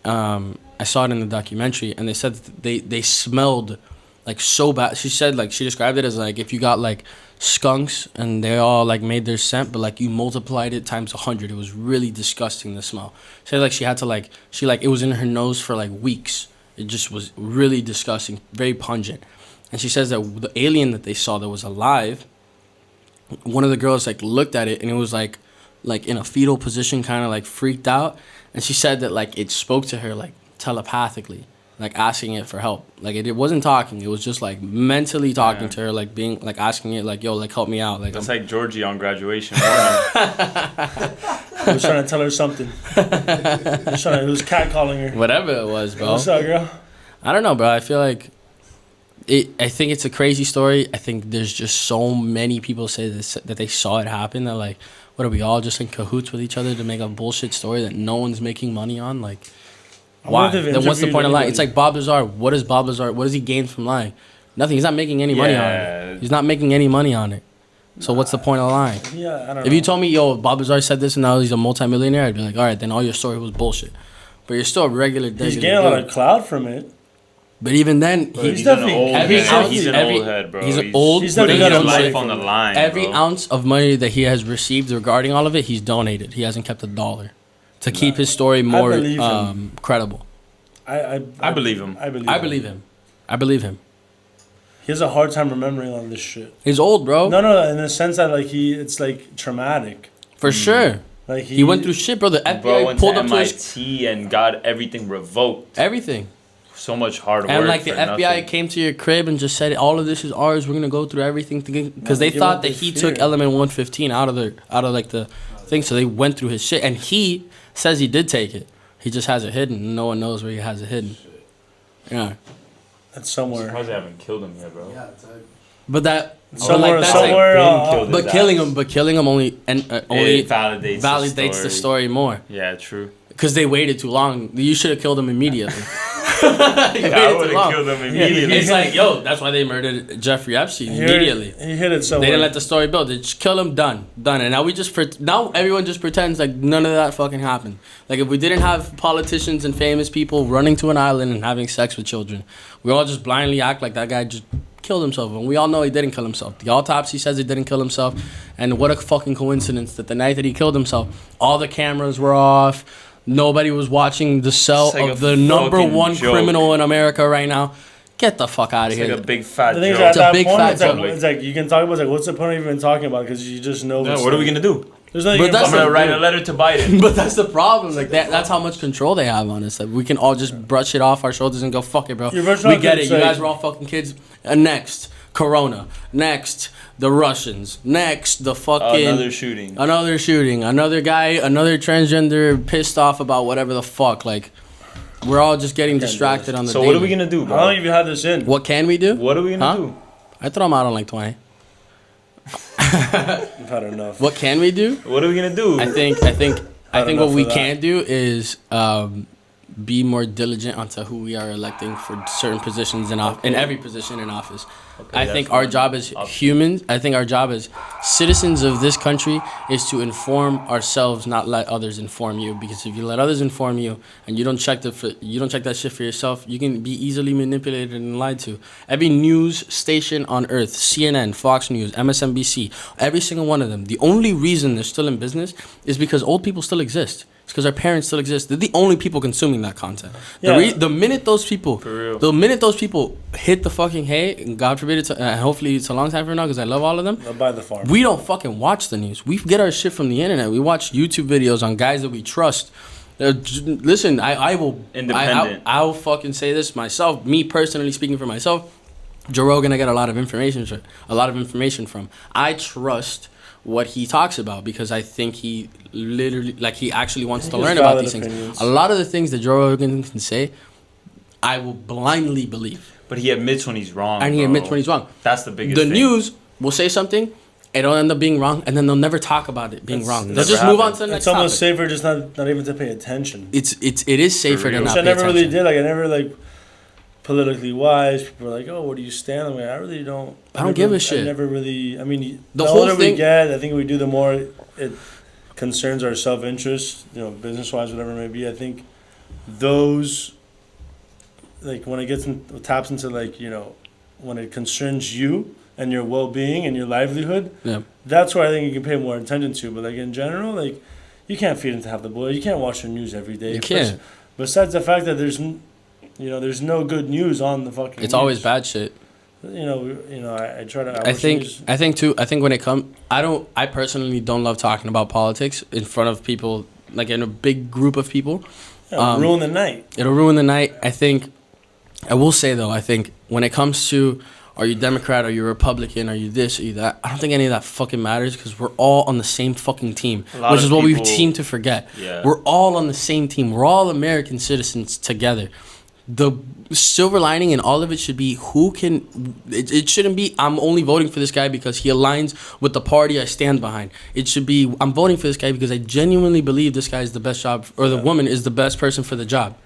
I saw it in the documentary, and they said that they smelled like so bad. She said like she described it as like if you got like skunks and they all like made their scent, but like you multiplied it times 100. It was really disgusting, the smell. She said like she had to like it was in her nose for like weeks. It just was really disgusting, very pungent. And she says that the alien that they saw that was alive, one of the girls like looked at it and it was like in a fetal position, kind of like freaked out. And she said that like it spoke to her like telepathically, like asking it for help. Like it wasn't talking, it was just like mentally talking to her, like being like asking it like, yo, like help me out. Like that's like Georgie on graduation morning. He was trying to tell her something. He was catcalling her. whatever it was, bro. What's up, girl? I don't know, bro. I feel like I think it's a crazy story. I think there's just so many people say this, that they saw it happen. That like, what are we all just in cahoots with each other to make a bullshit story that no one's making money on? Like, why? Then what's the point of lying? It's like Bob Lazar. What does he gain from lying? Nothing. He's not making any money on it. He's not making any money on it. So what's the point of lying? Yeah, I don't know. If you told me, yo, Bob Lazar said this and now he's a multimillionaire, I'd be like, all right, then all your story was bullshit. But you're still a regular. He's getting a lot of clout from it. But even then, He's an definitely old every head. ounce- He's an every- old head, bro. he's old, He's but definitely putting got his a life break on the from it. line. every bro. ounce of money that he has received regarding all of it, he's donated. He hasn't kept a dollar to keep his story more believe him. credible. I believe him. I believe him. I believe him. He has a hard time remembering all this shit. He's old, bro. No, in the sense that like it's like traumatic. For sure. Like He went through shit, bro. The Bro FBI went pulled to up to his MIT and got everything revoked. everything. So much hard work. And like the for FBI nothing. came to your crib and just said, all of this is ours. We're gonna go through everything because they give thought up that their he fear. took element 115 out of like the thing. So they went through his shit, and he says he did take it. He just has it hidden. No one knows where he has it hidden. Yeah, That's I'm somewhere. surprised they haven't killed him yet, bro. Yeah, it's like, but that. Somewhere, but like, that's somewhere. been killed. But killing him only It validates the story more Yeah, true. because they waited too long. You should have killed him immediately. I would have killed him immediately. It's like, yo, that's why they murdered Jeffrey Epstein immediately. He hit it They somewhere. didn't let the story build. They just kill him, done. And now now everyone just pretends like none of that fucking happened. Like if we didn't have politicians and famous people running to an island and having sex with children, we all just blindly act like that guy just killed himself, and we all know he didn't kill himself. The autopsy says he didn't kill himself, and what a fucking coincidence that the night that he killed himself, all the cameras were off. Nobody was watching the cell It's like of a the number fucking one joke. criminal in America right now. Get the fuck out of It's here. like a big fat The thing is, joke. at It's a that big point, fat it's like, joke. it's like you can talk about it's like what's the point of even talking about it because you just know. Yeah, what are we gonna do? There's nothing. But you can that's I'm gonna fucking write do. a letter to Biden. But that's the problem. Like that's how much control they have on us. Like we can all just brush it off our shoulders and go, fuck it, bro. You're brushing We off get it, it. it's You like- guys were all fucking kids. Next, Corona. Next, the Russians. Next, the fucking Another shooting. another shooting. Another guy, another transgender pissed off about whatever the fuck. Like we're all just getting distracted on the So what are we daily. gonna do, How long bro? have you had this in? What can we do? What are we gonna Huh? do? I throw them out on like 20. You've had enough. What can we do? What are we gonna do? I think what enough we of that. can do is be more diligent onto who we are electing for certain positions in every position in office. I that's think our fine. job as humans, I think our job as citizens of this country is to inform ourselves, not let others inform you. Because if you let others inform you and you don't check that shit for yourself, you can be easily manipulated and lied to. Every news station on earth, CNN, Fox News, MSNBC, every single one of them, the only reason they're still in business is because old people still exist. It's because our parents still exist. They're the only people consuming that content. Yeah. The minute those people, For real. the minute those people hit the fucking hay, and God forbid it's, hopefully it's a long time from now because I love all of them. I'll buy the farm. We don't fucking watch the news. We get our shit from the internet. We watch YouTube videos on guys that we trust Listen, I will. Independent. I will fucking say this myself. Me personally speaking for myself, Joe Rogan, I get a lot of information from. I trust what he talks about because I think he literally, like, he actually wants to learn about these things. A lot of the things that Joe Rogan can say, I will blindly believe. But he admits when he's wrong. And he admits when he's wrong. That's the biggest The thing. news will say something, it'll end up being wrong, and then they'll never talk about it being wrong. They'll just move on to the next It's almost topic. safer just not even to pay attention. It is safer to real. not Which I pay never really attention. did. Like, I never, like, politically wise. People are like, oh, where do you stand? I'm like, I really don't. I don't give a shit. I never really. I mean, The the whole older thing- we get, I think we do, the more it concerns our self-interest. You know, business-wise, whatever it may be. I think those, like, when it taps into, like, you know, when it concerns you and your well-being and your livelihood, Yeah. that's where I think you can pay more attention to. But, like, in general, like, you can't feed into half the boy. You can't watch the news every day. You can't. Besides the fact that there's no good news on the fucking. It's news. always bad shit. I try to. I think when it comes, I personally don't love talking about politics in front of people, like in a big group of people. Ruin the night. It'll ruin the night. I will say though, I think when it comes to, are you Democrat, are you Republican, are you this, are you that, I don't think any of that fucking matters because we're all on the same fucking team, which is what we seem to forget. Yeah. We're all on the same team. We're all American citizens together. The silver lining in all of it should be it shouldn't be I'm only voting for this guy because he aligns with the party I stand behind. It should be I'm voting for this guy because I genuinely believe this guy is the best job, or the woman is the best person for the job.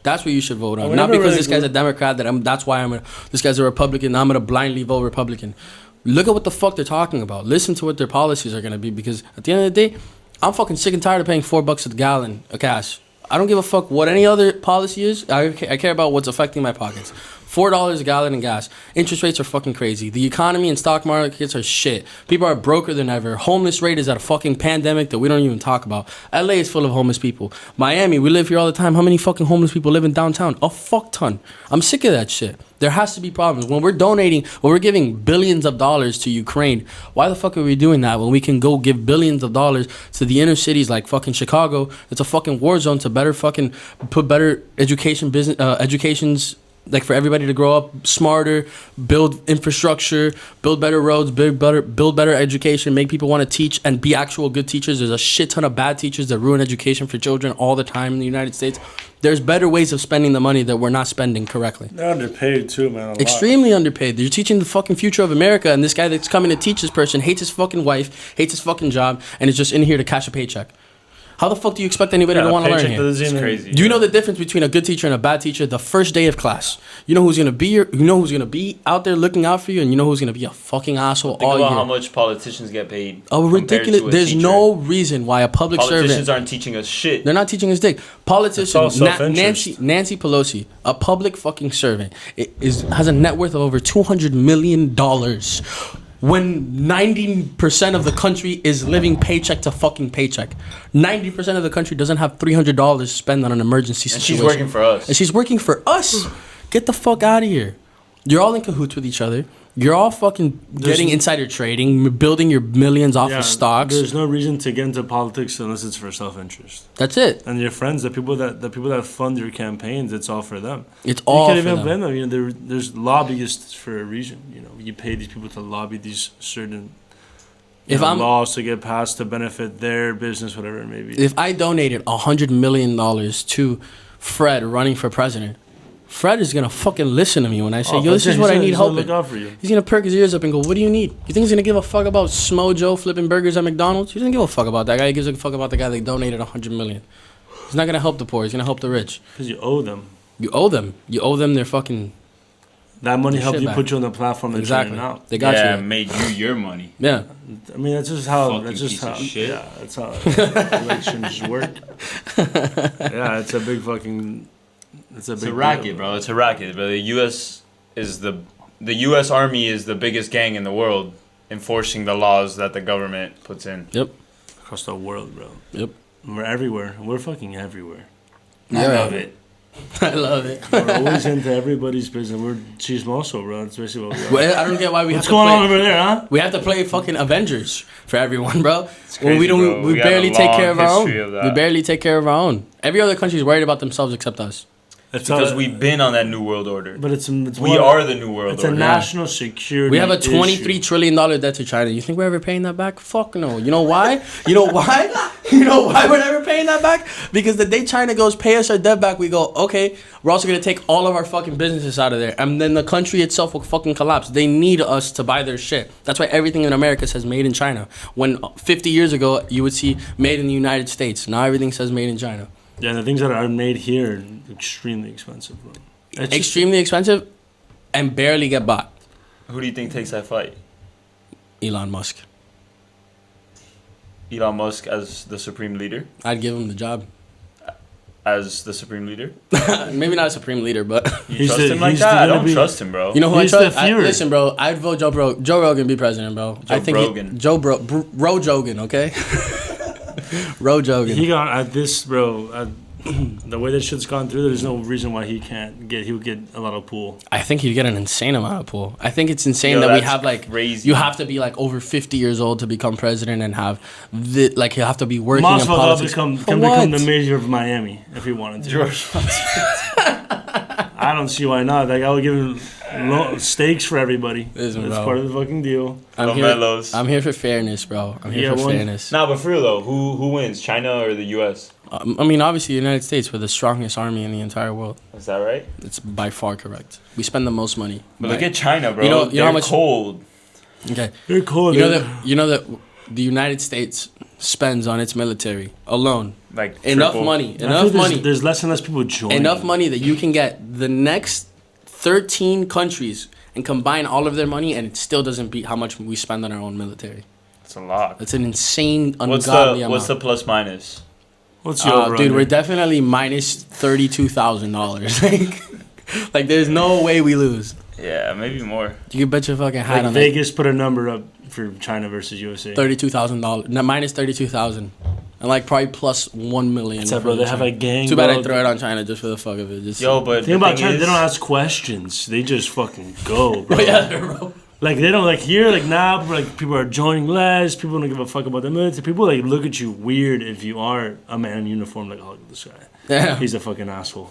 That's what you should vote on. Not because this guy's a Democrat this guy's a Republican, I'm gonna blindly vote Republican. Look at what the fuck they're talking about. Listen to what their policies are gonna be, because at the end of the day, I'm fucking sick and tired of paying $4 a gallon of gas. I don't give a fuck what any other policy is. I care about what's affecting my pockets. $4 a gallon in gas. Interest rates are fucking crazy. The economy and stock markets are shit. People are broker than ever. Homeless rate is at a fucking pandemic that we don't even talk about. LA is full of homeless people. Miami, we live here all the time. How many fucking homeless people live in downtown? A fuck ton. I'm sick of that shit. There has to be problems. When we're giving billions of dollars to Ukraine, why the fuck are we doing that when we can go give billions of dollars to the inner cities like fucking Chicago? It's a fucking war zone to better fucking put better educations, like for everybody to grow up smarter, build infrastructure, build better roads, build better education, make people want to teach and be actual good teachers. There's a shit ton of bad teachers that ruin education for children all the time in the United States. There's better ways of spending the money that we're not spending correctly. They're underpaid too, man. A lot. Extremely underpaid. You're teaching the fucking future of America, and this guy that's coming to teach this person hates his fucking wife, hates his fucking job, and is just in here to cash a paycheck. How the fuck do you expect anybody to want to learn here? It's crazy. Do you know the difference between a good teacher and a bad teacher the first day of class? You know who's gonna be out there looking out for you, and you know who's gonna be a fucking asshole Think all about year. how much politicians get paid. Oh, ridiculous! There's teacher. no reason why a public Politicians servant. aren't teaching us shit. They're not teaching us dick. It's all Politicians, self-interest. Nancy Pelosi, a public fucking servant, has a net worth of over $200 million. When 90% of the country is living paycheck to fucking paycheck. 90% of the country doesn't have $300 to spend on an emergency And situation. she's working for us. And she's working for us. Get the fuck out of here. You're all in cahoots with each other. You're all fucking getting insider trading, building your millions off of stocks. There's no reason to get into politics unless it's for self-interest. That's it. And your friends, the people that fund your campaigns, it's all for them. It's all You for can't even them. blame them. You know, there's lobbyists for a reason. You know, you pay these people to lobby these certain laws to get passed to benefit their business, whatever it may be. If I donated $100 million to Fred running for president, Fred is gonna fucking listen to me when I say, "Yo, this is what I need help with." He's gonna perk his ears up and go, "What do you need? You think he's gonna give a fuck about Smo Joe flipping burgers at McDonald's? He doesn't give a fuck about that guy. He gives a fuck about the guy that donated $100 million. He's not gonna help the poor. He's gonna help the rich. Because you owe them. You owe them. You owe them their fucking. That money Their helped shit you back. put you on the platform that Exactly. you're in now. They got yeah, you. made you your money. Yeah. I mean, that's just how. Fucking That's just piece how. of shit. Yeah, that's how elections work. Yeah, it's a big fucking. It's a Racket, bro. It's a racket. But the U.S. is the U.S. Army is the biggest gang in the world enforcing the laws that the government puts in. Yep. Across the world, bro. Yep. We're everywhere. We're fucking everywhere. I love it. I love it. We're always into everybody's business. We're chismoso, bro. That's basically what we are. Well, I don't get why we What's have to going play. on over there, huh? We have to play fucking Avengers for everyone, bro. When crazy, we don't, bro. we We have barely a take long care of our own. history of that. We barely take care of our own. Every other country is worried about themselves except us. It's Because we've been on that new world order. But it's We one- are the new world It's a order. national security. We have a $23 issue. trillion debt to China. You think we're ever paying that back? Fuck no. You know why? You know why? You know why we're never paying that back? Because the day China goes pay us our debt back, we go, okay, we're also going to take all of our fucking businesses out of there. And then the country itself will fucking collapse. They need us to buy their shit. That's why everything in America says made in China. When 50 years ago, you would see made in the United States. Now everything says made in China. Yeah, the things that are made here are extremely expensive, bro. It's just- Extremely expensive and barely get bought. Who do you think takes that fight? Elon Musk. Elon Musk as the supreme leader? I'd give him the job. As the supreme leader? Maybe not a supreme leader, but You He's trust the- him like he's that? I gonna don't be- trust him, bro. you know who He's I the trust? Fury. Listen, bro, I'd vote Joe Rogan be president, bro. I Joe think Brogan. Ro Jogan, okay? Ro Jogan. He got at this, bro. The way that shit's gone through, there's no reason why he can't get. He would get a lot of pull. I think he'd get an insane amount of pull. I think it's insane Yo, that we that's have like crazy. you have to be like over 50 years old to become president and have like you have to be working in Masvidal politics. can For become what? the mayor of Miami if he wanted to. George. I don't see why not. Like I would give him stakes for everybody. Listen, That's bro. part of the fucking deal. Lamelos. I'm here for fairness, bro. I'm here Yeah, for one- fairness. Nah, but for real though, who wins? China or the U.S.? I mean, obviously, the United States, we're the strongest army in the entire world. Is that right? It's by far correct. We spend the most money. But look at China, bro. You know how They're much- cold. Okay. They're cool. You know that the United States spends on its military alone Like enough triple. money, I enough feel money, There's less and less people joining. enough money that you can get the next 13 countries and combine all of their money, and it still doesn't beat how much we spend on our own military. It's a lot. That's an insane, What's ungodly amount. the plus minus? What's your Dude, we're definitely minus $32,000. like, there's no way we lose. Yeah, maybe more. You can bet your fucking hat like on Vegas put a number up for China versus USA. that. $32,000. No, minus 32,000. And like probably plus 1 million. What's up, for bro? They China. have a gang. Too bad bro. I throw it on China just for the fuck of it. Just Yo, but Think the about thing China. is, They don't ask questions. They just fucking go, bro. yeah, bro. Like they don't like here. Like now, people are joining less. People don't give a fuck about the military. People like look at you weird if you are a man in uniform. Like, oh, look at this guy. Yeah. He's a fucking asshole.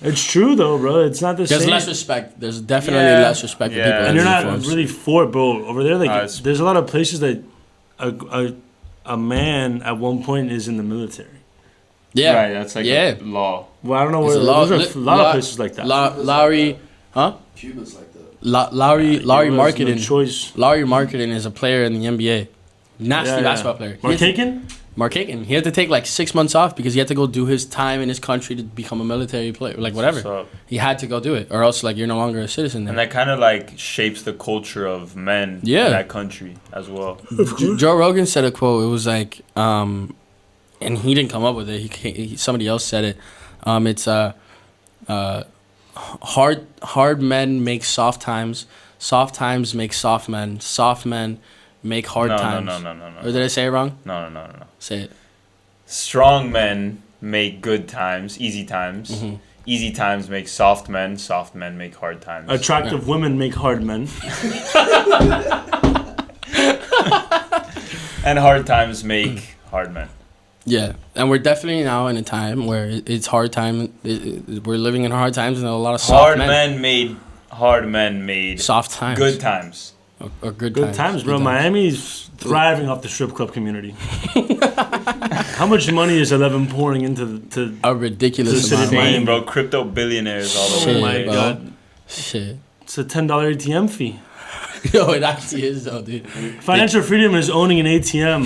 It's true though, bro. It's not the There's same. less respect. There's definitely Yeah. less respect for Yeah. people. And in you're not uniforms. really for it, bro. Over there, like it's- there's a lot of places that a man at one point is in the military. Yeah. Right, that's like Yeah. a law. Well, I don't know where. There's a lot, There's a lot of places like that. Lowry, huh? Cuba's like that. Lowry He has Marketing. no choice. Lowry Marketing is a player in the NBA. Nasty Yeah, yeah. basketball player. Mark Aiken? Mark Aiken. He had to take like 6 months off because he had to go do his time in his country to become a military player, like whatever. So, He had to go do it, or else like you're no longer a citizen there. and that kind of like shapes the culture of men Yeah. in that country as well. Joe Rogan said a quote. It was like, and he didn't come up with it. Somebody else said it. It's hard men make soft times. Soft times make soft men. Soft men make hard No, times. no. Or did I say it wrong? No. Say it. Strong men make good times, easy times. Mm-hmm. Easy times make soft men. Soft men make hard times. Attractive women make hard men. And hard times make hard men. Yeah, and we're definitely now in a time where it's hard time. We're living in hard times, and a lot of soft Hard men. men made Soft times. good times. Or good Good times, bro. Good times. Miami's thriving off the strip club community. How much money is 11 pouring into the? A ridiculous To the city amount of of money. Miami. Insane, bro. Crypto billionaires all over. Shit, Oh my bro. god, Shit. it's a $10 ATM fee. Yo, it actually is though, dude. Financial freedom is owning an ATM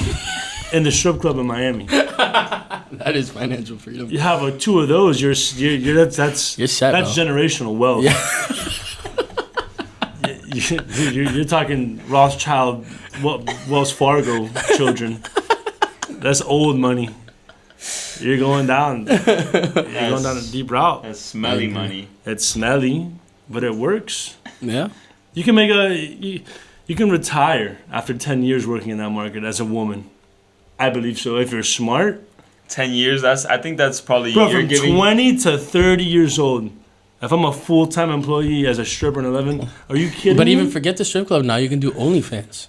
in the strip club in Miami. That is financial freedom. You have two of those, you're that's You're set, that's bro. generational wealth. Yeah. You're talking Rothschild, Wells Fargo children. That's old money. You're going down. You're going down a deep route. That's smelly agree. money. It's smelly, but it works. Yeah. You can you can retire after 10 years working in that market as a woman. I believe so. If you're smart, 10 years. I think that's probably Bro, you're from giving. 20 to 30 years old. If I'm a full-time employee as a stripper in 11, are you kidding But me? even forget the strip club now. You can do OnlyFans.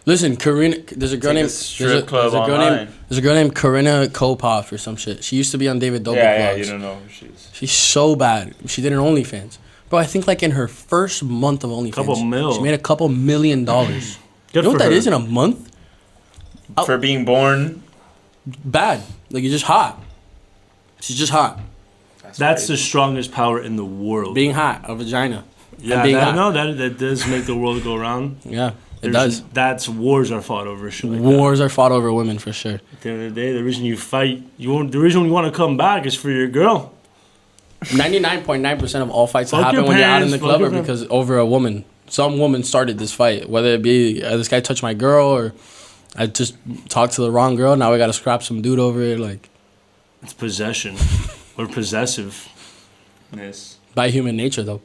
Listen, Karina. There's a girl Take a named strip club online. There's a girl named Karina Kopov or some shit. She used to be on David Dobrik Yeah, vlogs. you don't know who she is. She's so bad. She did an OnlyFans. Bro, I think like in her first month of OnlyFans, Couple mil. she made a couple $1 million. Good You know for what that her. is in a month? Oh. For being born. Bad. Like you're just hot. She's just hot. That's the strongest power in the world. Being hot, a vagina. yeah, being that, hot. no, that does make the world go round. Yeah, it There's- does. That's wars are fought over shit like that. Wars are fought over women for sure. At the end of the day, the reason you fight, the reason you want to come back is for your girl. 99.9% of all fights that Fuck happen your when you're out in parents, the fuck club your are parents. because over a woman. Some woman started this fight, whether it be this guy touched my girl or I just talked to the wrong girl. Now we got to scrap some dude over it, like It's possession. We're possessive. Yes. by human nature though.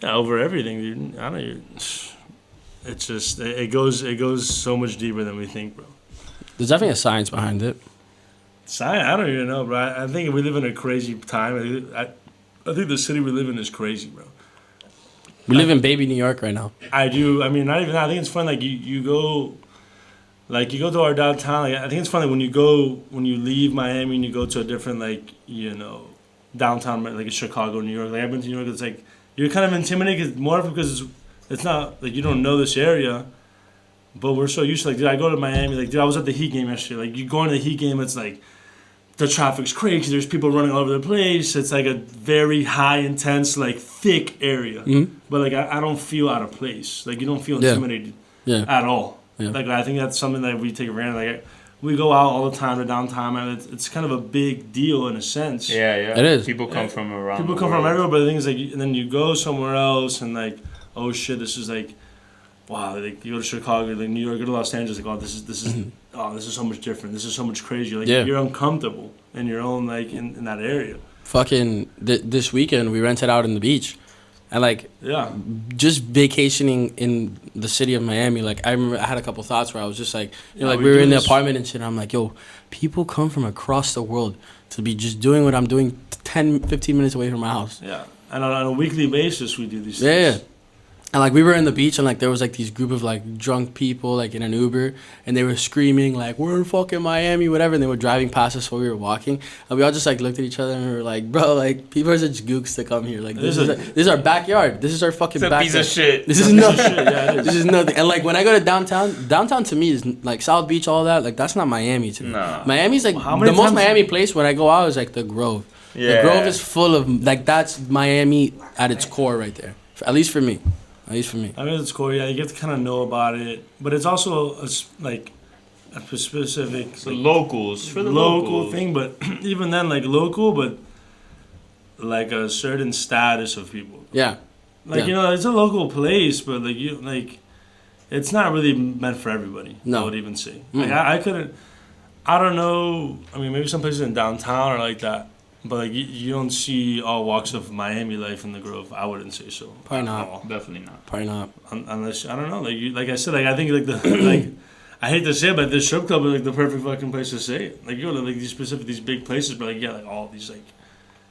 Yeah, over everything, dude. I don't. It's just it goes so much deeper than we think, bro. There's definitely a science behind it. I don't even know, bro. I think we live in a crazy time. I think the city we live in is crazy, bro. We live in baby New York right now. I do. I mean, not even that. I think it's fun. Like you go, like you go to our downtown. Like, I think it's funny when you leave Miami and you go to a different downtown, like in Chicago, New York. Like I've been to New York. It's like you're kind of intimidated because it's not like you don't know this area, but we're so used to like. Dude, I go to Miami. Like, dude, I was at the Heat game yesterday. Like, you go into the Heat game, it's like the traffic's crazy. There's people running all over the place. It's like a very high, intense, like thick area. Mhm. But like I don't feel out of place. Like you don't feel Yeah. intimidated Yeah. at all. Yeah. Like I think that's something that we take for granted. Like we go out all the time to downtown, and it's kind of a big deal in a sense. Yeah, yeah. It is. People come from around. People the come from world. everywhere, but the thing is like, and then you go somewhere else, and like, oh shit, this is like, wow. Like you go to Chicago, like New York, go to Los Angeles, like, oh, this is so much different. This is so much crazy. Like Yeah. you're uncomfortable in your own like in that area. Fucking this weekend we rented out in the beach, and like Yeah. just vacationing in the city of Miami, like I remember I had a couple thoughts where I was just like, you know, Yeah, like we we were do in the this- apartment and shit. And I'm like, yo, people come from across the world to be just doing what I'm doing 10, 15 minutes away from my house. Yeah. And on a weekly basis, we do these Yeah, yeah. things. And like we were in the beach and like there was like these group of like drunk people like in an Uber and they were screaming like we're in fucking Miami, whatever, and they were driving past us while we were walking and we all just like looked at each other and we were like, bro, like people are such gooks to come here. Like this is our backyard. This is our fucking It's a backyard. piece of shit. This is Piece of nothing. shit, yeah, it is. This is nothing. And like when I go to downtown to me is like South Beach, all that. Like that's not Miami to me. Nah. Miami's like How many the most times- Miami place when I go out is like the Grove. The Yeah. Grove is full of like that's Miami at its core right there. At least for me. At least for me. I mean, it's cool. Yeah, you get to kind of know about it, but it's also like a specific So like, locals for the local locals. thing. But even then, like local, but like a certain status of people. Yeah. Like Yeah. you know, it's a local place, but like it's not really meant for everybody. No. I would even say. Mm. Like I couldn't. I don't know. I mean, maybe some places in downtown are like that, but like you don't see all walks of Miami life in the Grove. I wouldn't say so. Probably at not. all. Definitely not. Probably not. Unless I don't know, like I said, like I think like the like I hate to say it, but the strip club is like the perfect fucking place to say it. Like you go to like these big places, but like you get like all these like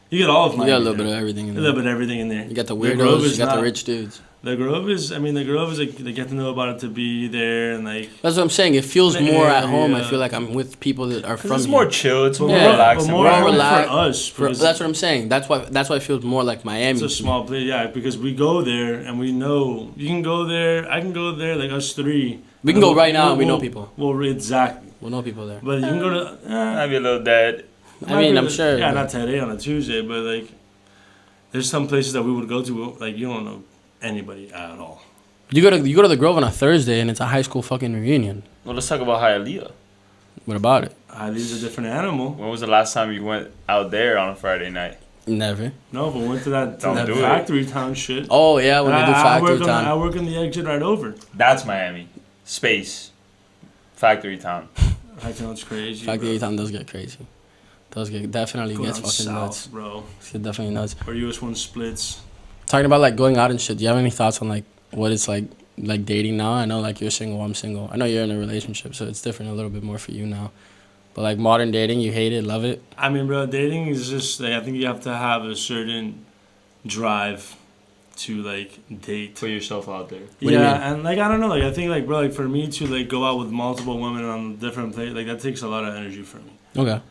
you get all of You Miami got a little there. bit of everything in A little there. bit of everything in there. You got the Grove weirdos, is you got the not- rich dudes. The Grove is, I mean, the Grove is like they get to know about it to be there and like. That's what I'm saying. It feels The more at home. I area. feel like I'm with people that are from It's here. more chill. It's more Yeah. relaxing. But more We're at all home relaxed. for us. because That's what I'm saying. That's why it feels more like Miami. It's a small place, yeah. Because we go there and we know you can go there. I can go there, like us three. We can go right now and we know people. Well, exactly. We'll know people there. But you can go to. Might be a little dead. I mean, I'm sure. Yeah, but- not today on a Tuesday, but like, there's some places that we would go to, like you don't know anybody at all. You go to the Grove on a Thursday and it's a high school fucking reunion. Well, let's talk about Hialeah. What about it? Ali's a different animal. When was the last time you went out there on a Friday night? Never. No, but went to that Don't do it. factory town shit. Oh yeah, when they do I factory work on, I time. work on the exit right over. That's Miami. Space. Factory town. I know it's crazy. Factory bro. time does get crazy. Definitely Go gets down fucking south, nuts. bro. It definitely nuts. Where US one splits. Talking about like going out and shit. Do you have any thoughts on like what it's like dating now? I know like you're single, I'm single. I know you're in a relationship, so it's different a little bit more for you now. But like modern dating, you hate it, love it. I mean, bro, dating is just like I think you have to have a certain drive to like date. Put yourself out there. What do you mean? And like I don't know, like I think like bro, like for me to like go out with multiple women on different places, like that takes a lot of energy from me. Okay.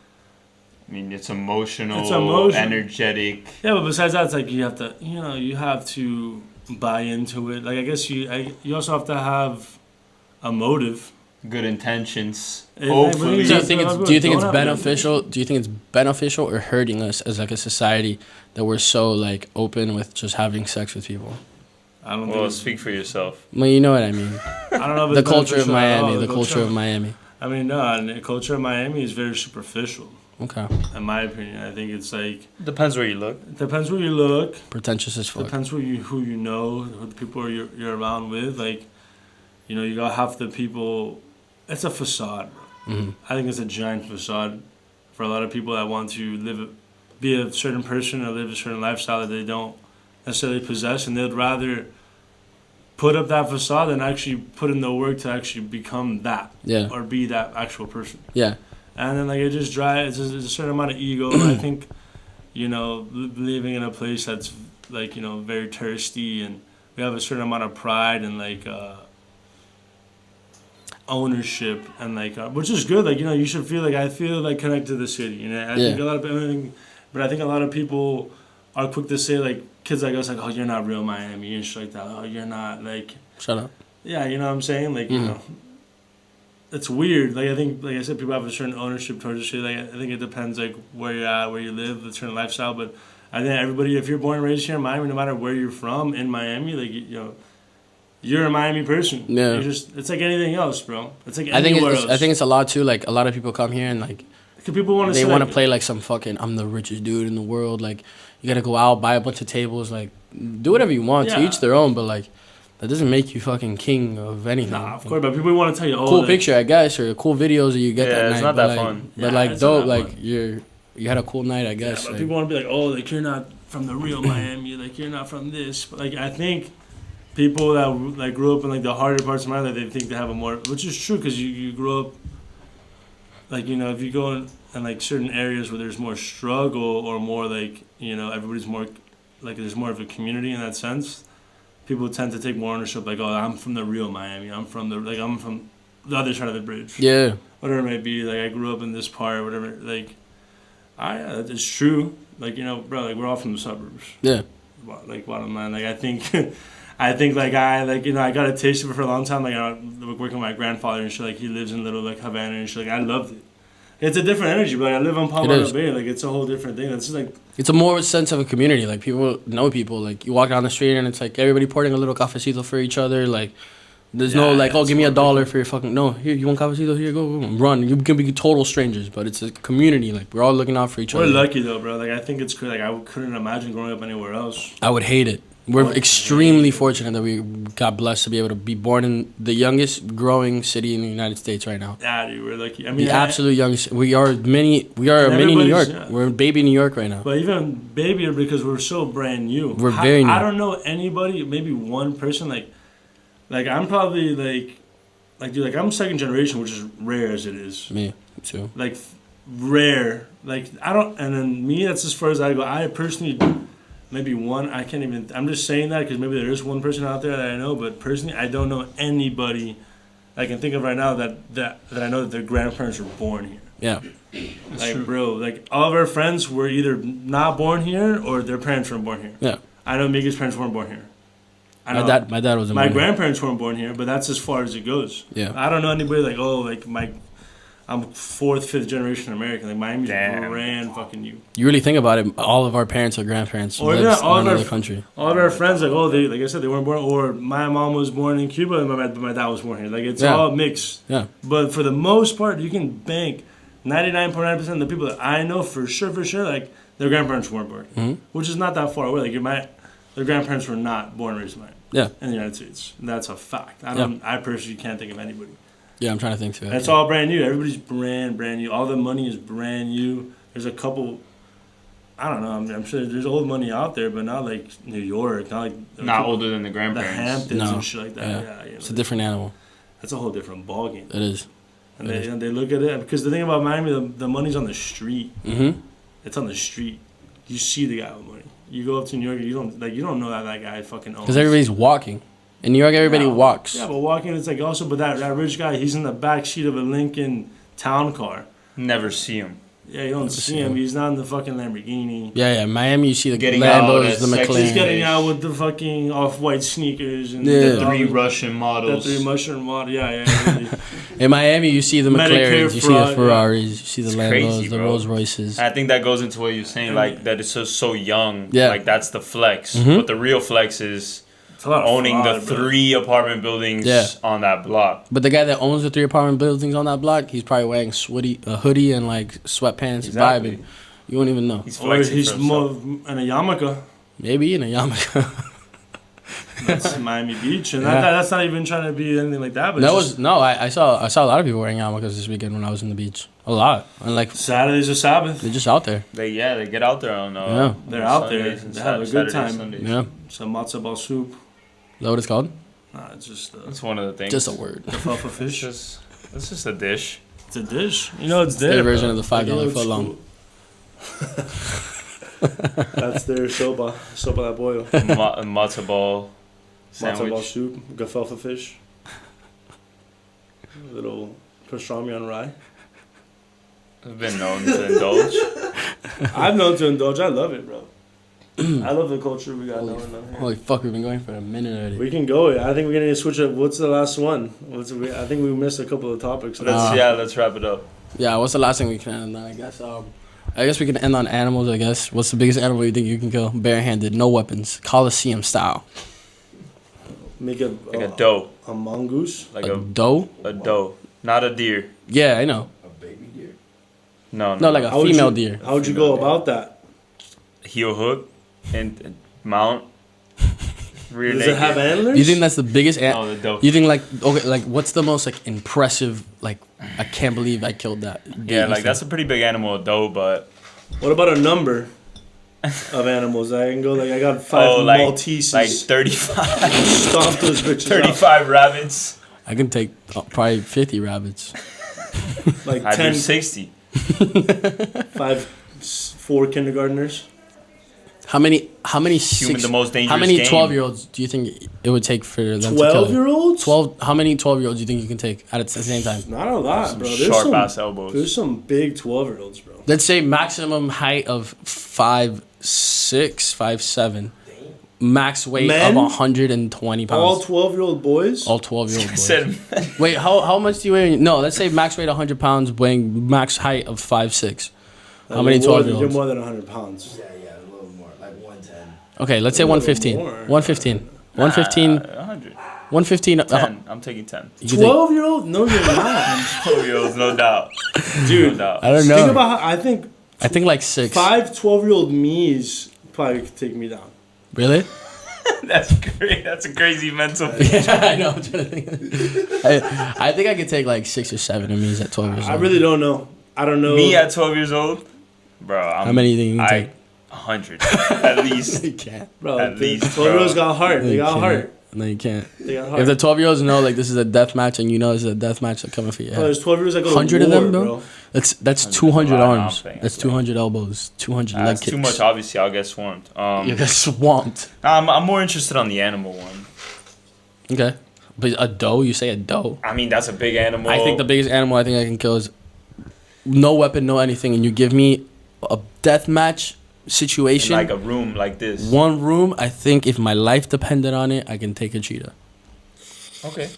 I mean, it's emotional, energetic. Yeah, but besides that, it's like you have to, you have to buy into it. Like I guess you also have to have a motive. Good intentions. Hopefully. Do you think it's beneficial? Do you think it's beneficial or hurting us as like a society that we're so like open with just having sex with people? I don't. Well, speak for yourself. Well, you know what I mean. I don't know. If the it's culture of Miami. the culture of Miami. I mean, no, the culture of Miami is very superficial. Okay. In my opinion, I think it's like Depends where you look. it depends where you look. Pretentious as fuck. Depends who you know, who the people you're around with. Like, you got half the people. It's a facade, bro. Mm-hmm. I think it's a giant facade for a lot of people that want to be a certain person or live a certain lifestyle that they don't necessarily possess, and they'd rather put up that facade than actually put in the work to actually become that. Yeah. Or be that actual person. Yeah. And then like it just drives. There's a certain amount of ego. And I think, living in a place that's like very touristy, and we have a certain amount of pride and like ownership and like which is good. Like you should feel like I feel like connected to the city. I think a lot of but I think a lot of people are quick to say like kids like us like, oh, you're not real Miami and shit like that. Oh, you're not like. Shut up. Yeah, you know what I'm saying? Like it's weird. Like I think, like I said, people have a certain ownership towards the shit. Like I think it depends, like where you're at, where you live, the certain lifestyle. But I think everybody, if you're born and raised here in Miami, no matter where you're from in Miami, like you're a Miami person. Yeah. It's like anything else, bro. It's like anywhere else. I think it's a lot too. Like a lot of people come here and like people want to. They want to play like some fucking I'm the richest dude in the world. Like you gotta go out, buy a bunch of tables, like do whatever you want to each their own. But like. That doesn't make you fucking king of anything. Nah, of course, but people want to tell you, cool picture, I guess, or cool videos that you get that night. It's not that fun. But like, dope, like you had a cool night, I guess. Yeah, but people want to be like, oh, like you're not from the real Miami, like you're not from this. But like I think people that like grew up in like the harder parts of Miami, they think they have a more, which is true because you grew up, like if you go in like certain areas where there's more struggle or more like everybody's more like there's more of a community in that sense. People tend to take more ownership, like, oh, I'm from the real Miami. I'm from the other side of the bridge. Yeah. Whatever it may be, like, I grew up in this part, whatever. Like, it's true. Like, bro, like, we're all from the suburbs. Yeah. Like, bottom line, like, I think, like, I got a taste of it for a long time. Like, I working with my grandfather and shit. Like, he lives in Little, like, Havana and shit. Like, I loved it. It's a different energy, but I live on Palmetto Bay. Like, it's a whole different thing. It's just like... It's a more sense of a community. Like, people know people. Like, you walk down the street and it's like everybody pouring a little cafecito for each other. Like, there's no, like, oh, give me $1 for your fucking... No, here, you want cafecito? Here, go, run. You can be total strangers, but it's a community. Like, we're all looking out for each other. We're lucky, though, bro. Like, I think it's good. Like, I couldn't imagine growing up anywhere else. I would hate it. We're extremely fortunate that we got blessed to be able to be born in the youngest growing city in the United States right now. Yeah, dude, we're lucky. I mean, the absolute youngest. We are a mini New York. Yeah. We're baby New York right now. But even babier because we're so brand new. We're very new. I don't know anybody, maybe one person, like I'm probably dude, I'm second generation, which is rare as it is. Me too. Like, rare. Like, I don't, and then me, that's as far as I go. I personally... Maybe one, I can't even, I'm just saying that because maybe there is one person out there that I know, but personally, I don't know anybody I can think of right now that I know that their grandparents were born here. Yeah. Like, true. Bro, like, all of our friends were either not born here or their parents weren't born here. Yeah. I know Miguel's parents weren't born here. My dad wasn't born here. My grandparents weren't born here, but that's as far as it goes. Yeah. I don't know anybody like, oh, like, I'm 4th, 5th generation American. Like, Miami's brand fucking new. You really think about it, all of our parents or grandparents lived in another country. All of our friends, like, like I said, they weren't born, or my mom was born in Cuba and my dad was born here. Like, it's all mixed. Yeah. But for the most part, you can bank 99.9% of the people that I know for sure, like, their grandparents weren't born here. Mm-hmm. Which is not that far away. Like, their grandparents were not born and raised in Miami. In the United States. And that's a fact. I personally can't think of anybody. Yeah, I'm trying to think too. It's all brand new. Everybody's brand new. All the money is brand new. There's a couple, I don't know. I'm sure there's old money out there, but not like New York. Not older than the grandparents. The Hamptons and shit like that. Yeah, it's a different animal. That's a whole different ballgame. It is. And they look at it because the thing about Miami, the money's on the street. Mm-hmm. It's on the street. You see the guy with money. You go up to New York, you don't know that guy fucking owns. Because everybody's walking. In New York, everybody walks. Yeah, but walking, it's like also, but that rich guy, he's in the back seat of a Lincoln town car. Never see him. Yeah, you don't see him. He's not in the fucking Lamborghini. Yeah. Miami, you see the Getting Lambos, out, the that's McLaren. He's getting out with the fucking off-white sneakers and Yeah. The 3 Russian models. The 3 Russian model. Yeah. In Miami, you see the Medicare McLarens, you see fraud, the Ferraris, you see the Lambos, crazy, the bro. Rolls Royces. I think that goes into what you're saying, like that it's so young. Yeah. Like that's the flex. Mhm. But the real flex is It's a lot of owning fraud, the bro. 3 apartment buildings Yeah. on that block. But the guy that owns the 3 apartment buildings on that block, he's probably wearing a hoodie and like sweatpants, Exactly. vibing. You won't even know. He's Or flexing he's for more himself. in a yarmulke. Maybe in a yarmulke. That's Miami Beach, and Yeah. that's not even trying to be anything like that. But That it's was I saw a lot of people wearing yarmulkes this weekend when I was in the beach. A lot, and like just Saturday's a Sabbath. they're just out there. They get out there on Yeah. They're out there. Sundays and They have a good Saturdays, time. Sundays. Yeah, is Some matzo ball soup. that what it's called? Nah, it's just That's one of the things. Just a word. alfalfa It's fish. just a dish. It's a dish. You know, it's Their there. version bro. of the $5 Like, foot long. That's their soba that boil. Matzo ball Matzo ball sandwich. soup, gefilte fish. Little pastrami on rye. I've been known to indulge. I've known to indulge. I love it, bro. I love the culture we got going on here. Holy fuck, we've been going for a minute already. We can go. I think we're gonna switch up. What's the last one? I think we missed a couple of topics. Let's wrap it up. Yeah, what's the last thing we can end on? I guess we can end on animals. I guess. What's the biggest animal you think you can kill barehanded, no weapons, Coliseum style? Make a Like a doe. a mongoose. Like A doe? a doe. Not a deer. Yeah, I know. A baby deer. No. No, like a How would female you- deer. How would you go about that? heel hook and mount. Rear Does naked. it have antlers? You think that's the biggest? No, the doe. You think like what's the most like impressive? Like I can't believe I killed that. Yeah, like that's a pretty big animal, a doe, but What about a number of animals? I can go like I got 5 like Malteses. like 35, Stomp those bitches 35 rabbits. I can take probably 50 rabbits. up. Like I 10, do 60. 4 kindergartners. How many The most dangerous how many game. 12-year-olds do you think it would take for them to kill? 12-year-olds? 12. How many 12-year-olds do you think you can take at the same time? Not a lot, Some bro. sharp ass elbows. There's some big 12-year-olds, bro. Let's say maximum height of 5'6", 5'7", max weight Men? of 120 All pounds. 12-year-old boys? All 12-year-old boys. Said Wait, how much do you weigh? No, let's say max weight 100 pounds, weighing max height of 5'6". How many You're more than- 12-year-olds? You're more than 100 pounds. Yeah, a little more, like 110. Okay, let's say A little 115. more. 115. 115. 100. 115. 10. I'm taking 10. You think- 12-year-old? No, you're not. 12-year-olds, no doubt. Dude, No doubt. I don't think know. about how, I think I think like 6. 5 12-year-old me's probably could take me down. Really? That's great. That's a crazy mental. Yeah, I know. I'm trying to think. I think I could take like 6 or 7 of me's at 12 years old. I really don't know. I don't know. Me at 12 years old, bro. How many do you think you can take? 100 at least. You can't. Bro, At the least, 12-year-olds bro. got heart. They You got can't. heart. No, you can't. They got heart. If the 12-year-olds know like this is a death match and you know this is a death match coming for you, Bro, there's 12-year-olds that go to 100 of war, them, bro. That's 200 a lot, I'm arms. playing, That's I'm playing. 200 elbows. 200 leg That's kicks. too much. Obviously, I'll get swarmed. You get swamped. I'm more interested on the animal one. Okay, but a doe? You say a doe? I mean, that's a big animal. I think the biggest animal I think I can kill is no weapon, no anything, and you give me a death match in situation, like a room like this. one room. I think if my life depended on it, I can take a cheetah. Okay,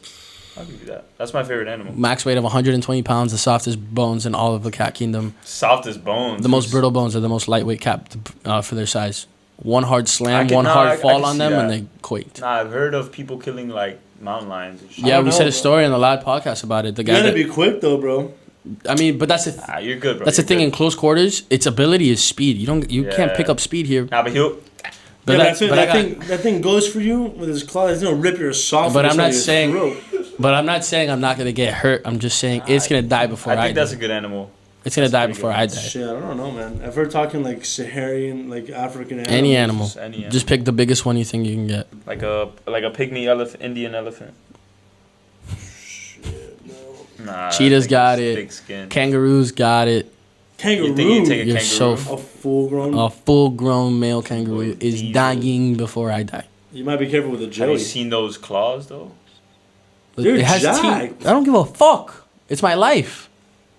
I'll give you that. That's my favorite animal. Max weight of 120 pounds, the softest bones in all of the cat kingdom. Soft as bones. The most brittle bones are the most lightweight cat for their size. One hard slam, I can- one nah, hard I fall can on see them, and that. they quaked. Nah, I've heard of people killing like mountain lions and shit. Yeah, don't we know, said a bro. story in the live podcast about it. The You guy gotta that, be quick, though, bro. I mean, but that's the Nah, you're good, bro. that's the You're thing good. in close quarters. Its ability is speed. You can't Yeah. pick up speed here. Nah, but he'll. But Yeah, that, but but I that thing goes for you with his claw. He's gonna rip your esophagus. But I'm not out of your saying- throat. But I'm not saying I'm not gonna get hurt. I'm just saying it's gonna die before I I, think that's die. a good animal. It's gonna die pretty before good. I die. Shit, I don't know, man. If we're talking like Saharan, like African animals. Any animal. Just any animal. Just pick the biggest one you think you can get. Like a pygmy elephant, Indian elephant. Shit, no. Nah, Cheetahs I think got it's it. thick skin. Kangaroos got it. Kangaroo. You think you take a You're kangaroo? so a full-grown. A full-grown male kangaroo Boy, is diesel. dying before I die. You might be careful with a Have jelly. you seen those claws though? They're it has jacked. teeth. I don't give a fuck. It's my life.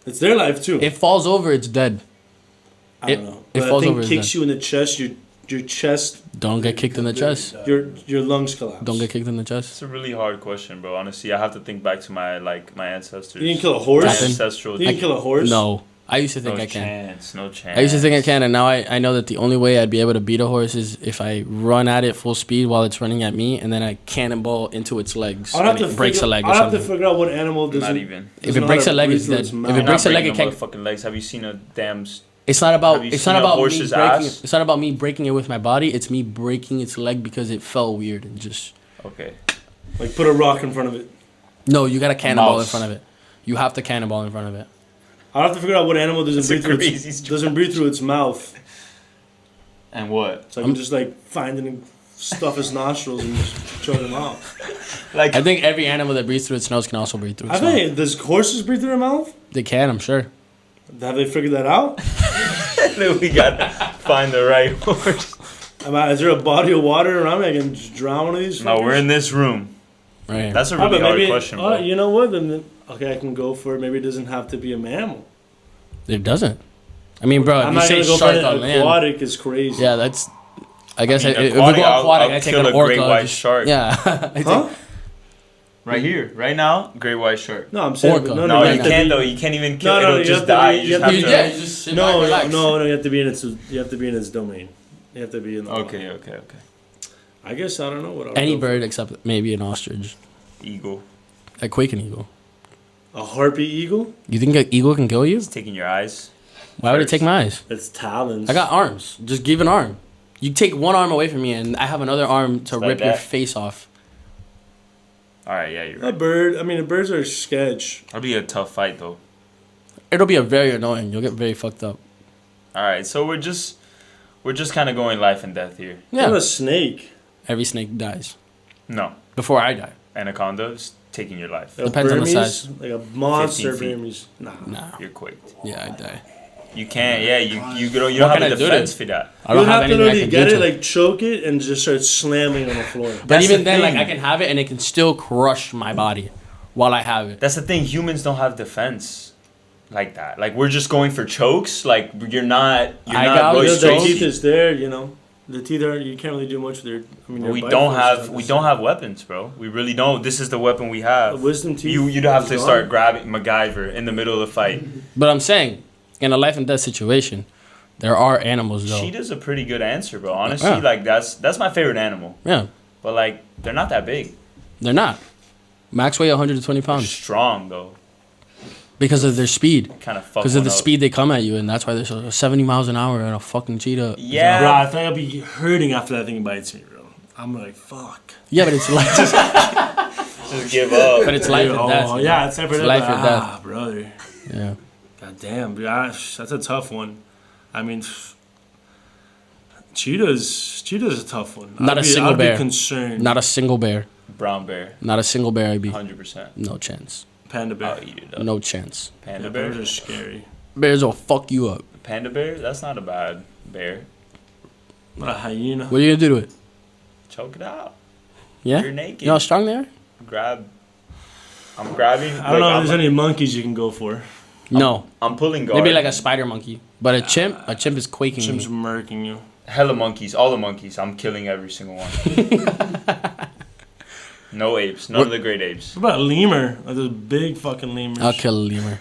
It's their life too. It falls over, it's dead. I don't know. it But falls I think over, it's kicks dead. you in the chest. Your chest, Don't get kicked in the chest. your lungs collapse. Don't get kicked in the chest. It's a really hard question, bro. Honestly, I have to think back to my ancestors. You can kill a horse. My Captain. ancestral. You can kill a horse. No. I used to think no I can. chance. No chance. I used to think I can, and now I know that the only way I'd be able to beat a horse is if I run at it full speed while it's running at me, and then I cannonball into its legs. I'll have and to it breaks a leg or I'll have to something. figure out what animal doesn't. Not even. If it breaks a leg, it's dead. If You're it not breaks a leg, breaking it can't. no motherfucking legs. Have you seen a damn? It's not about. Have you It's seen not a about me horse's breaking. ass? It's not about me breaking it with my body. It's me breaking its leg because it fell weird and just. Okay. Like put a rock in front of it. No, you got a cannonball in Mouse. front of it. You have to cannonball in front of it. I'll have to figure out what animal doesn't That's a breathe through crazy its, doesn't breathe through its mouth. And what? So I can just like find it and stuff its nostrils and just choke him out. Like I think every animal that breathes through its nose can also breathe through I its mouth. think does horses breathe through their mouth? They can, I'm sure. Have they figured that out? we gotta find the right horse. Is there a body of water around me I can just drown one of these? No, we're fuckers? in this room. Right. That's a Oh, really but hard maybe, question, bro. you know what? Then okay, I can go for it. Maybe it doesn't have to be a mammal. It doesn't. I mean, bro, I'm if not you gonna say go shark for on an land, aquatic. Is crazy. yeah, that's. I guess I mean, if we aquatic, go aquatic, I'll I take kill an a orca. great white just- shark. Yeah. I Huh? take, Right here, right now, great white shark. No, I'm saying Orca. no, No, you you have to can't be- though. You can't even kill. No, no, It'll you just have to die. be- You you just have have to- to. yeah, you just sit back, No, relax. no, you have to be in its. You have to be in its domain. You have to be in the. Okay, okay, okay. I guess I don't know what. I'll any go for. bird except maybe an ostrich. Eagle. A quaking eagle. A harpy eagle. You think an eagle can kill you? It's taking your eyes. Why would it first. take my eyes? Its talons. I got arms. Just give an arm. You take one arm away from me, and I have another arm to Like rip your that? face off. All right, yeah, you're a right. bird. I mean, birds are sketch. That'll be a tough fight though. It'll be a very annoying. You'll get very fucked up. All right, so we're just kind of going life and death here. What a Yeah. snake. Every snake dies No, before I die. anaconda is taking your life. A Depends on the Burmese, size. Like a monster 15 feet. Burmese. Nah. Nah. You're quaked. Yeah, I die. You can't. Yeah, you don't What have can a I do to defense it? for that. I don't You'd have have to anything I really can get do it, to it. like choke it, and just start slamming on the floor. But That's even the then, like thing. I can have it, and it can still crush my body while I have it. That's the thing. Humans don't have defense like that. Like we're just going for chokes. Like you're not. You're I not got Royce it. The Jones. teeth Gracie. is there, you know. The teeth are. You can't really do much with their. I mean, their We bite don't force is have. not We the don't same. have weapons, bro. We really don't. This is the weapon we have. Wisdom teeth. You'd have to is start gone. grabbing MacGyver in the middle of the fight. But I'm saying, in a life and death situation, there are animals though. Cheetah's a pretty good answer, bro. Honestly, Yeah. like that's my favorite animal. Yeah, But like they're not that big. they're not. Max weigh 120 They're pounds strong though. because of their speed. Kind of fuck. Because of one the up. speed they come at you, and that's why they're so 70 miles an hour and a fucking cheetah. Yeah. Bro, I think I'll be hurting after that thing bites me, bro. I'm like, fuck. Yeah, but it's life. Just give up. but it's life and death. Oh, yeah, it's never life or death. Ah, brother. Yeah. God damn, gosh, that's a tough one. I mean, cheetah's a tough one. Not a single I'd bear. be concerned. Not a single bear. Brown bear. Not a single bear. I'd be 100%. no chance. Panda bear. I'll eat it up. No chance. Panda Yeah, bear. bears are scary. Bears will fuck you up. Panda bear. That's not a bad bear. Not a hyena. What are you gonna do to it? Choke it out. Yeah. You're naked. You know how strong they are? Grab. I'm grabbing. I don't know if I'm, there's any monkeys you can go for. No. I'm pulling guard. Maybe like a spider monkey. But a chimp is quaking Chimps me. murking you. Hella monkeys. All the monkeys. I'm killing every single one. No apes. None of the great apes. What about a lemur? Like those big fucking lemurs. I'll kill a lemur.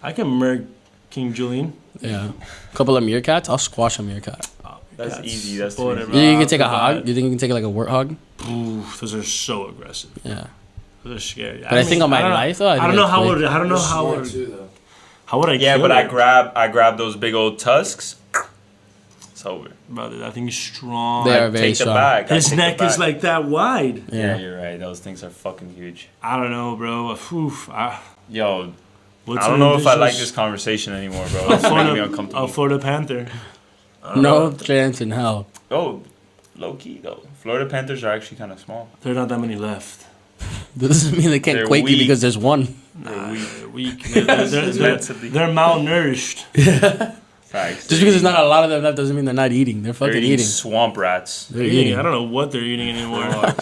I can murk King Julian. Yeah. A couple of meerkats, I'll squash a meerkat. Oh, That's cats. easy, that's too Whatever. easy. You can take a I'll hog? provide. You think you can take like a warthog? Oof, those are so aggressive. Yeah. Those are scary. But I think on my don't know- life, though, I I think don't know I'd how quit. would I don't know They're how smart would too, though. how would I Yeah, kill but it? I grab those big old tusks. It's over. Brother, I think he's strong. They are I very take the strong. bag. I His take the neck is bag. like that wide. Yeah, Yeah. you're right. Those things are fucking huge. I don't know, bro. Oof, Yo, what's I don't an know if I like indigenous- this conversation anymore, bro. A It's making me Florida, uncomfortable. a Florida Panther. No chance in hell. Oh, low key though. Florida Panthers are actually kind of small. There are not that many left. That doesn't mean they can't They're quake you weak. because there's one. They're weak. They're malnourished. Facts. Just because there's not a lot of them, that doesn't mean they're not eating. They're fucking They're eating. swamp rats. They're eating. I don't know what they're eating anymore.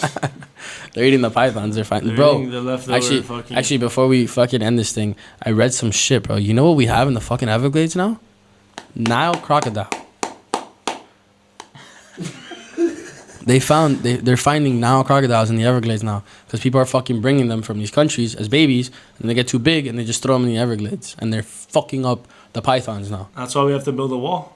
They're eating the pythons. They're fine, They're bro. eating the leftover Actually, before we fucking end this thing, I read some shit, bro. You know what we have in the fucking Everglades now? Nile crocodile. They're finding Nile crocodiles in the Everglades now because people are fucking bringing them from these countries as babies, and they get too big and they just throw them in the Everglades, and they're fucking up the pythons now That's why we have to build a wall.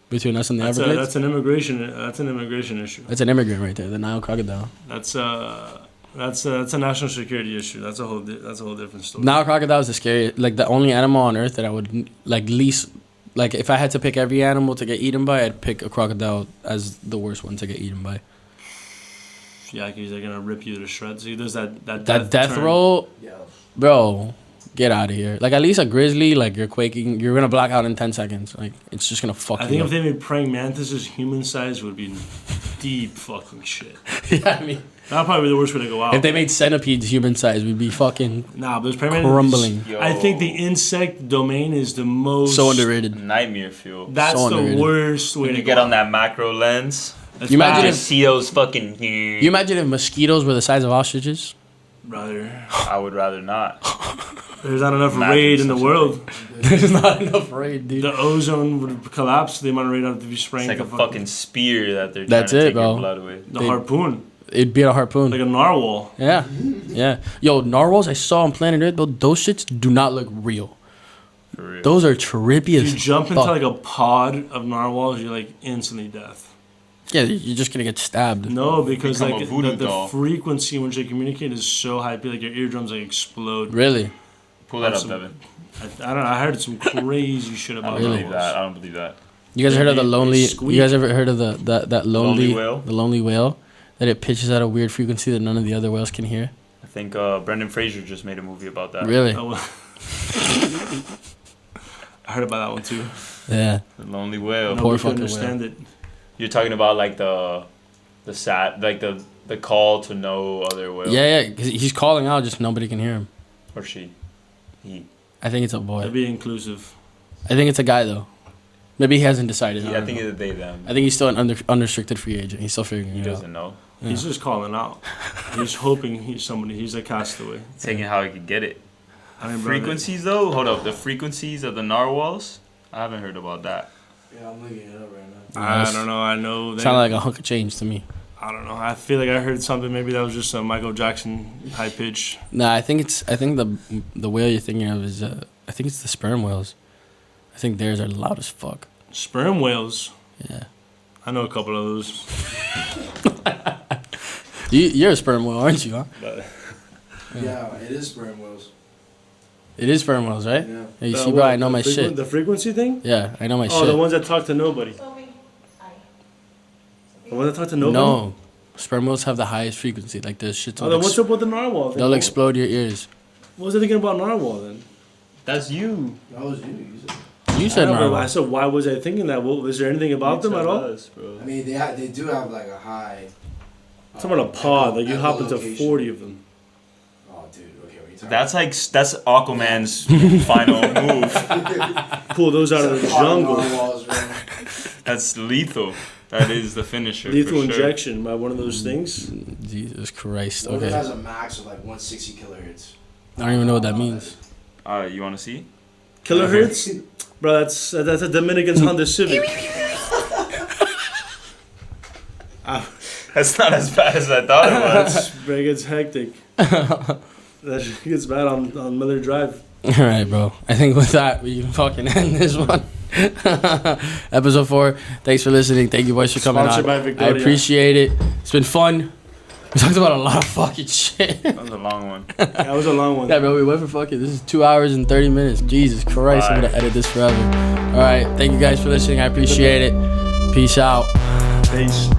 between us and the That's Everglades. an immigration issue. That's an immigrant right there, the Nile crocodile. That's a national security issue. That's a whole different story. Nile crocodile is the scariest, like the only animal on earth that I would like least. Like, if I had to pick every animal to get eaten by, I'd pick a crocodile as the worst one to get eaten by. Yeah, because they're gonna rip you to shreds. There's that Death roll, Yeah. bro, get out of here. Like, at least a grizzly, like, you're quaking, you're gonna black out in 10 seconds. Like, it's just gonna fuck I you think up. if they made praying mantises human size, would be deep fucking shit. Yeah, I mean, That'd probably be the worst way to go out. if they made centipedes human size, we'd be fucking Nah, but there's praying mantises. crumbling. Yo. I think the insect domain is the most. So underrated. Nightmare fuel. That's so the underrated. worst way When to you go get out. on that macro lens, That's You imagine bad. if- see those fucking. You imagine if mosquitoes were the size of ostriches? Brother, I would rather not. there's not enough Imagine raid in the such a world. There's not enough raid, dude. The ozone would collapse. The amount of raid out to be spraying. It's like a the fucking spear that they're That's trying to it, take bro. your blood away. the harpoon, It'd be a harpoon. like a narwhal. Yeah, yeah. Yo, narwhals I saw on Planet Earth, those shits do not look real. For real. Those are trippy If as you jump into fuck. like a pod of narwhals, you're like instantly death. Yeah, you're just gonna get stabbed. No, because Become like a voodoo the doll. frequency in which they communicate is so high, like your eardrums like explode. Really? Pull that up, Awesome. Devin. I don't know. I heard some crazy shit I about don't Really? believe that. I don't believe that. You guys heard of the They lonely? squeak. You guys ever heard of that lonely whale? The lonely whale, that it pitches at a weird frequency that none of the other whales can hear. I think Brendan Fraser just made a movie about that. Really? Oh, well. I heard about that one too. Yeah. The lonely whale. Poor Nobody could fucking understand it. You're talking about like the sat like the call to no other whale. Yeah, yeah. 'Cause he's calling out, just nobody can hear him. Or she. He. I think it's a boy. To be inclusive. I think it's a guy though. Maybe he hasn't decided. He I I don't think know. it's they them. I think he's still an unrestricted free agent. He's still figuring He it out. doesn't know. Yeah. He's just calling out. He's hoping he's somebody. He's a castaway. Taking how he could get it. I mean, brother, Frequencies though? Hold up. The frequencies of the narwhals? I haven't heard about that. Yeah, I'm looking it up right now. I don't know. I know. Sounded like a hunk of change to me. I don't know. I feel like I heard something. Maybe that was just a Michael Jackson high pitch. Nah, I think the whale you're thinking of is I think it's the sperm whales. I think theirs are loud as fuck. Sperm whales. Yeah. I know a couple of those. You're a sperm whale, aren't you? Huh? Yeah, it is sperm whales. It is sperm whales, right? Yeah. Yeah, you see, bro, I know my shit. The frequency thing? Yeah, I know my Oh, shit. the ones that talk to nobody. The ones that talk to nobody? No, sperm whales have the highest frequency. Like the shit. Oh, then what's up with the narwhal thing? They'll explode your ears. What was I thinking about narwhal then? That's you. That was you. You said. You I said know, but I narwhal. said, why was I thinking that? Well, is there anything about them at all? I mean, they do have like a high. I'm talking about a pod. Like you hop into echolocation. 40 of them. Oh, dude. Okay, what are you talking That's Aquaman's final move. Pull those out of the jungle. Walls, bro. That's lethal. That is the finisher. Lethal for sure. injection by one of those things. Jesus Christ. One of them Okay. has a max of like 160 kilohertz. I don't even know what that means. You want to see? Kilohertz? Bro, that's a Dominican's Honda Civic. That's not as bad as I thought it was. Bro, it gets hectic. That shit gets bad on Miller Drive. All right, bro. I think with that, we can fucking end this one. Episode 4. Thanks for listening. Thank you, boys, for coming Sponsored on. by Victoria. I appreciate it. It's been fun. We talked about a lot of fucking shit. That was a long one. That was a long one. Yeah, bro, we went for fucking. This is 2 hours and 30 minutes. Jesus Christ, I'm Bye. gonna edit this forever. All right, thank you guys for listening. I appreciate it. Peace out. Peace.